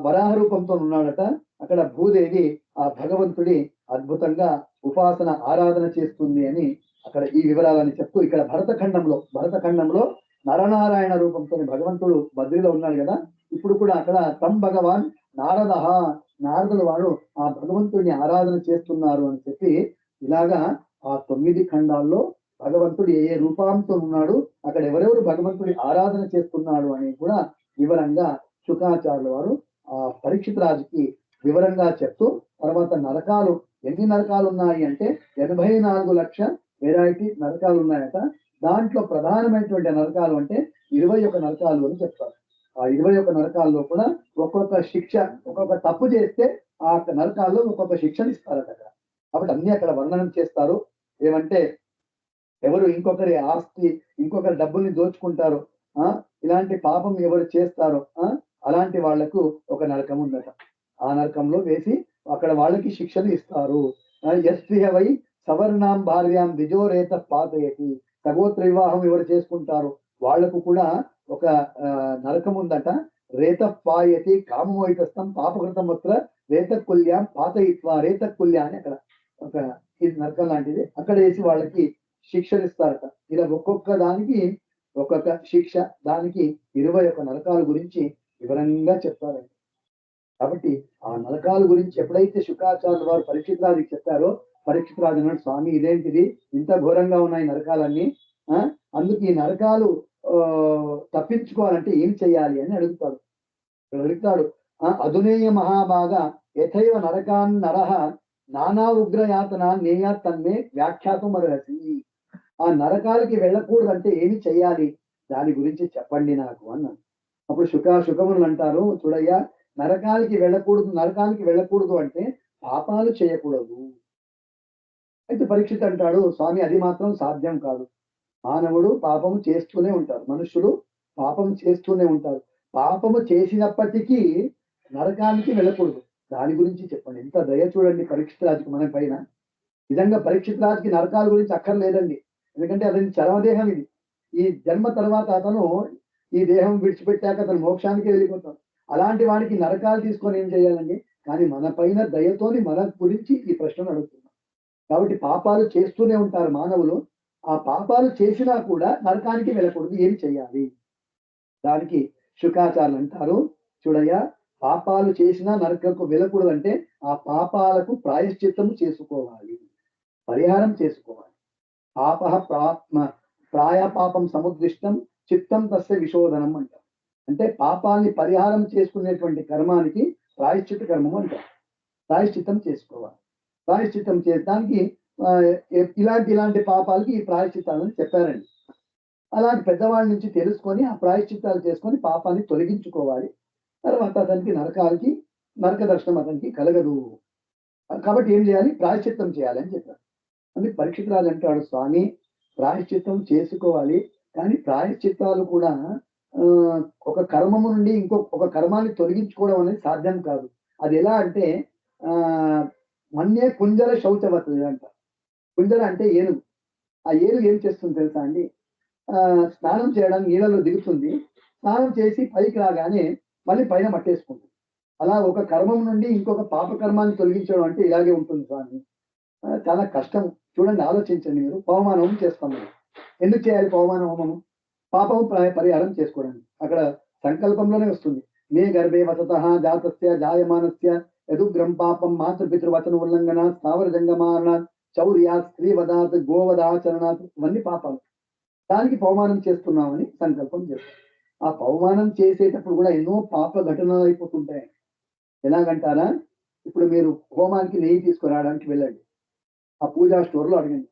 వరాహ రూపంతో ఉన్నాడట. అక్కడ భూదేవి ఆ భగవంతుడి అద్భుతంగా ఉపాసన ఆరాధన చేస్తుంది అని అక్కడ ఈ వివరాలని చెప్తూ, ఇక్కడ భరతఖండంలో నరనారాయణ రూపంతో భగవంతుడు బద్రిలో ఉన్నాడు కదా. ఇప్పుడు కూడా అక్కడ తం భగవాన్ నారదులు వారు ఆ భగవంతుడిని ఆరాధన చేస్తున్నారు అని చెప్పి, ఇలాగా ఆ 9 ఖండాల్లో భగవంతుడు ఏ రూపాంతో ఉన్నాడు, అక్కడ ఎవరెవరు భగవంతుడి ఆరాధన చేస్తున్నాడు అని కూడా వివరంగా శుకాచార్యుల వారు ఆ పరీక్షిత్ రాజుకి వివరంగా చెప్తూ, తర్వాత నరకాలు ఎన్ని నరకాలు ఉన్నాయి అంటే 84 లక్షల వెరైటీ నరకాలు ఉన్నాయట. దాంట్లో ప్రధానమైనటువంటి నరకాలు అంటే 21 నరకాలు అని చెప్తారు. ఆ 21 నరకాల్లో కూడా ఒక్కొక్క శిక్ష, ఒక్కొక్క తప్పు చేస్తే ఆ నరకాల్లో ఒక్కొక్క శిక్షను ఇస్తారట. కాబట్టి అన్ని అక్కడ వర్ణనం చేస్తారు. ఏమంటే ఎవరు ఇంకొకరి ఆస్తి, ఇంకొకరి డబ్బుల్ని దోచుకుంటారో, ఇలాంటి పాపం ఎవరు చేస్తారో అలాంటి వాళ్లకు ఒక నరకం ఉందట. ఆ నరకంలో వేసి అక్కడ వాళ్ళకి శిక్షలు ఇస్తారు. వై సవర్ణాం భార్యాం ద్విజోరేత పాతయతి, సగోత్ర వివాహం ఎవరు చేసుకుంటారో వాళ్లకు కూడా ఒక నరకం ఉందట. రేత పాయతి కామమోహితస్థం పాపకృతం వస్త్ర రేతకుల్యాం పాతయిత్వ, రేతకుల్య అని అక్కడ ఒక నరకం లాంటిది అక్కడ వేసి వాళ్ళకి శిక్షలు ఇస్తారట. ఇలా ఒక్కొక్క దానికి ఒక్కొక్క శిక్ష, దానికి 21 నరకాల గురించి వివరంగా చెప్తారండి. కాబట్టి ఆ నరకాల గురించి ఎప్పుడైతే శుకాచార్యుల వారు పరీక్షిత్ రాజుకి చెప్పారో, పరీక్షిత్ రాజు అన్నాడు, స్వామి ఇదేంటిది, ఇంత ఘోరంగా ఉన్నాయి నరకాలన్నీ, అందుకు ఈ నరకాలు తప్పించుకోవాలంటే ఏం చెయ్యాలి అని అడుగుతాడు. అధునేయ మహాభాగ యథైవ నరకాన్ నరహ నానా ఉగ్రయాతన నేయా తన్మే వ్యాఖ్యాతం అర్హసి. ఆ నరకాలకి వెళ్ళకూడదంటే ఏమి చెయ్యాలి, దాని గురించి చెప్పండి నాకు అన్నాను. అప్పుడు శుకమునులు అంటారు, చూడయ్యా, నరకాలకి వెళ్ళకూడదు అంటే పాపాలు చేయకూడదు. అయితే పరీక్షిత్ అంటాడు, స్వామి అది మాత్రం సాధ్యం కాదు. మానవుడు పాపము చేస్తూనే ఉంటారు, మనుషులు పాపము చేస్తూనే ఉంటారు. పాపము చేసినప్పటికీ నరకానికి వెళ్ళకూడదు, దాని గురించి చెప్పండి. ఎంత దయ చూడండి పరీక్షిత్ రాజుకి మన పైన. నిజంగా పరీక్షిత్ రాజుకి నరకాల గురించి అక్కర్లేదండి. ఎందుకంటే అతని చరమదేహం ఇది. ఈ జన్మ తర్వాత అతను ఈ దేహం విడిచిపెట్టాక అతను మోక్షానికి వెళ్ళిపోతాడు. అలాంటి వాడికి నరకాలు తీసుకొని ఏం చేయాలండి? కానీ మన పైన దయతోని మన గురించి ఈ ప్రశ్నను అడుగుతున్నాం. కాబట్టి పాపాలు చేస్తూనే ఉంటారు మానవులు. ఆ పాపాలు చేసినా కూడా నరకానికి వెళ్ళకూడదు, ఏం చెయ్యాలి? దానికి శుకాచార్యులు అంటారు, చూడయ్యా, పాపాలు చేసినా నరకకు వెళ్ళకూడదు అంటే ఆ పాపాలకు ప్రాయశ్చిత్తము చేసుకోవాలి, పరిహారం చేసుకోవాలి. ప్రాయపాపం సముద్దిష్టం చిత్తం తస్య విశోధనం అంటారు. అంటే పాపాన్ని పరిహారం చేసుకునేటువంటి కర్మానికి ప్రాయశ్చిత్త కర్మం అంటారు. ప్రాయశ్చిత్తం చేసుకోవాలి. ప్రాయశ్చిత్తం చేయడానికి ఇలాంటి పాపాలకి ఈ ప్రాయశ్చిత్తాలని చెప్పారండి. అలాంటి పెద్దవాళ్ళ నుంచి తెలుసుకొని ఆ ప్రాయశ్చిత్తాలు చేసుకొని పాపాన్ని తొలగించుకోవాలి. తర్వాత అతనికి నరక దర్శనం అతనికి కలగదు. కాబట్టి ఏం చేయాలి? ప్రాయశ్చిత్తం చేయాలి అని చెప్పారు. అని పరీక్షిత్ రాజు అంటాడు, స్వామి ప్రాయశ్చిత్తం చేసుకోవాలి, కానీ ప్రాయశ్చిత్తాలు కూడా ఒక కర్మము నుండి ఒక కర్మాన్ని తొలగించుకోవడం అనేది సాధ్యం కాదు. అది ఎలా అంటే మన్యే కుంజర శౌచవత్ అంట. కుంజర అంటే ఏనుగు. ఆ ఏనుగు ఏం చేస్తుంది తెలుసా అండి? స్నానం చేయడానికి నీళ్ళలో దిగుతుంది. స్నానం చేసి పైకి రాగానే మళ్ళీ పైన మట్టేసుకుంటుంది. అలా ఒక కర్మం నుండి ఇంకొక పాప కర్మాన్ని తొలగించడం అంటే ఇలాగే ఉంటుంది స్వామి. చాలా కష్టం. చూడండి, ఆలోచించండి మీరు. పవమాన హోమం చేస్తాం మనం. ఎందుకు చేయాలి పవమాన హోమము? పాపము పరిహారం చేసుకోవడానికి. అక్కడ సంకల్పంలోనే వస్తుంది. మే గర్భే వసతః జాతస్య జాయమానస్య యదుగ్రం పాపం మాతృపితృవచన ఉల్లంఘన స్థావర జంగమారణాత్ చౌర్యాత్ స్త్రీవదాత్ గోవదాచరణాత్, ఇవన్నీ పాపాలు. దానికి పవమానం చేస్తున్నామని సంకల్పం చేస్తాం. ఆ పవమానం చేసేటప్పుడు కూడా ఎన్నో పాప ఘటనలు అయిపోతుంటాయి. ఎలాగంటారా, ఇప్పుడు మీరు హోమానికి నెయ్యి తీసుకురావడానికి వెళ్ళండి. ఆ పూజా స్టోర్లో అడగండి,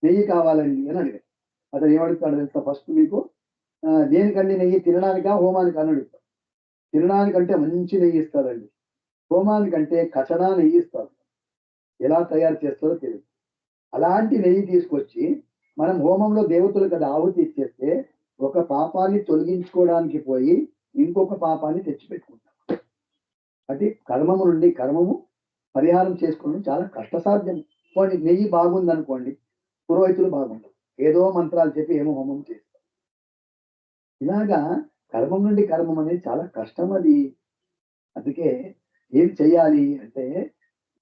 నెయ్యి కావాలండి అని అడిగారు. అతను ఏమడుగుతాడు తెలుసా? ఫస్ట్ మీకు దేనికండి నెయ్యి? తినడానికా హోమానికి అని అడుగుతాడు. తినడానికంటే మంచి నెయ్యి ఇస్తారండి, హోమానికంటే కచడా నెయ్యి ఇస్తారు. ఎలా తయారు చేస్తారో తెలియదు. అలాంటి నెయ్యి తీసుకొచ్చి మనం హోమంలో దేవతలకు అది ఆహుతి ఇచ్చేస్తే ఒక పాపాన్ని తొలగించుకోవడానికి పోయి ఇంకొక పాపాన్ని తెచ్చిపెట్టుకుంటాం. అంటే కర్మము నుండి కర్మము పరిహారం చేసుకోవడం చాలా కష్టసాధ్యం. పోనీ నెయ్యి బాగుందనుకోండి, పురోహితులు బాగుండరు. ఏదో మంత్రాలు చెప్పి ఏమో హోమం చేస్తారు. ఇలాగా కర్మం నుండి కర్మం అనేది చాలా కష్టం అది. అందుకే ఏం చెయ్యాలి అంటే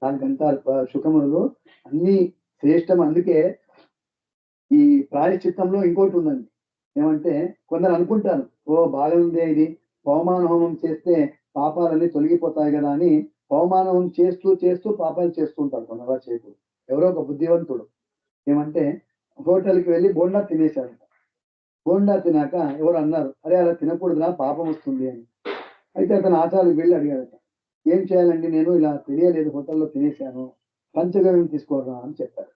దానికంటారు శుకమునులు అన్నీ శ్రేష్టం. అందుకే ఈ ప్రాయశ్చిత్తంలో ఇంకోటి ఉందండి. ఏమంటే కొందరు అనుకుంటారు, బాగా ఉందే ఇది, పవమాన హోమం చేస్తే పాపాలన్నీ తొలగిపోతాయి గదా అని పవమాన హోమం చేస్తూ, చేస్తూ పాపాలు చేస్తూ ఉంటారు కొందరు. అలా చేయకూడదు. ఎవరో ఒక బుద్ధివంతుడు ఏమంటే హోటల్‌కి వెళ్లి బోండా తినేసాడట. బోండా తినాక ఎవరో అన్నారు, "అరే! అలా తినకూడదురా పాపం వస్తుంది" అని. అయితే అతను ఆచార్యుడికి వెళ్లి అడిగాడట. "ఏం చేయాలండి? నేను ఇలా తెలియలేదు హోటల్‌లో తినేసాను. పంచగవ్యం తీసుకోరా" అని చెప్పారు.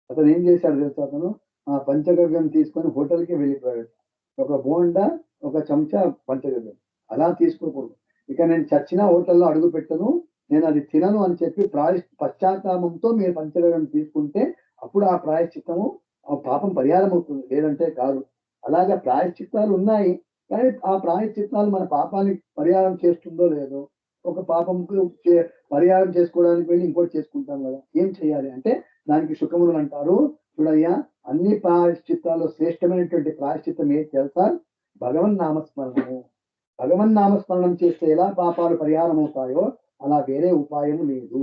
అతను ఏం చేశాడో తెలుసా అతను? ఆ పంచగవ్యం తీసుకొని హోటల్‌కే వెళ్ళిపోయాడు. ఒక బోండా, ఒక చెంచా పంచగవ్యం. అలా తీసుకోకూడదు. ఇక నేను చచ్చినా హోటల్‌లో అడుగు పెట్టను. నేనది తినను అని చెప్పి పశ్చాత్తాపంతో మీరు పంచగవ్యం తీసుకుంటే అప్పుడు ఆ ప్రాయశ్చిత్తము, ఆ పాపం పరిహారం అవుతుంది. లేదంటే కాదు. అలాగా ప్రాయశ్చిత్తాలున్నాయి. కానీ ఆ ప్రాయశ్చిత్తాలు మన పాపాన్ని పరిహారం చేస్తుందో లేదో, ఒక పాపంకు పరిహారం చేసుకోవడానికి వెళ్లి ఇంకోటి చేసుకుంటాం గదా! ఏం చేయాలి అంటే దానికి శుకమునులంటారు, చూడయ్యా అన్ని ప్రాయశ్చిత్తాల్లో శ్రేష్టమైనటువంటి ప్రాయశ్చిత్తం ఏది తెలుసా? భగవన్నామస్మరణము. భగవన్నామస్మరణం చేస్తే ఎలా పాపాలు పరిహారం అవుతాయో అలా వేరే ఉపాయం లేదు.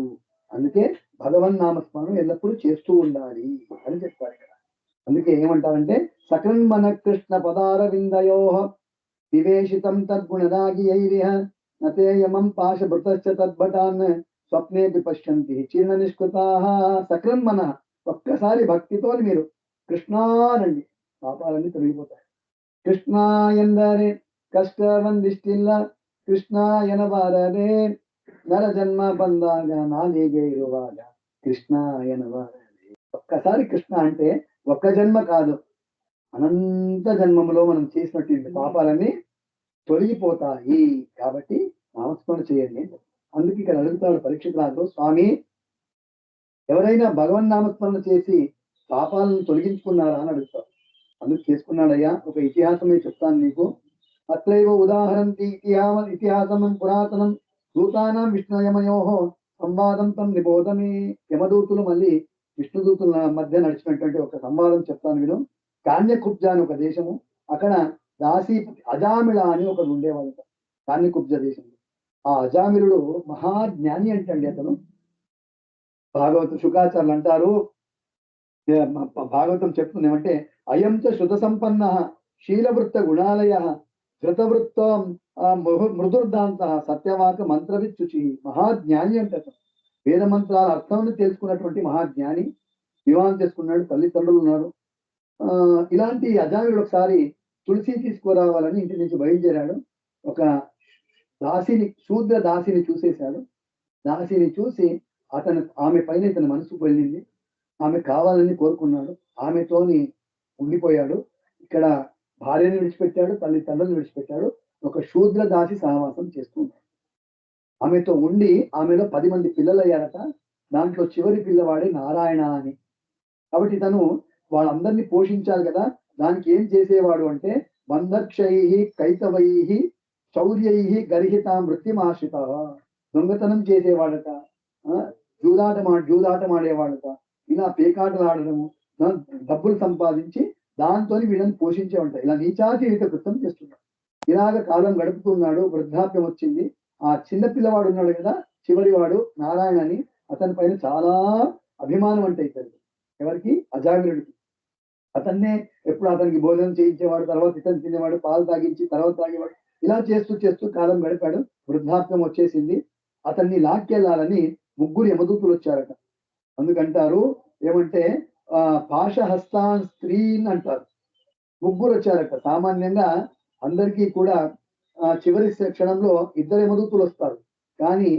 అందుకే భగవన్నామస్మరణం ఎల్లప్పుడూ చేస్తూ ఉండాలి అని చెప్పారిక్కడ. అందుకే ఏమంటారంటే సకృన్మన కృష్ణ పదారవిందయోః వివేషితం తద్గుణరాగియైరిహ నతేయమం పాశభృతశ్చ తద్భటాన్ స్వప్నేపి పశ్యంతి చీర్ణ నిష్కృతాః. సకృన్మన ఒక్కసారి భక్తితోని మీరు కృష్ణా అనండి, పాపాలన్నీ తొలగిపోతాయి. కృష్ణాయందరే కష్టవందిష్టిల్ల కృష్ణాయన వారరే నర జన్మ బంధాగ నాలిగే ఇరువాగ కృష్ణాయన వారరే. ఒక్కసారి కృష్ణ అంటే ఒక్క జన్మ కాదు, అనంత జన్మములో మనం చేసినటువంటి పాపాలన్నీ తొలగిపోతాయి. కాబట్టి నామస్మరణ చేయండి. అందుకే ఇక్కడ అడుగుతాడు పరీక్షిత్ రాజు, స్వామి ఎవరైనా భగవన్నామస్మరణ చేసి పాపాలను తొలగించుకున్నారా అని అడుగుతారు. అందుకు చేసుకున్నాడయ్యా. ఒక ఇతిహాసమే చెప్తాను నీకు. అత్రైవ ఉదాహరంతి ఇతిహాసం పురాతనం దూతానాం విష్ణుయమయోః సంవాదం తం నిబోధమే. యమదూతులు మళ్ళీ విష్ణుదూతుల మధ్య నడిచినటువంటి ఒక సంవాదం చెప్తాను విను. కాన్యకుబ్జ అని ఒక దేశము. అక్కడ దాసీపతి అజామిళ అని ఒకడు ఉండేవాడట కాన్యకుబ్జ దేశంలో. ఆ అజామిళుడు మహాజ్ఞాని అంటండి అతను. భాగవత శుకాచార్యులు అంటారు, భాగవతం చెప్తుంది ఏమంటే అయం చ శృత సంపన్న శీలవృత్త గుణాలయ ధృతవృత్తం మృదుర్దాంత సత్యవాక మంత్రవిచ్చుచి. మహాజ్ఞాని అంటే అతను. వేద మంత్రాల అర్థాన్ని తెలుసుకున్నటువంటి మహాజ్ఞాని. వివాహం చేసుకున్నాడు, తల్లిదండ్రులు ఉన్నారు. ఇలాంటి అజామిళుడు ఒకసారి తులసి తీసుకురావాలని ఇంటి నుంచి బయలుదేరాడు. ఒక దాసిని, శూద్ర దాసిని చూసేశాడు. దాసిని చూసి ఆమె పైన ఇతని మనసు వెళ్ళింది. ఆమె కావాలని కోరుకున్నాడు. ఆమెతోని ఉండిపోయాడు. ఇక్కడ భార్యను విడిచిపెట్టాడు, తల్లిదండ్రులను విడిచిపెట్టాడు. ఒక శూద్ర దాసి సహవాసం చేస్తూ ఉన్నాడు. ఆమెతో ఉండి ఆమెలో 10 మంది పిల్లలయ్యారట. దాంట్లో చివరి పిల్లవాడే నారాయణ అని. కాబట్టి తను వాళ్ళందరినీ పోషించాలి కదా! దానికి ఏం చేసేవాడు అంటే బంధక్షైః కైతవైః చౌర్యైః గర్హితాం వృత్తిమాశ్రితః. దొంగతనం చేసేవాడట. జూదాటమాడేవాడట. ఇలా పేకాటలాడడము, డబ్బులు సంపాదించి దాంతోని వీళ్ళని పోషించేవాడట. ఇలా నీచాతిరీత కృత్యం చేస్తున్నాడు. ఇలాగ కాలం గడుపుతున్నాడు. వృద్ధాప్యం వచ్చింది. ఆ చిన్న పిల్లవాడు ఉన్నాడు కదా, చివరివాడు నారాయణ అని, అతని పైన చాలా అభిమానం అంటే ఇతనికి. ఎవరికి? అజామిళుడికి. అతన్నే ఎప్పుడు అతనికి భోజనం చేయించేవాడు, తర్వాత ఇతను తినేవాడు, పాలు తాగించి తర్వాత తాగేవాడు. ఇలా చేస్తూ చేస్తూ కాలం గడిపాడు. వృద్ధాప్యం వచ్చేసింది. అతన్ని లాక్కెళ్ళాలని 3 యమదూతులు వచ్చారట. అందుకంటారు ఏమంటే పాశహస్తాన్ స్త్రీన్ అంటారు. 3 వచ్చారట. సామాన్యంగా అందరికీ కూడా చివరి క్షణంలో 2 యమదూతులు వస్తారు. కానీ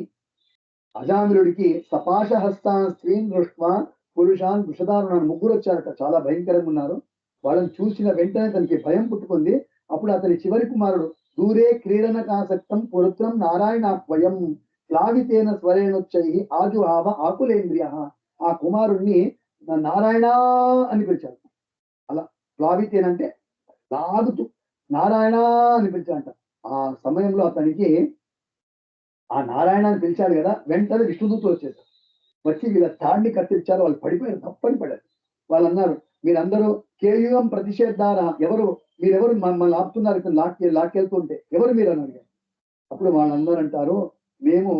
అజామిళుడికి సపాశహస్తాన్ స్త్రీన్ దృష్ట్వా పురుషాన్ వృషదారుణాన్ని 3 వచ్చారట. చాలా భయంకరంగా ఉన్నారు. వాళ్ళని చూసిన వెంటనే తనకి భయం పుట్టుకుంది. అప్పుడు అతని చివరి కుమారుడు దూరే క్రీడనకాసక్తం పురుత్రం నారాయణాప్వయం ప్లావితేన స్వరేణోచ్చైః ఆజుహావ ఆకులేంద్రియః. ఆ కుమారుణ్ణి నారాయణ అని పిలిచాడు. అలా ప్లావితేన అంటే లాగుతూ నారాయణ అని పిలిచాడంట. ఆ సమయంలో అతనికి ఆ నారాయణ అని పిలిచాడు కదా, వెంటనే విష్ణుదూతులు వచ్చేసారు. వచ్చి వీళ్ళ తాడిని కత్తిరించారు. వాళ్ళు పడిపోయారు. తప్పని పడారు. వాళ్ళన్నారు, మీరందరూ కేయుగం ప్రతిషేధారా, మీరెవరు మమ్మల్ని ఆపుతున్నారు, ఇక్కడ లాక్కెళ్తుంటే ఎవరు మీరు అని అడిగారు. అప్పుడు వాళ్ళందరూ అంటారు, మేము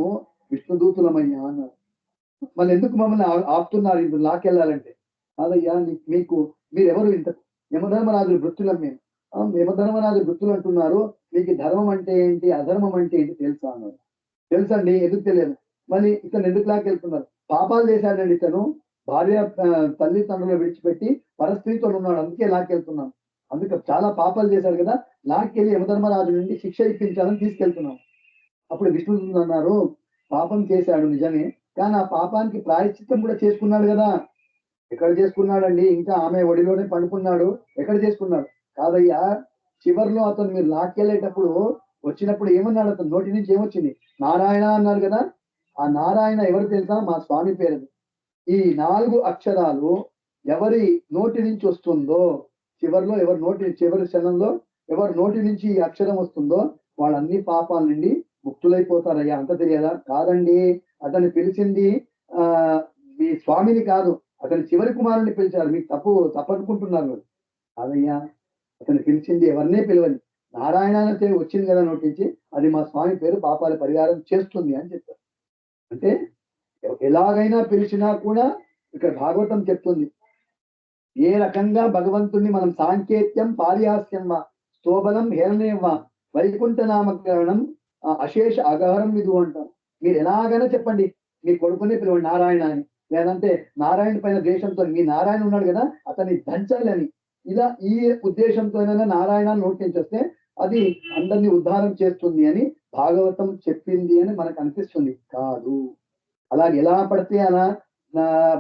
విష్ణుదూతులమయ్యా అన్నారు. మళ్ళీ ఎందుకు మమ్మల్ని ఆపుతున్నారు ఇప్పుడు లాక్కెళ్ళాలంటే? కాదయ్యా, మీకు మీరెవరు ఇంత? యమధర్మరాజు వృత్తులం మేము. యమధర్మరాజు వృత్తులు అంటున్నారు, మీకు ధర్మం అంటే ఏంటి, అధర్మం అంటే ఏంటి తెలుసా అన్నారు. తెలుసండి, ఎందుకు తెలియదు. మళ్ళీ ఇతను ఎందుకు లాక్కెళ్తున్నారు? పాపాలు చేశాడండి ఇతను. భార్య తల్లిదండ్రులు విడిచిపెట్టి పరస్త్రీతో ఉన్నాడు, అందుకే లాక్కెళ్తున్నాం. అందుకే చాలా పాపాలు చేశాడు కదా, లాక్కెళ్ళి యమధర్మరాజు నుండి శిక్ష ఇప్పించాలని తీసుకెళ్తున్నాం. అప్పుడు విష్ణుదూతులు అన్నారు, పాపం చేశాడు నిజమే, కానీ ఆ పాపానికి ప్రాయశ్చిత్తం కూడా చేసుకున్నాడు కదా. ఎక్కడ చేసుకున్నాడండి? ఇంకా ఆమె ఒడిలోనే పండుకున్నాడు. ఎక్కడ చేసుకున్నాడు? కాదయ్యా, చివర్లో అతను మీరు లాక్కెళ్ళేటప్పుడు వచ్చినప్పుడు ఏమన్నాడు? అతను నోటి నుంచి ఏమొచ్చింది? నారాయణ అన్నారు కదా. ఆ నారాయణ ఎవరు తెలుసా? మా స్వామి పేరది. ఈ 4 అక్షరాలు ఎవరి నోటి నుంచి వస్తుందో, చివరి క్షణంలో ఎవరి నోటి నుంచి ఈ అక్షరం వస్తుందో వాళ్ళన్ని పాపాల నుండి ముక్తులైపోతారయ్యా. అంత తెలియదా? కాదండి, అతన్ని పిలిచింది మీ స్వామిని కాదు, అతని చివరి కుమారుడిని పిలిచారు. మీకు తప్పనుకుంటున్నారు మీరు. కాదయ్యా, అతను పిలిచింది ఎవరినే పిలవని, నారాయణ అని వచ్చింది కదా నోటి నుంచి, అది మా స్వామి పేరు, పాపాల పరిహారం చేస్తుంది అని చెప్పారు. అంటే ఎలాగైనా పిలిచినా కూడా ఇక్కడ భాగవతం చెప్తుంది, ఏ రకంగా భగవంతుణ్ణి మనం సాంకేత్యం పారిహాస్యం వా స్తోబలం హేళనీయం వా వైకుంఠ నామకరణం అశేష అగహరం విధు అంటాం. మీరు ఎలాగైనా చెప్పండి, మీ కొడుకునే పిలవండి నారాయణ అని, లేదంటే నారాయణ పైన ద్వేషంతో మీ నారాయణ ఉన్నాడు కదా అతన్ని దంచాలి అని, ఇలా ఈ ఉద్దేశంతోనైనా నారాయణ నోటి నుంచి వస్తే అది అందరినీ ఉద్ధారం చేస్తుంది అని భాగవతం చెప్పింది అని మనకు అనిపిస్తుంది. కాదు, అలాగే ఎలా పడితే అలా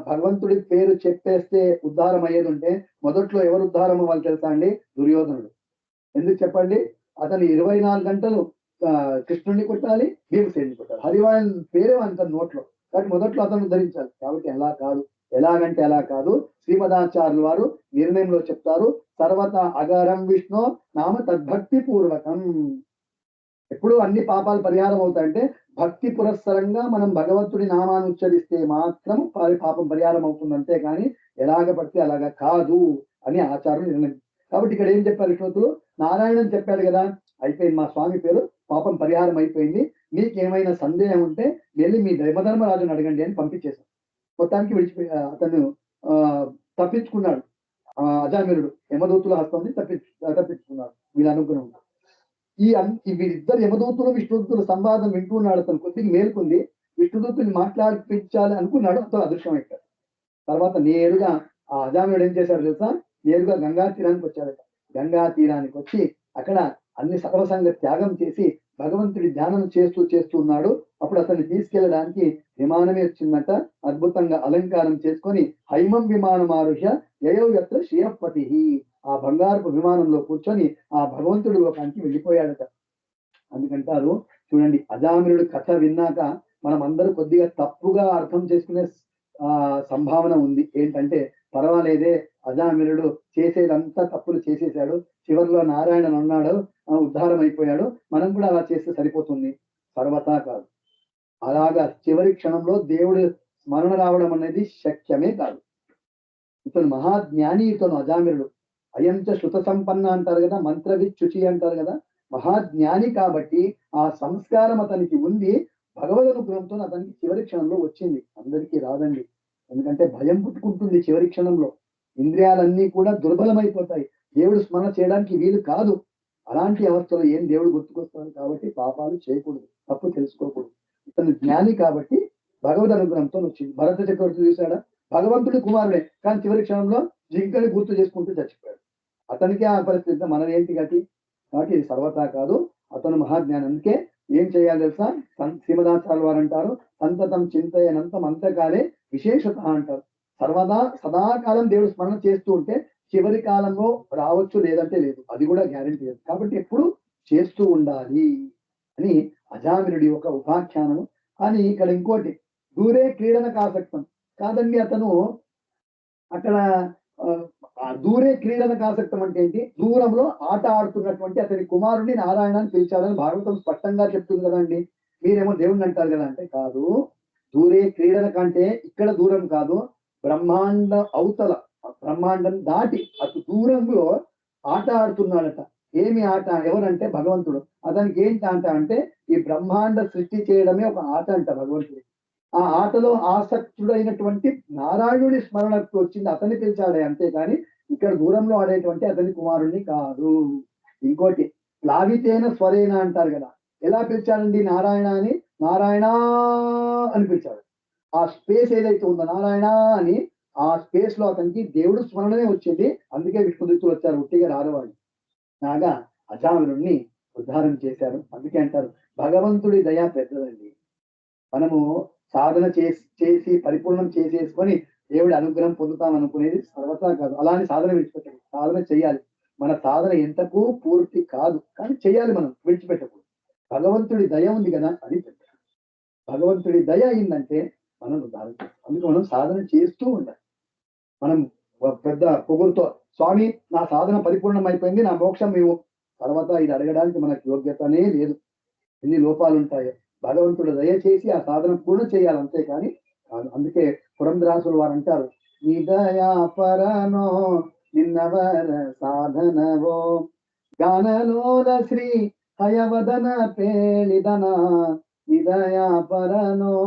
భగవంతుడి పేరు చెప్పేస్తే ఉద్ధారం అయ్యేది ఉంటే మొదట్లో ఎవరు ఉద్ధారం అవ్వాలి తెలుసా అండి? దుర్యోధనుడు. ఎందుకు చెప్పండి? అతను 24 గంటలు కృష్ణుడిని కొట్టాలి, భీమసేనుని కొట్టాలి. హరివాయన్ పేరే అంత నోట్లో. కాబట్టి మొదట్లో అతను ధరించాలి. కాబట్టి అలా కాదు. ఎలాగంటే అలా కాదు. శ్రీమదాచార్యులు వారు నిర్ణయంలో చెప్తారు, సర్వత అగరం విష్ణు నామ తద్భక్తి పూర్వకం. ఎప్పుడు అన్ని పాపాలు పరిహారం అవుతాయంటే భక్తి పురస్సరంగా మనం భగవంతుడి నామాన్ని ఉచ్చరిస్తే మాత్రం పాపం పరిహారం అవుతుంది. అంతేకాని ఎలాగ పడితే అలాగా కాదు అని ఆచార్యులు నిర్ణయం. కాబట్టి ఇక్కడ ఏం చెప్పారు విష్ణుతులు? నారాయణని చెప్పాడు కదా, అయిపోయింది, మా స్వామి పేరు, పాపం పరిహారం అయిపోయింది, మీకేమైనా సందేహం ఉంటే వెళ్ళి మీ యమధర్మరాజుని అడగండి అని పంపించేశాం. మొత్తానికి అతను తప్పించుకున్నాడు. అజామిరుడు యమదూతుల హస్తం నుంచి తప్పించుకున్నాడు వీళ్ళ అనుగ్రహం. వీరిద్దరు యమదూతులు విష్ణుదూతుల సంవాదం వింటూ ఉన్నాడు. అతను కొద్దిగా మేల్కొంది, విష్ణుదూతుని మాట్లాడిపించాలి అనుకున్నాడు, అతను అదృశ్యం అయిపోయాడు. తర్వాత నేరుగా ఆ అజామిరుడు ఏం చేశాడు తెలుసా? నేరుగా గంగా తీరానికి వచ్చాడట. గంగా తీరానికి వచ్చి అక్కడ అన్ని సర్వసంగ త్యాగం చేసి భగవంతుడి ధ్యానం చేస్తూ ఉన్నాడు. అప్పుడు అతన్ని తీసుకెళ్ళడానికి విమానమే వచ్చిందట. అద్భుతంగా అలంకారం చేసుకొని హైమం విమానం ఆరుహ్య యయౌ యత్ర శ్రీయపతి, ఆ బంగారపు విమానంలో కూర్చొని ఆ భగవంతుడి లోకానికి వెళ్ళిపోయాడట. అందుకంటారు చూడండి, అజామిరుడు కథ విన్నాక మనం అందరూ కొద్దిగా తప్పుగా అర్థం చేసుకునే సంభావన ఉంది. ఏంటంటే, పర్వాలేదే, అజామిరుడు చేసేదంతా తప్పులు చేసేసాడు, చివరిలో నారాయణను ఉన్నాడు, ఉద్ధారం అయిపోయాడు, మనం కూడా అలా చేస్తే సరిపోతుంది. సర్వతా కాదు. అలాగా చివరి క్షణంలో దేవుడు స్మరణ రావడం అనేది శక్యమే కాదు. ఇతను మహాజ్ఞాని, ఇతను అజామిరుడు. అయంచ శృత సంపన్న అంటారు కదా, మంత్రవిచ్యుచి అంటారు కదా, మహాజ్ఞాని కాబట్టి ఆ సంస్కారం అతనికి ఉంది. భగవద్ అనుగ్రహంతో అతనికి చివరి క్షణంలో వచ్చింది. అందరికీ రాదండి. ఎందుకంటే భయం పుట్టుకుంటుంది చివరి క్షణంలో. ఇంద్రియాలన్నీ కూడా దుర్బలమైపోతాయి. దేవుడు స్మరణ చేయడానికి వీలు కాదు. అలాంటి అవస్థలో ఏం దేవుడు గుర్తుకొస్తాడు? కాబట్టి పాపాలు చేయకూడదు, తప్పు తెలుసుకోకూడదు. ఇతను జ్ఞాని కాబట్టి భగవద్ అనుగ్రహంతో వచ్చింది. భరత చక్రవర్తి చూశాడా? భగవంతుడి కుమారుడే, కానీ చివరి క్షణంలో జింకని గుర్తు చేసుకుంటూ చచ్చిపోయాడు. అతనికి ఆ పరిస్థితి, మన ఏంటి గతి? కాబట్టి ఇది సర్వతా కాదు, అతను మహాజ్ఞానం. అందుకే ఏం చేయాలి తెలుసా? శ్రీమదాచార్యులు వారు అంటారు, సంతతం చింతయనంతం అంతకాలే విశేషత అంటారు. సదాకాలం దేవుడు స్మరణ చేస్తూ ఉంటే చివరి కాలంలో రావచ్చు, లేదంటే లేదు, అది కూడా గ్యారెంటీ లేదు. కాబట్టి ఎప్పుడు చేస్తూ ఉండాలి అని అజామినుడి ఒక ఉపాఖ్యానము. కానీ ఇక్కడ ఇంకోటి, దూరే క్రీడనకు ఆసక్తం కాదండి. అతను అక్కడ దూరే క్రీడలకు ఆసక్తం అంటే ఏంటి? దూరంలో ఆట ఆడుతున్నటువంటి అతని కుమారుడిని నారాయణ అని పిలిచాడని భాగవతం స్పష్టంగా చెప్తుంది కదండి. మీరేమో దేవుడిని అంటారు కదా అంటే, కాదు. దూరే క్రీడల కంటే ఇక్కడ దూరం కాదు, బ్రహ్మాండ అవతల, బ్రహ్మాండం దాటి అటు దూరంలో ఆట ఆడుతున్నాడట. ఏమి ఆట? ఎవరంటే భగవంతుడు. అతనికి ఏంటి ఆట అంటే ఈ బ్రహ్మాండ సృష్టి చేయడమే ఒక ఆట అంట భగవంతుడు. ఆ ఆటలో ఆసక్తుడైనటువంటి నారాయణుడి స్మరణకు వచ్చింది, అతన్ని పిలిచాడే అంతేకాని ఇక్కడ దూరంలో ఆడేటువంటి అతని కుమారుణ్ణి కాదు. ఇంకోటి, ప్లావితేన స్వరేన అంటారు కదా. ఎలా పిలిచాడండి నారాయణ అని? నారాయణ అని పిలిచాడు. ఆ స్పేస్ ఏదైతే ఉందో నారాయణ అని, ఆ స్పేస్ లో అతనికి దేవుడు స్మరణమే వచ్చింది. అందుకే విష్ణుదూతులు వచ్చారు, ఉట్టిగా రారవాడు. కాగా అజామిలుణ్ణి ఉద్ధారం చేశారు. అందుకే అంటారు భగవంతుడి దయ పెద్దదండి. మనము సాధన చేసి పరిపూర్ణం చేసేసుకొని దేవుడి అనుగ్రహం పొందుతాం అనుకునేది సర్వతా కాదు. అలానే సాధన విడిచిపెట్టాలి, సాధన చేయాలి. మన సాధన ఎంతకు పూర్తి కాదు, కానీ చేయాలి, మనం విడిచిపెట్టకూడదు. భగవంతుడి దయ ఉంది కదా, అది పెద్ద. భగవంతుడి దయ అయిందంటే మనం ఉద్ధారం చేస్తాం. అందుకే మనం సాధన చేస్తూ ఉండాలి. మనం పెద్ద పొగురుతో స్వామి నా సాధన పరిపూర్ణం అయిపోయింది, నా మోక్షం ఇవ్వు, తర్వాత ఇది అడగడానికి మనకు యోగ్యతనే లేదు. ఎన్ని లోపాలు ఉంటాయో భగవంతుడు దయచేసి ఆ సాధన పూర్ణ చేయాలి, అంతేకాని కాదు. అందుకే పురంధరాసులు వారు అంటారు, నీ దయా పరనో నిన్నవర సాధనవో గానలోల శ్రీ హయవదన పేళిదన నిదయా పరనో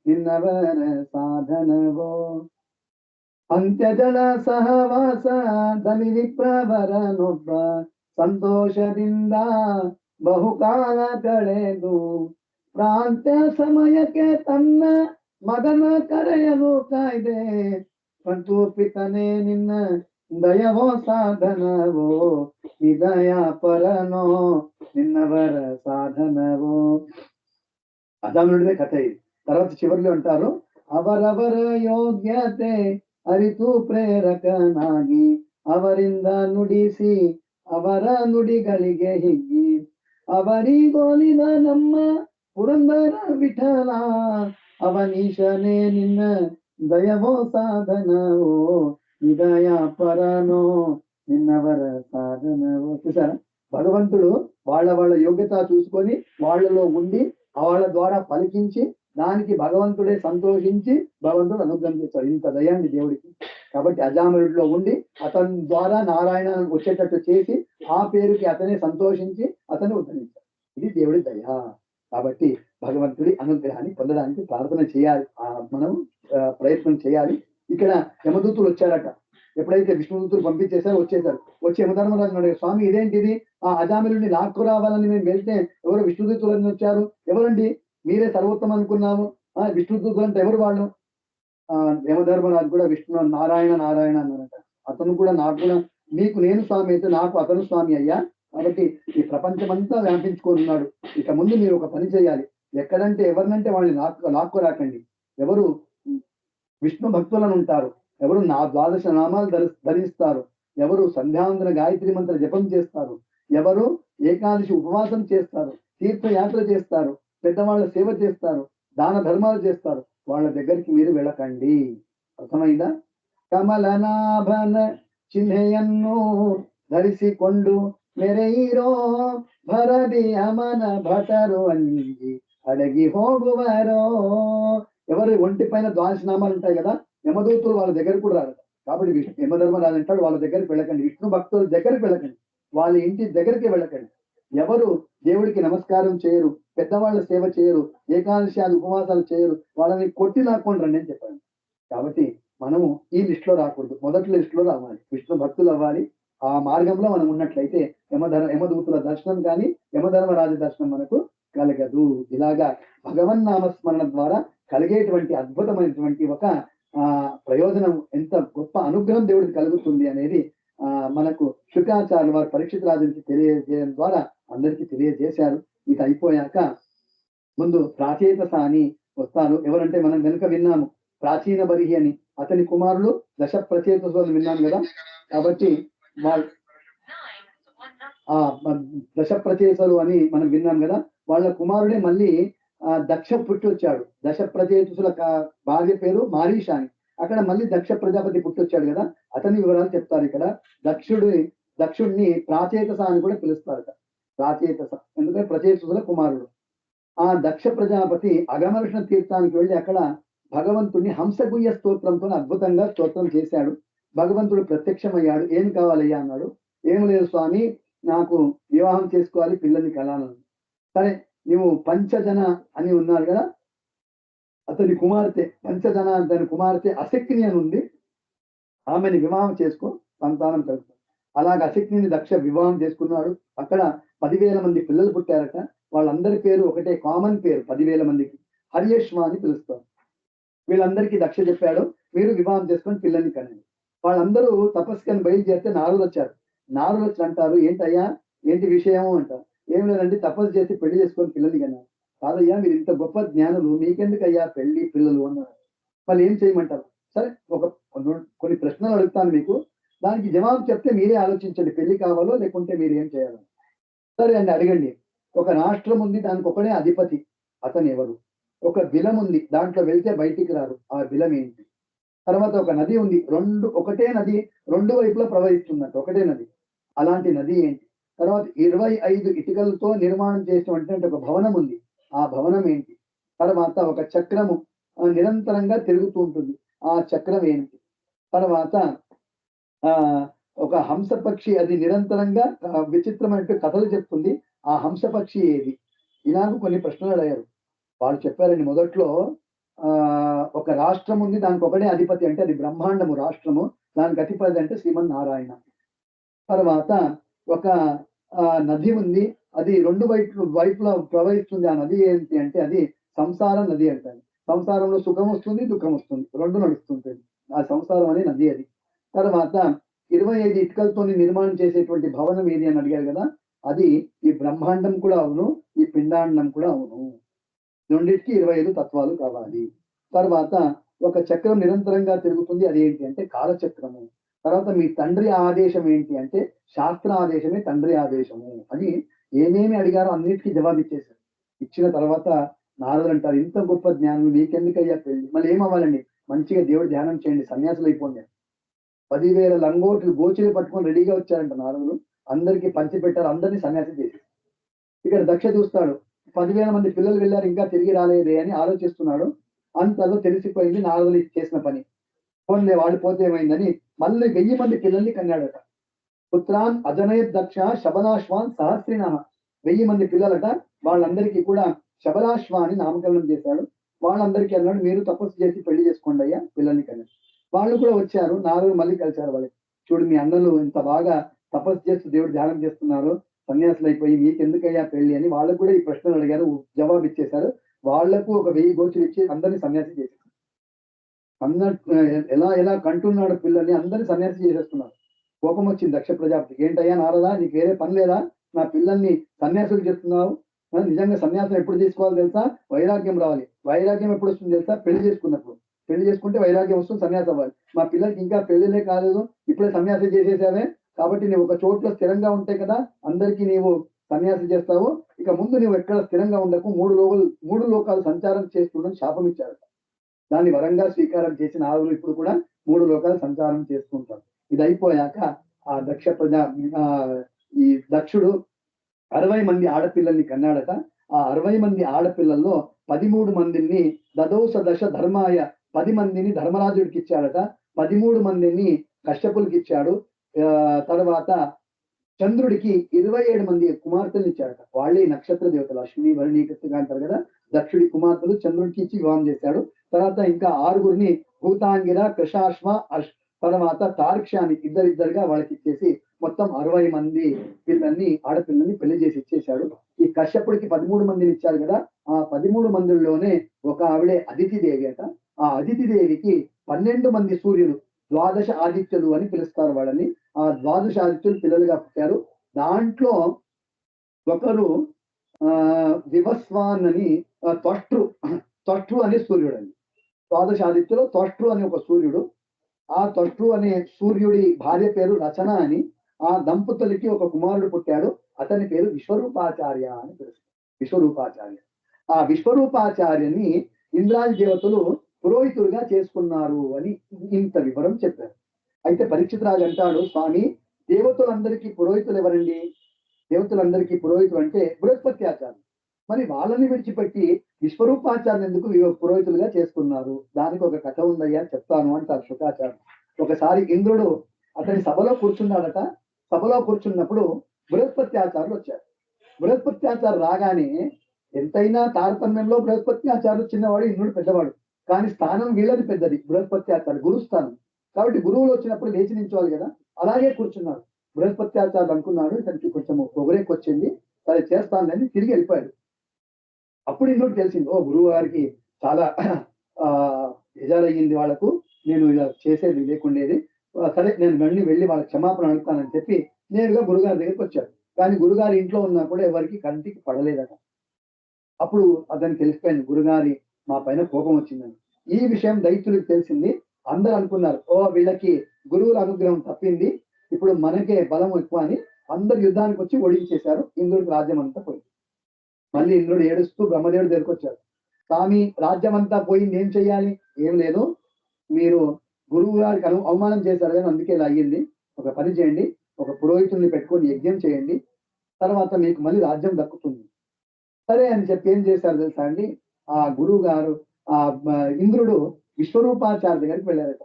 నిన్నవర సాధనవో ಅಂತ್ಯಜಲ ಸಹವಾಸ ಧನಿ ವಿಪ್ರವರನೊಬ್ಬ ಸಂತೋಷದಿಂದ ಬಹುಕಾಲ ಕಳೆದು ಪ್ರಾಂತ್ಯ ಸಮಯಕ್ಕೆ ತನ್ನ ಮಗನ ಕರೆಯಲು ಕಾಯ್ದೆ ಸಂತೋಪಿತನೇ ನಿನ್ನ ದಯವೋ ಸಾಧನವೋ ನಿದಯ ಪರನೋ నిన్నవర సాధనవో. అజామిలుడిదే కథ ఇది. తర్వాత చివరిలో అంటారు, ಅವರವರ ಯೋಗ್ಯತೆ ಅರಿತು ಪ್ರೇರಕನಾಗಿ ಅವರಿಂದ ನುಡಿಸಿ ಅವರ ನುಡಿಗಳಿಗೆ ಹಿಗ್ಗಿ ಅವರಿಗೋಲಿದ ನಮ್ಮ ಪುರಂದರ ವಿಠಲ ಅವನೀಶನೇ ನಿನ್ನ ದಯವೋ ಸಾಧನವೋ నిదయ పరనో నిన్నవర సాధనవో. చూసారా, భగవంతుడు వాళ్ళ యోగ్యత చూసుకొని వాళ్ళలో ఉండి వాళ్ళ ద్వారా పలికించి దానికి భగవంతుడే సంతోషించి భగవంతుడు అనుగ్రహం చేస్తాడు. ఇంత దయాండి దేవుడికి. కాబట్టి అజామిలుడిలో ఉండి అతని ద్వారా నారాయణ వచ్చేటట్టు చేసి ఆ పేరుకి అతనే సంతోషించి అతన్ని ఉద్ధరించాడు. ఇది దేవుడి దయ. కాబట్టి భగవంతుడి అనుగ్రహాన్ని పొందడానికి ప్రార్థన చేయాలి, మనం ప్రయత్నం చేయాలి. ఇక్కడ యమదూతులు వచ్చారట. ఎప్పుడైతే విష్ణుదూతులు పంపించేశారో వచ్చేసారు. వచ్చి యమధర్మరాజు అడిగారు, స్వామి ఇదేంటిది? ఆ అజామిలుడిని లాక్కు రావాలని మేము వెళ్తే ఎవరు విష్ణుదూతులు వచ్చారు, ఎవరండి? మీరే సర్వోత్తమ అనుకున్నాము, విష్ణుదూతులు అంటే ఎవరు వాళ్ళు? యమధర్మరాజు కూడా విష్ణు నారాయణ నారాయణ అన్నారట. అతను కూడా నాకు కూడా మీకు నేను స్వామి అయితే నాకు అతను స్వామి అయ్యా. కాబట్టి ఈ ప్రపంచమంతా వ్యాపించుకొని ఇక ముందు మీరు ఒక పని చేయాలి. ఎక్కడంటే ఎవరినంటే వాళ్ళని లాక్కు రాకండి. ఎవరు విష్ణు భక్తులను ఉంటారు, ఎవరు నా ద్వాదశ నామాలు ధరిస్తారు, ఎవరు సంధ్యావందన గాయత్రి మంత్ర జపం చేస్తారు, ఎవరు ఏకాదశి ఉపవాసం చేస్తారు, తీర్థయాత్ర చేస్తారు, పెద్దవాళ్ళ సేవ చేస్తారు, దాన ధర్మాలు చేస్తారు, వాళ్ళ దగ్గరికి మీరు వెళ్ళకండి. అర్థమైందా? కమలనాభన చిహ్ನೆಯನ್ನು ಧರಿಸಿಕೊಂಡು ಮೆರೆಯಿರೋ ಭರದಿ ಅಮನ ಭಟರು ಅಂಜಿ అడగి ಹೋಗುವರೋ. ఎవరు ఒంటి పైన ద్వాదశనామాలు ఉంటాయి కదా, యమదూతులు వాళ్ళ దగ్గర కూడా రారు. కాబట్టి యమధర్మరాజు అంటాడు, వాళ్ళ దగ్గరికి వెళ్ళకండి, విష్ణు భక్తుల దగ్గరికి వెళ్ళకండి, వాళ్ళ ఇంటి దగ్గరికి వెళ్ళకండి. ఎవరు దేవుడికి నమస్కారం చేయరు, పెద్దవాళ్ళ సేవ చేయరు, ఏకాదశి ఉపవాసాలు చేయరు, వాళ్ళని కొట్టి లాక్కొని రండి అని చెప్పాను. కాబట్టి మనము ఈ లిస్ట్ లో రాకూడదు, మొదటి లిస్ట్ లో రావాలి, విష్ణు భక్తులు అవ్వాలి. ఆ మార్గంలో మనం ఉన్నట్లయితే యమదూతుల దర్శనం కానీ యమధర్మరాజు దర్శనం మనకు కలగదు. ఇలాగా భగవన్నామస్మరణ ద్వారా కలిగేటువంటి అద్భుతమైనటువంటి ఒక ప్రయోజనం, ఎంత గొప్ప అనుగ్రహం దేవుడికి కలుగుతుంది అనేది మనకు శుకాచార్యులు వారు పరీక్షిత్ రాజునికి తెలియజేయడం ద్వారా అందరికీ తెలియజేశారు. ఇది అయిపోయాక ముందు ప్రాచేతస అని వస్తారు. ఎవరంటే మనం వెనుక విన్నాము ప్రాచీన బరిహి అని, అతని కుమారులు దశ ప్రచేతసులు విన్నాం కదా. కాబట్టి దశ ప్రచేతసులు అని మనం విన్నాం కదా, వాళ్ళ కుమారుడే మళ్ళీ దక్ష పుట్టి వచ్చాడు. దశ ప్రచేతసుల భార్య పేరు మారీష అని. అక్కడ మళ్ళీ దక్ష ప్రజాపతి పుట్టొచ్చాడు కదా, అతని వివరాలు చెప్తారు ఇక్కడ. దక్షుడిని ప్రాచేతస అని కూడా పిలుస్తారట. ప్రాచేతస ఎందుకంటే ప్రచేతసుల కుమారుడు. ఆ దక్ష ప్రజాపతి అగమర్షణ తీర్థానికి వెళ్ళి అక్కడ భగవంతుడిని హంసగుయ్య స్తోత్రంతో అద్భుతంగా స్తోత్రం చేశాడు. భగవంతుడు ప్రత్యక్షమయ్యాడు. ఏం కావాలయ్యా అన్నాడు. ఏం లేదు స్వామి, నాకు వివాహం చేసుకోవాలి, పిల్లల్ని కనాలని. సరే, నువ్వు పంచజన అని ఉన్నారు కదా, అతని కుమార్తె పంచజన అతని కుమార్తె అశక్తిని అని ఉంది, ఆమెని వివాహం చేసుకో, సంతానం కలుగుతుంది. అలాగే అశక్తిని దక్ష వివాహం చేసుకున్నాడు. అక్కడ 10,000 మంది పిల్లలు పుట్టారట. వాళ్ళందరి పేరు ఒకటే కామన్ పేరు, 10,000 మందికి హర్యశ్వ అని పిలుస్తారు. వీళ్ళందరికీ దక్ష చెప్పాడు, మీరు వివాహం చేసుకొని పిల్లల్ని కనండి. వాళ్ళందరూ తపస్సుకని బయలుదేరితే నారదులు వచ్చారు. నారదులు వచ్చి అంటారు, ఏంటయ్యా, ఏంటి విషయం అంటారు. ఏం లేదండి, తపస్సు చేసి పెళ్లి చేసుకొని పిల్లల్ని కన్నారు. కాదయ్యా, మీరు ఇంత గొప్ప జ్ఞానులు, మీకెందుకయ్యా పెళ్లి పిల్లలు అన్నారు. వాళ్ళు ఏం చేయమంటారు? సరే, కొన్ని ప్రశ్నలు అడుగుతాను మీకు, దానికి జవాబు చెప్తే మీరే ఆలోచించండి, పెళ్లి కావాలో లేకుంటే మీరు ఏం చేయాలో. సరే అండి, అడగండి. ఒక రాష్ట్రం ఉంది, దానికి ఒకడే అధిపతి, అతను ఎవరు? ఒక బిలం ఉంది, దాంట్లో వెళ్తే బయటికి రారు, ఆ బిలం ఏంటి? తర్వాత ఒక నది ఉంది, ఒకటే నది 2 వైపులా ప్రవహిస్తుందంట, ఒకటే నది, అలాంటి నది ఏంటి? తర్వాత 25 ఇటుకలతో నిర్మాణం చేసినటువంటి ఒక భవనం ఉంది, ఆ భవనం ఏంటి? తర్వాత ఒక చక్రము నిరంతరంగా తిరుగుతూ ఉంటుంది, ఆ చక్రం ఏంటి? తర్వాత ఆ ఒక హంసపక్షి, అది నిరంతరంగా విచిత్రమైన కథలు చెప్తుంది, ఆ హంసపక్షి ఏది? ఇలాగ కొన్ని ప్రశ్నలు అడిగారు. వాళ్ళు చెప్పారండి, మొదట్లో ఒక రాష్ట్రం ఉంది, దానికి ఒకటే అధిపతి, అంటే అది బ్రహ్మాండము రాష్ట్రము, దానికి అధిపతి అంటే శ్రీమన్నారాయణ. తర్వాత ఒక నది ఉంది, అది 2 వైపులా ప్రవహిస్తుంది, ఆ నది ఏంటి అంటే అది సంసార నది అంటారు. సంసారంలో సుఖం వస్తుంది, దుఃఖం వస్తుంది, 2 నడుస్తుంటుంది, ఆ సంసారం అనే నది అది. తర్వాత 25 ఇటుకలతో నిర్మాణం చేసేటువంటి భవనం ఏది అని అడిగారు కదా, అది ఈ బ్రహ్మాండం కూడా అవును, ఈ పిండాండం కూడా అవును. రెండింటికి 25 తత్వాలు కావాలి. తర్వాత ఒక చక్రం నిరంతరంగా తిరుగుతుంది, అది ఏంటి అంటే కాలచక్రము. తర్వాత మీ తండ్రి ఆదేశం ఏంటి అంటే శాస్త్ర ఆదేశమే తండ్రి ఆదేశము అని ఏమేమి అడిగారో అన్నిటికీ జవాబు ఇచ్చేశారు. ఇచ్చిన తర్వాత నారదులు అంటారు, ఇంత గొప్ప జ్ఞానం నీకెందుకయ్యా పెళ్లి? మళ్ళీ ఏమవ్వాలండి? మంచిగా దేవుడు ధ్యానం చేయండి, సన్యాసులు అయిపోండి. 10,000 లంగోట్లు గోచిలు పట్టుకొని రెడీగా వచ్చారంట నారదులు. అందరికీ పంచిపెట్టారు, అందరినీ సన్యాసం చేశారు. ఇక్కడ దక్ష చూస్తాడు, 10,000 మంది పిల్లలు వెళ్ళారు, ఇంకా తిరిగి రాలేదే అని ఆలోచిస్తున్నాడు. అంతలో తెలిసిపోయింది నారదులు చేసిన పని. పోన్లే, వాడు పోతే ఏమైందని మళ్ళీ 1000 మంది పిల్లల్ని కన్నాడట. పుత్రాన్ అజనయత్ దక్ష శబలాశ్వాన్ సహస్రినః. 1000 మంది పిల్లలట, వాళ్ళందరికీ కూడా శబలాశ్వ అని నామకరణం చేశాడు. వాళ్ళందరికీ అన్నాడు, మీరు తపస్సు చేసి పెళ్లి చేసుకోండి అయ్యా, పిల్లల్ని కన్నాడు. వాళ్ళు కూడా వచ్చారు, నారదులు మళ్ళీ కలిశారు వాళ్ళకి. చూడు, మీ అన్నలు ఇంత బాగా తపస్సు చేస్తూ దేవుడు ధ్యానం చేస్తున్నారు, సన్యాసులు అయిపోయి మీకెందుకయ్యా పెళ్లి అని వాళ్ళకు కూడా ఈ ప్రశ్నలు అడిగారు, జవాబు ఇచ్చేశారు. వాళ్లకు ఒక 1000 గోచులు ఇచ్చి అందరినీ సన్యాసి చేసేసారు. ఎలా ఎలా కంటున్నాడు పిల్లల్ని, అందరినీ సన్యాసి చేసేస్తున్నారు. కోపం వచ్చింది దక్ష ప్రజాపతికి. ఏంటయ్యా నారదా, నీకు వేరే పని లేదా? నా పిల్లల్ని సన్యాసులు చేస్తున్నావు. నిజంగా సన్యాసం ఎప్పుడు తీసుకోవాలో తెలుసా? వైరాగ్యం రావాలి. వైరాగ్యం ఎప్పుడు వస్తుంది తెలుసా? పెళ్లి చేసుకున్నప్పుడు. పెళ్లి చేసుకుంటే వైరాగ్యం వస్తుంది, సన్యాసం అవ్వాలి. మా పిల్లలకి ఇంకా పెళ్లిలే కాలేదు, ఇప్పుడే సన్యాసం చేసేసావే, కాబట్టి నువ్వు ఒక చోట్ల స్థిరంగా ఉంటే కదా అందరికీ నీవు సన్యాసం చేస్తావు. ఇక ముందు నువ్వు ఎక్కడ స్థిరంగా ఉండకు, 3 లోకాలు సంచారం చేస్తుండని శాపం ఇచ్చారు. దాన్ని వరంగా స్వీకారం చేసిన ఆవులు ఇప్పుడు కూడా 3 లోకాలు సంచారం చేస్తుంటారు. ఇది అయిపోయాక ఆ ఈ దక్షుడు 60 మంది ఆడపిల్లల్ని కన్నాడట. ఆ 60 మంది ఆడపిల్లల్లో 13 మందిని దదోస దశ ధర్మాయ, 10 మందిని ధర్మరాజుడికి ఇచ్చాడట. 13 మందిని కశ్యపులకి ఇచ్చాడు. తర్వాత చంద్రుడికి 27 మంది కుమార్తెలు ఇచ్చాడట. వాళ్ళే నక్షత్ర దేవతలు, అశ్విని భరణి కృతిక అంటారు కదా, దక్షుడి కుమార్తెలు చంద్రుడికి ఇచ్చి వివాహం చేశాడు. తర్వాత ఇంకా 6గురిని భూతాంగిర, కృషాశ్వ, తర్వాత తార్క్ష్యాన్ని ఇద్దరిద్దరుగా వాళ్ళకి ఇచ్చేసి మొత్తం 60 మంది పిల్లల్ని, ఆడపిల్లల్ని పెళ్లి చేసి ఇచ్చేశాడు. ఈ కశ్యపుడికి 13 మందిని ఇచ్చారు కదా, ఆ 13 మందిలోనే ఒక ఆవిడే అదితి దేవి అట. ఆ అదితి దేవికి 12 మంది సూర్యులు, 12 ఆదిత్యులు అని పిలుస్తారు వాళ్ళని. ఆ 12 ఆదిత్యులు పిల్లలుగా పుట్టారు. దాంట్లో ఒకరు వివస్వాన్ అని, త్వష్ట్రు అనే సూర్యుడు అండి. 12 ఆదిత్యులు త్వష్ట్రు అని ఒక సూర్యుడు. ఆ త్వష్ట్రు అనే సూర్యుడి భార్య పేరు రచన అని. ఆ దంపతులకి ఒక కుమారుడు పుట్టాడు, అతని పేరు విశ్వరూపాచార్య అని పిలుస్తారు. విశ్వరూపాచార్య. ఆ విశ్వరూపాచార్యని ఇంద్రాది దేవతలు పురోహితులుగా చేసుకున్నారు అని ఇంత వివరం చెప్పారు. అయితే పరీక్షిత్ రాజు అంటాడు, స్వామి దేవతలందరికీ పురోహితులు ఎవరండి? దేవతలందరికీ పురోహితులు అంటే బృహస్పతి ఆచార్యులు. మరి వాళ్ళని విడిచిపెట్టి విశ్వరూపాచార్యులు ఎందుకు పురోహితులుగా చేసుకున్నారు? దానికి ఒక కథ ఉందయ్యా చెప్తాను అంటారు శుకాచార్యులు. ఒకసారి ఇంద్రుడు అతని సభలో కూర్చున్నాడట. సభలో కూర్చున్నప్పుడు బృహస్పతి ఆచార్యులు వచ్చారు. బృహస్పతి ఆచార్యులు రాగానే ఎంతైనా తారతమ్యంలో బృహస్పతి ఆచార్యులు చిన్నవాడు, ఇంద్రుడు పెద్దవాడు. కానీ స్థానం వీళ్ళది పెద్దది, బృహస్పతి ఆచార్యులు గురుస్థానం. కాబట్టి గురువులు వచ్చినప్పుడు లేచి నించోవాలి కదా, అలాగే కూర్చున్నారు. బృహస్పతి ఆచార్యులు అనుకున్నాడు ఇతనికి కొంచెం పొగరెక్కొచ్చింది, సరే చేస్తానని తిరిగి వెళ్ళిపోయాడు. అప్పుడు ఇంద్రుడు తెలిసింది, ఓ గురువు గారికి చాలా బేజారయ్యింది వాళ్ళకు, నేను ఇలా చేసేది లేకుండేది, సరే నేను మళ్ళీ వెళ్ళి వాళ్ళ క్షమాపణ అడుగుతానని చెప్పి నేరుగా గురుగారి దగ్గరికి వచ్చాడు. కానీ గురుగారి ఇంట్లో ఉన్నా కూడా ఎవరికి కంటికి పడలేదట. అప్పుడు అతనికి తెలిసిపోయింది గురుగారి మా పైన కోపం వచ్చిందని. ఈ విషయం దైత్యులకు తెలిసింది. అందరూ అనుకున్నారు, ఓ వీళ్ళకి గురువుల అనుగ్రహం తప్పింది, ఇప్పుడు మనకే బలం ఎక్కువ అని అందరు యుద్ధానికి వచ్చి ఓడించేశారు. ఇంద్రుడికి రాజ్యం అంతా పోయింది. మళ్ళీ ఇంద్రుడు ఏడుస్తూ బ్రహ్మదేవుడు దగ్గరికి వచ్చాడు. స్వామి రాజ్యం అంతా పోయింది, ఏం చెయ్యాలి? ఏం లేదు, మీరు గురువు గారికి అవమానం చేశారు కానీ అందుకే ఇలా అయ్యింది. ఒక పని చేయండి, ఒక పురోహితుల్ని పెట్టుకొని యజ్ఞం చేయండి, తర్వాత మీకు మళ్ళీ రాజ్యం దక్కుతుంది. సరే అని చెప్పి ఏం చేశారు తెలుసా అండి? ఆ గురువు గారు ఆ ఇంద్రుడు విశ్వరూపాచార్య దగ్గరికి వెళ్ళారట.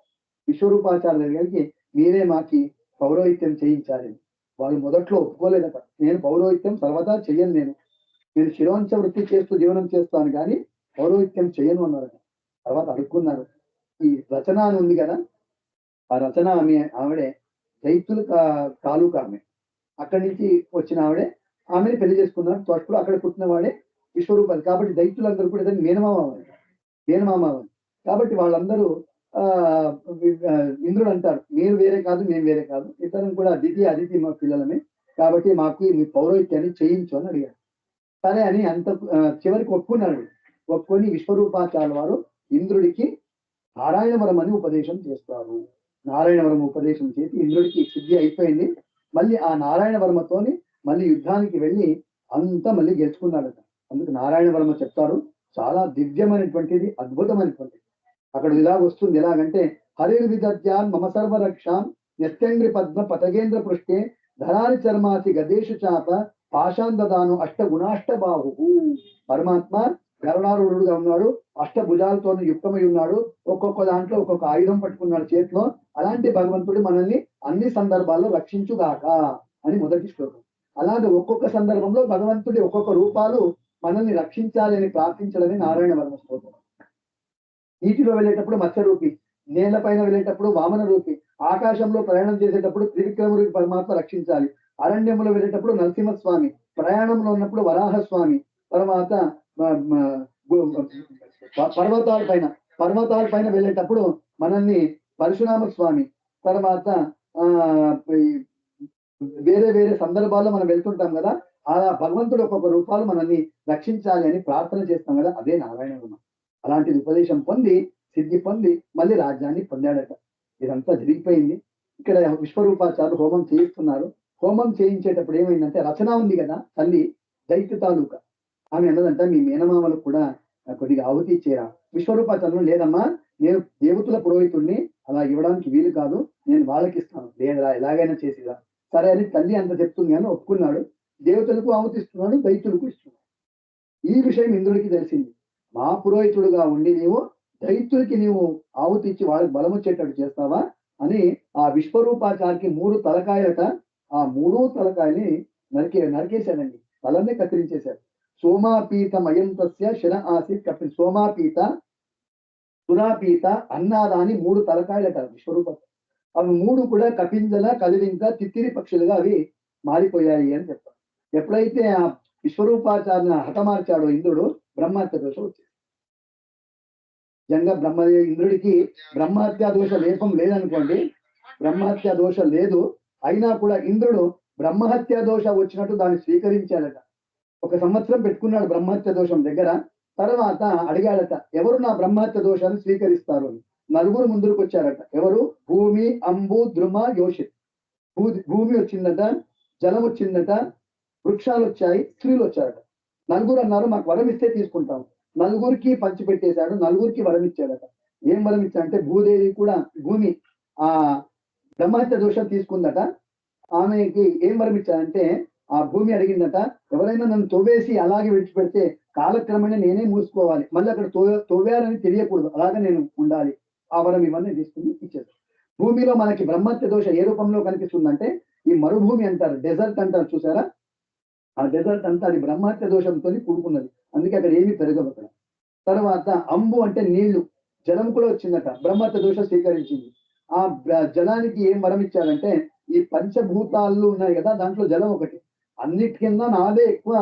విశ్వరూపాచార్య దగ్గరికి మీరే మాకి పౌరోహిత్యం చేయించాలి. వాళ్ళు మొదట్లో ఒప్పుకోలేదట. నేను పౌరోహిత్యం సర్వదా చెయ్యను, నేను శిరోంచ వృత్తి చేస్తూ జీవనం చేస్తాను కానీ పౌరోహిత్యం చేయను అన్నారట. తర్వాత అనుకున్నారు, ఈ రచన అని ఉంది కదా, ఆ రచన ఆవిడే దైత్యుల తాలూకా ఆమె, అక్కడి నుంచి వచ్చిన ఆవిడే, ఆమెను పెళ్లి చేసుకున్నారు. ఫస్ట్ అక్కడ పుట్టిన వాడే విశ్వరూపాలు. కాబట్టి దైత్యులందరూ కూడా ఇతని మేనమామ. కాబట్టి వాళ్ళందరూ ఆ ఇంద్రుడు అంటారు, మీరు వేరే కాదు, మేము వేరే కాదు, ఇతరం కూడా అదితి మా పిల్లలమే, కాబట్టి మాకు మీ పౌరోహిత్యాన్ని చేయించు అని అడిగారు. సరే అని అంత చివరికి ఒప్పుకున్నాడు. ఒప్పుకొని విశ్వరూపాచార్యుల వారు ఇంద్రుడికి నారాయణవరం అని ఉపదేశం చేస్తారు. నారాయణవరం ఉపదేశం చేసి ఇంద్రుడికి సిద్ధి అయిపోయింది. మళ్ళీ ఆ నారాయణవర్మతోని మళ్ళీ యుద్ధానికి వెళ్ళి అంతా మళ్ళీ గెలుచుకున్నాడట. అందుకు నారాయణవర్మ చెప్తారు, చాలా దివ్యమైనటువంటిది, అద్భుతమైనటువంటిది. అక్కడ ఇలాగ వస్తుంది, ఎలాగంటే హరిర్విద్యాన్ మమ సర్వరక్షాం యస్యంగ్రి పద్మ పతగేంద్ర పృష్ఠే ధరాని చర్మాసి గదేశు చాప పాషాందదాను అష్టగుణాష్టబాహు. పరమాత్మ గరుడారూఢుడుగా ఉన్నాడు, అష్టభుజాలతో యుక్తమై ఉన్నాడు, ఒక్కొక్క దాంట్లో ఒక్కొక్క ఆయుధం పట్టుకున్నాడు చేతిలో. అలాంటి భగవంతుడు మనల్ని అన్ని సందర్భాల్లో రక్షించుగాక అని మొదటి శ్లోకం. అలాగే ఒక్కొక్క సందర్భంలో భగవంతుడి ఒక్కొక్క రూపాలు మనల్ని రక్షించాలి అని ప్రార్థించాలని నారాయణ వర్మ స్తోత్రం. నీటిలో వెళ్ళేటప్పుడు మత్స్యరూపి, నేలపైన వెళ్ళేటప్పుడు వామన రూపి, ఆకాశంలో ప్రయాణం చేసేటప్పుడు త్రివిక్రమ రూపి పరమాత్మ రక్షించాలి. అరణ్యంలో వెళ్ళేటప్పుడు నరసింహస్వామి, ప్రయాణంలో ఉన్నప్పుడు వరాహస్వామి, తర్వాత పర్వతాల పైన వెళ్ళేటప్పుడు మనల్ని పరశురామ స్వామి, తర్వాత వేరే వేరే సందర్భాల్లో మనం వెళ్తుంటాం కదా, ఆ భగవంతుడు ఒక్కొక్క రూపాలు మనల్ని రక్షించాలి అని ప్రార్థన చేస్తాం కదా, అదే నారాయణ వర్మ. అలాంటి ఉపదేశం పొంది సిద్ధి పొంది మళ్ళీ రాజ్యాన్ని పొందాడట. ఇదంతా జరిగిపోయింది. ఇక్కడ విశ్వరూపాచార్యులు హోమం చేయిస్తున్నారు. హోమం చేయించేటప్పుడు ఏమైందంటే, రచన ఉంది కదా తల్లి దైత్య తాలూకా, ఆమె అన్నదంట, మీ మేనమామలకు కూడా కొద్దిగా ఆహుతి ఇచ్చేరా. విశ్వరూపాచార్యులు, లేదమ్మా, నేను దేవతల పురోహితుడిని, అలా ఇవ్వడానికి వీలు కాదు, నేను వాళ్ళకి ఇస్తాను, లేదురా ఎలాగైనా చేసిరా. సరే అని తల్లి అంత చెప్తుంది అని ఒప్పుకున్నాడు. దేవతలకు ఆహుతిస్తున్నాడు, దైత్యులకు ఇస్తున్నాడు. ఈ విషయం ఇంద్రుడికి తెలిసింది. మా పురోహితుడుగా ఉండి నీవు దైత్యులకి నీవు ఆహుతి ఇచ్చి వాళ్ళకి బలం వచ్చేటట్టు చేస్తావా అని ఆ విశ్వరూపాచారికి 3 తలకాయలట. ఆ 3 తలకాయని నరికేశాడండి, తలనే కత్తిరించేశాడు. సోమాపీతమయం తస్య శిర ఆసీత్ కపి. సోమాపీత, సురాపీత, అన్నాదాని 3 తలకాయలట విశ్వరూప. అవి 3 కూడా కపింజల, కలివింక, తిత్తిరి పక్షులుగా అవి మారిపోయాయి అని చెప్తారు. ఎప్పుడైతే ఆ విశ్వరూపాచార్య హతమార్చాడో ఇంద్రుడు, బ్రహ్మహత్య దోషం వచ్చింది. నిజంగా ఇంద్రుడికి బ్రహ్మహత్యా దోష లేపం లేదనుకోండి, బ్రహ్మహత్యా దోషం లేదు, అయినా కూడా ఇంద్రుడు బ్రహ్మహత్యా దోష వచ్చినట్టు దాన్ని స్వీకరించాడట. 1 సంవత్సరం పెట్టుకున్నాడు బ్రహ్మహత్య దోషం దగ్గర. తర్వాత అడిగాడట, ఎవరు నా బ్రహ్మహత్య దోషాన్ని స్వీకరిస్తారు అని. 4 ముందుకు వచ్చారట. ఎవరు? భూమి, అంబు, ద్రుమ, యోషిత్. భూమి వచ్చిందట, జలం వచ్చిందట, వృక్షాలు వచ్చాయి, స్త్రీలు వచ్చారట. 4 అన్నారు, మాకు వరం ఇస్తే తీసుకుంటాం. 4కి పంచి పెట్టేశాడు, 4కి వరం ఇచ్చాడట. ఏం వరం ఇచ్చాడంటే భూదేవి కూడా భూమి ఆ బ్రహ్మహత్య దోషం తీసుకుందట. ఆమెకి ఏం వరం ఇచ్చాడంటే ఆ భూమి అడిగిందట, ఎవరైనా నన్ను తవ్వేసి అలాగే విడిచిపెడితే కాలక్రమేణా నేనే మూసుకోవాలి, మళ్ళీ అక్కడ తవ్వారని తెలియకూడదు, అలాగే నేను ఉండాలి. ఆ వరం ఇవన్నీ తీసుకుని ఇచ్చారు. భూమిలో మనకి బ్రహ్మహత్య దోష ఏ రూపంలో కనిపిస్తుందంటే ఈ మరుభూమి అంటారు, డెజర్ట్ అంటారు చూసారా, ఆ డెజర్ట్ అంతా అది బ్రహ్మహత్య దోషంతో కూడుకున్నది. అందుకే అక్కడ ఏమీ పెరగవు అక్కడ. తర్వాత అంబు అంటే నీళ్లు, జలం కూడా వచ్చిందట, బ్రహ్మహత్య దోషం స్వీకరించింది. ఆ జలానికి ఏం వరం ఇచ్చారంటే ఈ పంచభూతాలు ఉన్నాయి కదా, దాంట్లో జలం ఒకటి, అన్నిటికన్నా నాదే ఎక్కువ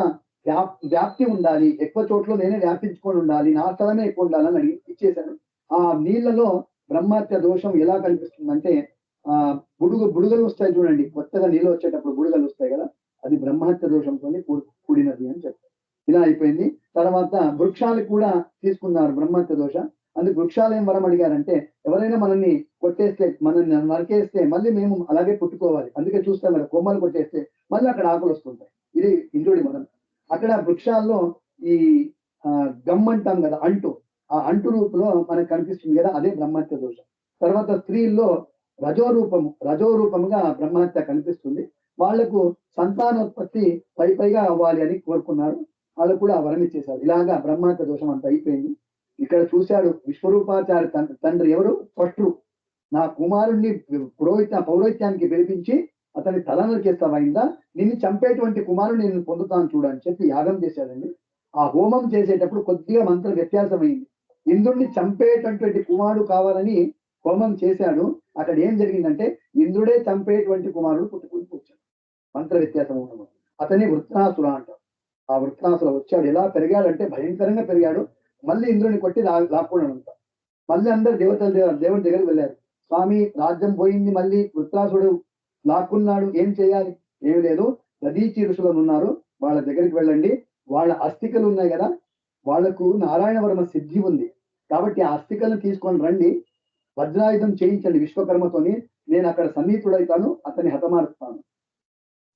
వ్యాప్తి ఉండాలి, ఎక్కువ చోట్ల నేనే వ్యాపించుకొని ఉండాలి, నా స్థలమే ఎక్కువ ఉండాలని అడిగి ఇచ్చేశాను. ఆ నీళ్లలో బ్రహ్మహత్య దోషం ఎలా కనిపిస్తుందంటే ఆ బుడుగలు వస్తాయి చూడండి, కొత్తగా నీళ్ళు వచ్చేటప్పుడు బుడుగలు వస్తాయి కదా, అది బ్రహ్మహత్య దోషంతో కూడినది అని చెప్తారు. ఇలా అయిపోయింది. తర్వాత వృక్షాలు కూడా తీసుకున్నారు బ్రహ్మహత్య దోష. అందుకు వృక్షాలు ఏం వరం అడిగారంటే ఎవరైనా మనల్ని కొట్టేస్తే, మనల్ని నరికేస్తే మళ్ళీ మేము అలాగే పుట్టుకోవాలి. అందుకే చూస్తాం కదా, కొమ్మలు కొట్టేస్తే మళ్ళీ అక్కడ ఆకులు వస్తుంటాయి. ఇది ఇంద్రుడి వరం. అక్కడ వృక్షాల్లో ఈ గమ్ అంటాం కదా, అంటు, ఆ అంటు రూపంలో మనకు కనిపిస్తుంది కదా, అదే బ్రహ్మహత్య దోషం. తర్వాత స్త్రీల్లో రజోరూపముగా బ్రహ్మహత్య కనిపిస్తుంది. వాళ్లకు సంతానోత్పత్తి పైగా అవ్వాలి అని కోరుకున్నారు. వాళ్ళు కూడా ఆ వరం ఇచ్చేశారు. ఇలాగా బ్రహ్మహత్య దోషం అంత అయిపోయింది. ఇక్కడ చూశాడు విశ్వరూపాచార్య తండ్రి ఎవరు, పట్టు, నా కుమారుణ్ణి పౌరోహిత్యానికి పిలిపించి అతని తల నరికేస్తావైందా, నిన్ను చంపేటువంటి కుమారుని నేను పొందుతాను చూడని చెప్పి యాగం చేశాడండి. ఆ హోమం చేసేటప్పుడు కొద్దిగా మంత్ర వ్యత్యాసమైంది. ఇంద్రుడిని చంపేటటువంటి కుమారుడు కావాలని హోమం చేశాడు. అక్కడ ఏం జరిగిందంటే ఇంద్రుడే చంపేటువంటి కుమారుడు పుట్టుకుని వచ్చాడు, మంత్ర వ్యత్యాసం ఉండడం. అతని వృత్రాసుర అంటారు. ఆ వృత్రాసుర వచ్చాడు. ఎలా పెరిగాడంటే భయంకరంగా పెరిగాడు. మళ్ళీ ఇంద్రుడిని కొట్టి లాక్కోవడం అంట. మళ్ళీ అందరు దేవుడి దగ్గరికి వెళ్ళారు. స్వామి రాజ్యం పోయింది, మళ్ళీ వృత్రాసుడు లాక్కున్నాడు, ఏం చేయాలి? ఏమి లేదు, దదీచి ఋషులను ఉన్నారు, వాళ్ళ దగ్గరికి వెళ్ళండి. వాళ్ళ అస్థికలు ఉన్నాయి కదా, వాళ్లకు నారాయణవర్మ సిద్ధి ఉంది కాబట్టి ఆ అస్థికలను తీసుకొని రండి, వజ్రాయుధం చేయించండి విశ్వకర్మతోని, నేను అక్కడ సన్నిహితుడైతాను, అతన్ని హతమారుస్తాను.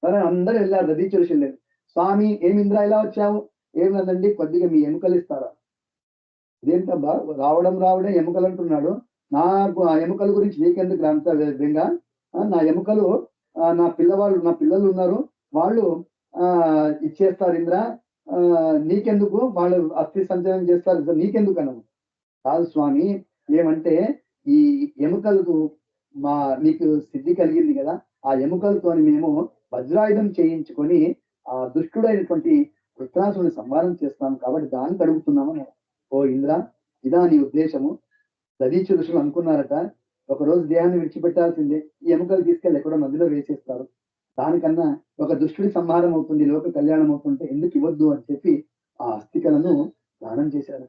సరే అందరూ వెళ్ళారు. దదీచి ఋషులు, స్వామి ఏమింద్రా ఇలా వచ్చావు? ఏం లేదండి, కొద్దిగా మీ ఎముకలు ఇస్తారా? ఇదేంటబ్బా రావడే ఎముకలు అంటున్నాడు, నాకు ఆ ఎముకల గురించి నీకెందుకు అంత బెంగ? నా ఎముకలు నా పిల్లలు ఉన్నారు, వాళ్ళు ఇచ్చేస్తారు ఇంద్ర, నీకెందుకు, వాళ్ళు అస్థి సంచలనం చేస్తారు, నీకెందుకు అన్నాను. కాదు స్వామి, ఏమంటే ఈ ఎముకలకు నీకు సిద్ధి కలిగింది కదా, ఆ ఎముకలతో మేము వజ్రాయుధం చేయించుకొని ఆ దుష్టుడైనటువంటి వృత్రాసుని సంహారం చేస్తాం కాబట్టి దానికి అడుగుతున్నామని. ఓ ఇంద్ర, ఇదా నీ ఉద్దేశము? దదీచి ఋషులు అనుకున్నారట, ఒకరోజు దేహాన్ని విడిచిపెట్టాల్సిందే, ఈ ఎముకలు తీసుకెళ్ళి ఎక్కడో నదిలో వేసేస్తారు, దానికన్నా ఒక దుష్టుడి సంహారం అవుతుంది, లోక కళ్యాణం అవుతుంటే ఎందుకు ఇవ్వద్దు అని చెప్పి ఆ అస్థికలను దానం చేశారు.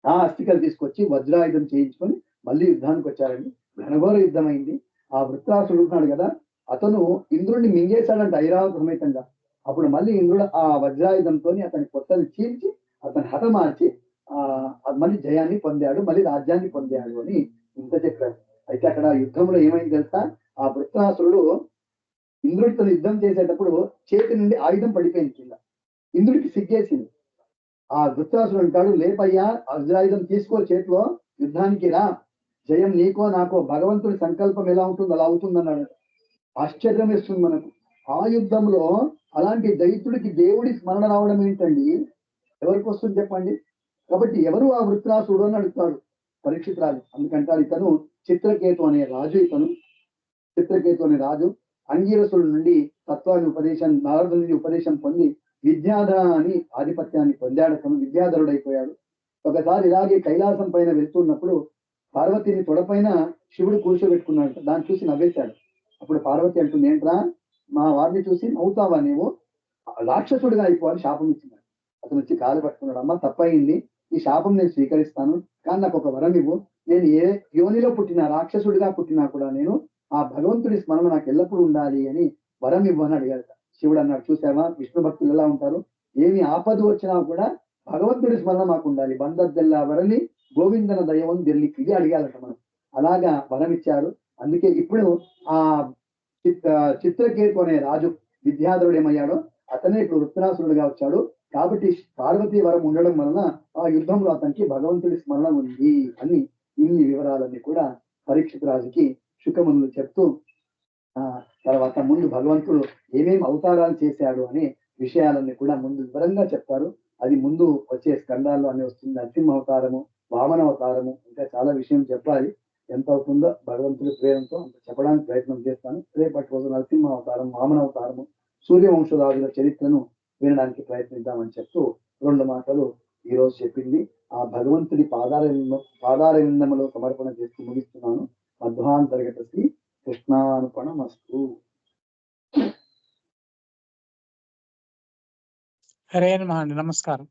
ఆ అస్థికలు తీసుకొచ్చి వజ్రాయుధం చేయించుకొని మళ్ళీ యుద్ధానికి వచ్చారండి. ఘనఘోర యుద్ధం అయింది. ఆ వృత్రాసుడు ఉన్నాడు కదా, అతను ఇంద్రుడిని మింగేశాడంట ఐరావత సమేతంగా. అప్పుడు మళ్ళీ ఇంద్రుడు ఆ వజ్రాయుధంతో అతని పొట్టలు చీల్చి అతని హతమార్చి మళ్ళీ జయాన్ని పొందాడు, మళ్ళీ రాజ్యాన్ని పొందాడు అని ఇంత చెప్పాడు. అయితే అక్కడ యుద్ధంలో ఏమైంది తెలుసా, ఆ వృత్రాసురుడు ఇంద్రుడితో యుద్ధం చేసేటప్పుడు చేతి నుండి ఆయుధం పడిపోయింది కింద. ఇంద్రుడికి సిగ్గేసింది. ఆ వృత్రాసురుడు అంటాడు, లేపయ్యా వజ్రాయుధం తీసుకో చేతిలో, యుద్ధానికి రా, జయం నీకో నాకో, భగవంతుడి సంకల్పం ఎలా ఉంటుందో అలా అవుతుందన్నాడు. ఆశ్చర్యం వేస్తుంది మనకు. ఆ యుద్ధంలో అలాంటి దైత్యుడికి దేవుడి స్మరణ రావడం ఏంటండి, ఎవరికి వస్తుంది చెప్పండి? కాబట్టి ఎవరు ఆ వృత్రాసుడు అని అడుగుతాడు పరీక్షిత్ రాజు. అందుకంటారు ఇతను చిత్రకేతు అనే రాజు అంగీరసుడు నుండి తత్వాన్ని నారదు నుండి ఉపదేశం పొంది విద్యాధర అని ఆధిపత్యాన్ని పొందాడు. అతను విద్యాధరుడైపోయాడు. ఒకసారి ఇలాగే కైలాసం పైన వెళ్తున్నప్పుడు పార్వతిని తొడపైన శివుడు కూర్చోబెట్టుకున్నాడు. దాన్ని చూసి నవ్వేశాడు. అప్పుడు పార్వతి అంటుంది, ఏంట్రా మా వారిని చూసి నవ్వుతావా, నీవు రాక్షసుడిగా అయిపోవాలి శాపం ఇచ్చినాడు. అతను వచ్చి కాలు పట్టుకున్నాడు, అమ్మ తప్పయింది, ఈ శాపం నేను స్వీకరిస్తాను, కానీ నాకు ఒక వరం ఇవ్వు, నేను ఏ యోనిలో పుట్టినా రాక్షసుడిగా పుట్టినా కూడా నేను ఆ భగవంతుడి స్మరణ నాకు ఎల్లప్పుడూ ఉండాలి అని వరం ఇవ్వు అని అడిగాడు. శివుడు అన్నాడు, చూసావా విష్ణు భక్తులు ఎలా ఉంటారు, ఏమి ఆపద వచ్చినా కూడా భగవంతుడి స్మరణ మాకు ఉండాలి, బందద్దెల్లా వరలి గోవిందన దయవం దిల్లికి, ఇది అడిగాలట మనం. అలాగా వరం ఇచ్చారు. అందుకే ఇప్పుడు ఆ చిత్రకేతు అనే రాజు విద్యాధరుడు ఏమయ్యాడో అతనే ఇప్పుడు వృత్రాసురుడుగా వచ్చాడు. కాబట్టి పార్వతీ వరం ఉండడం వలన ఆ యుద్ధంలో అతనికి భగవంతుడి స్మరణ ఉంది అని ఇన్ని వివరాలన్నీ కూడా పరీక్షిత్ రాజుకి శుకమునులు చెప్తూ తర్వాత ముందు భగవంతుడు ఏమేమి అవతారాలు చేశాడు అనే విషయాలన్నీ కూడా ముందు వివరంగా చెప్తారు. అది ముందు వచ్చే స్కందాల్లో అన్ని వస్తుంది. నరసింహ అవతారము, వామన అవతారము, ఇంకా చాలా విషయం చెప్పాలి. ఎంత అవుతుందో భగవంతుడి ప్రేరణతో అంత చెప్పడానికి ప్రయత్నం చేస్తాను. రేపటి రోజు నరసింహ అవతారం, వామన అవతారము, సూర్యవంశరాజుల చరిత్రను వినడానికి ప్రయత్నిద్దామని చెప్తూ 2 మాటలు ఈరోజు చెప్పింది. ఆ భగవంతుడి పాదార విందములో సమర్పణ చేస్తూ ముగిస్తున్నాను. మధ్వాంతర్గత శ్రీ కృష్ణార్పణమస్తు. హరే నమః అండి. నమస్కారం.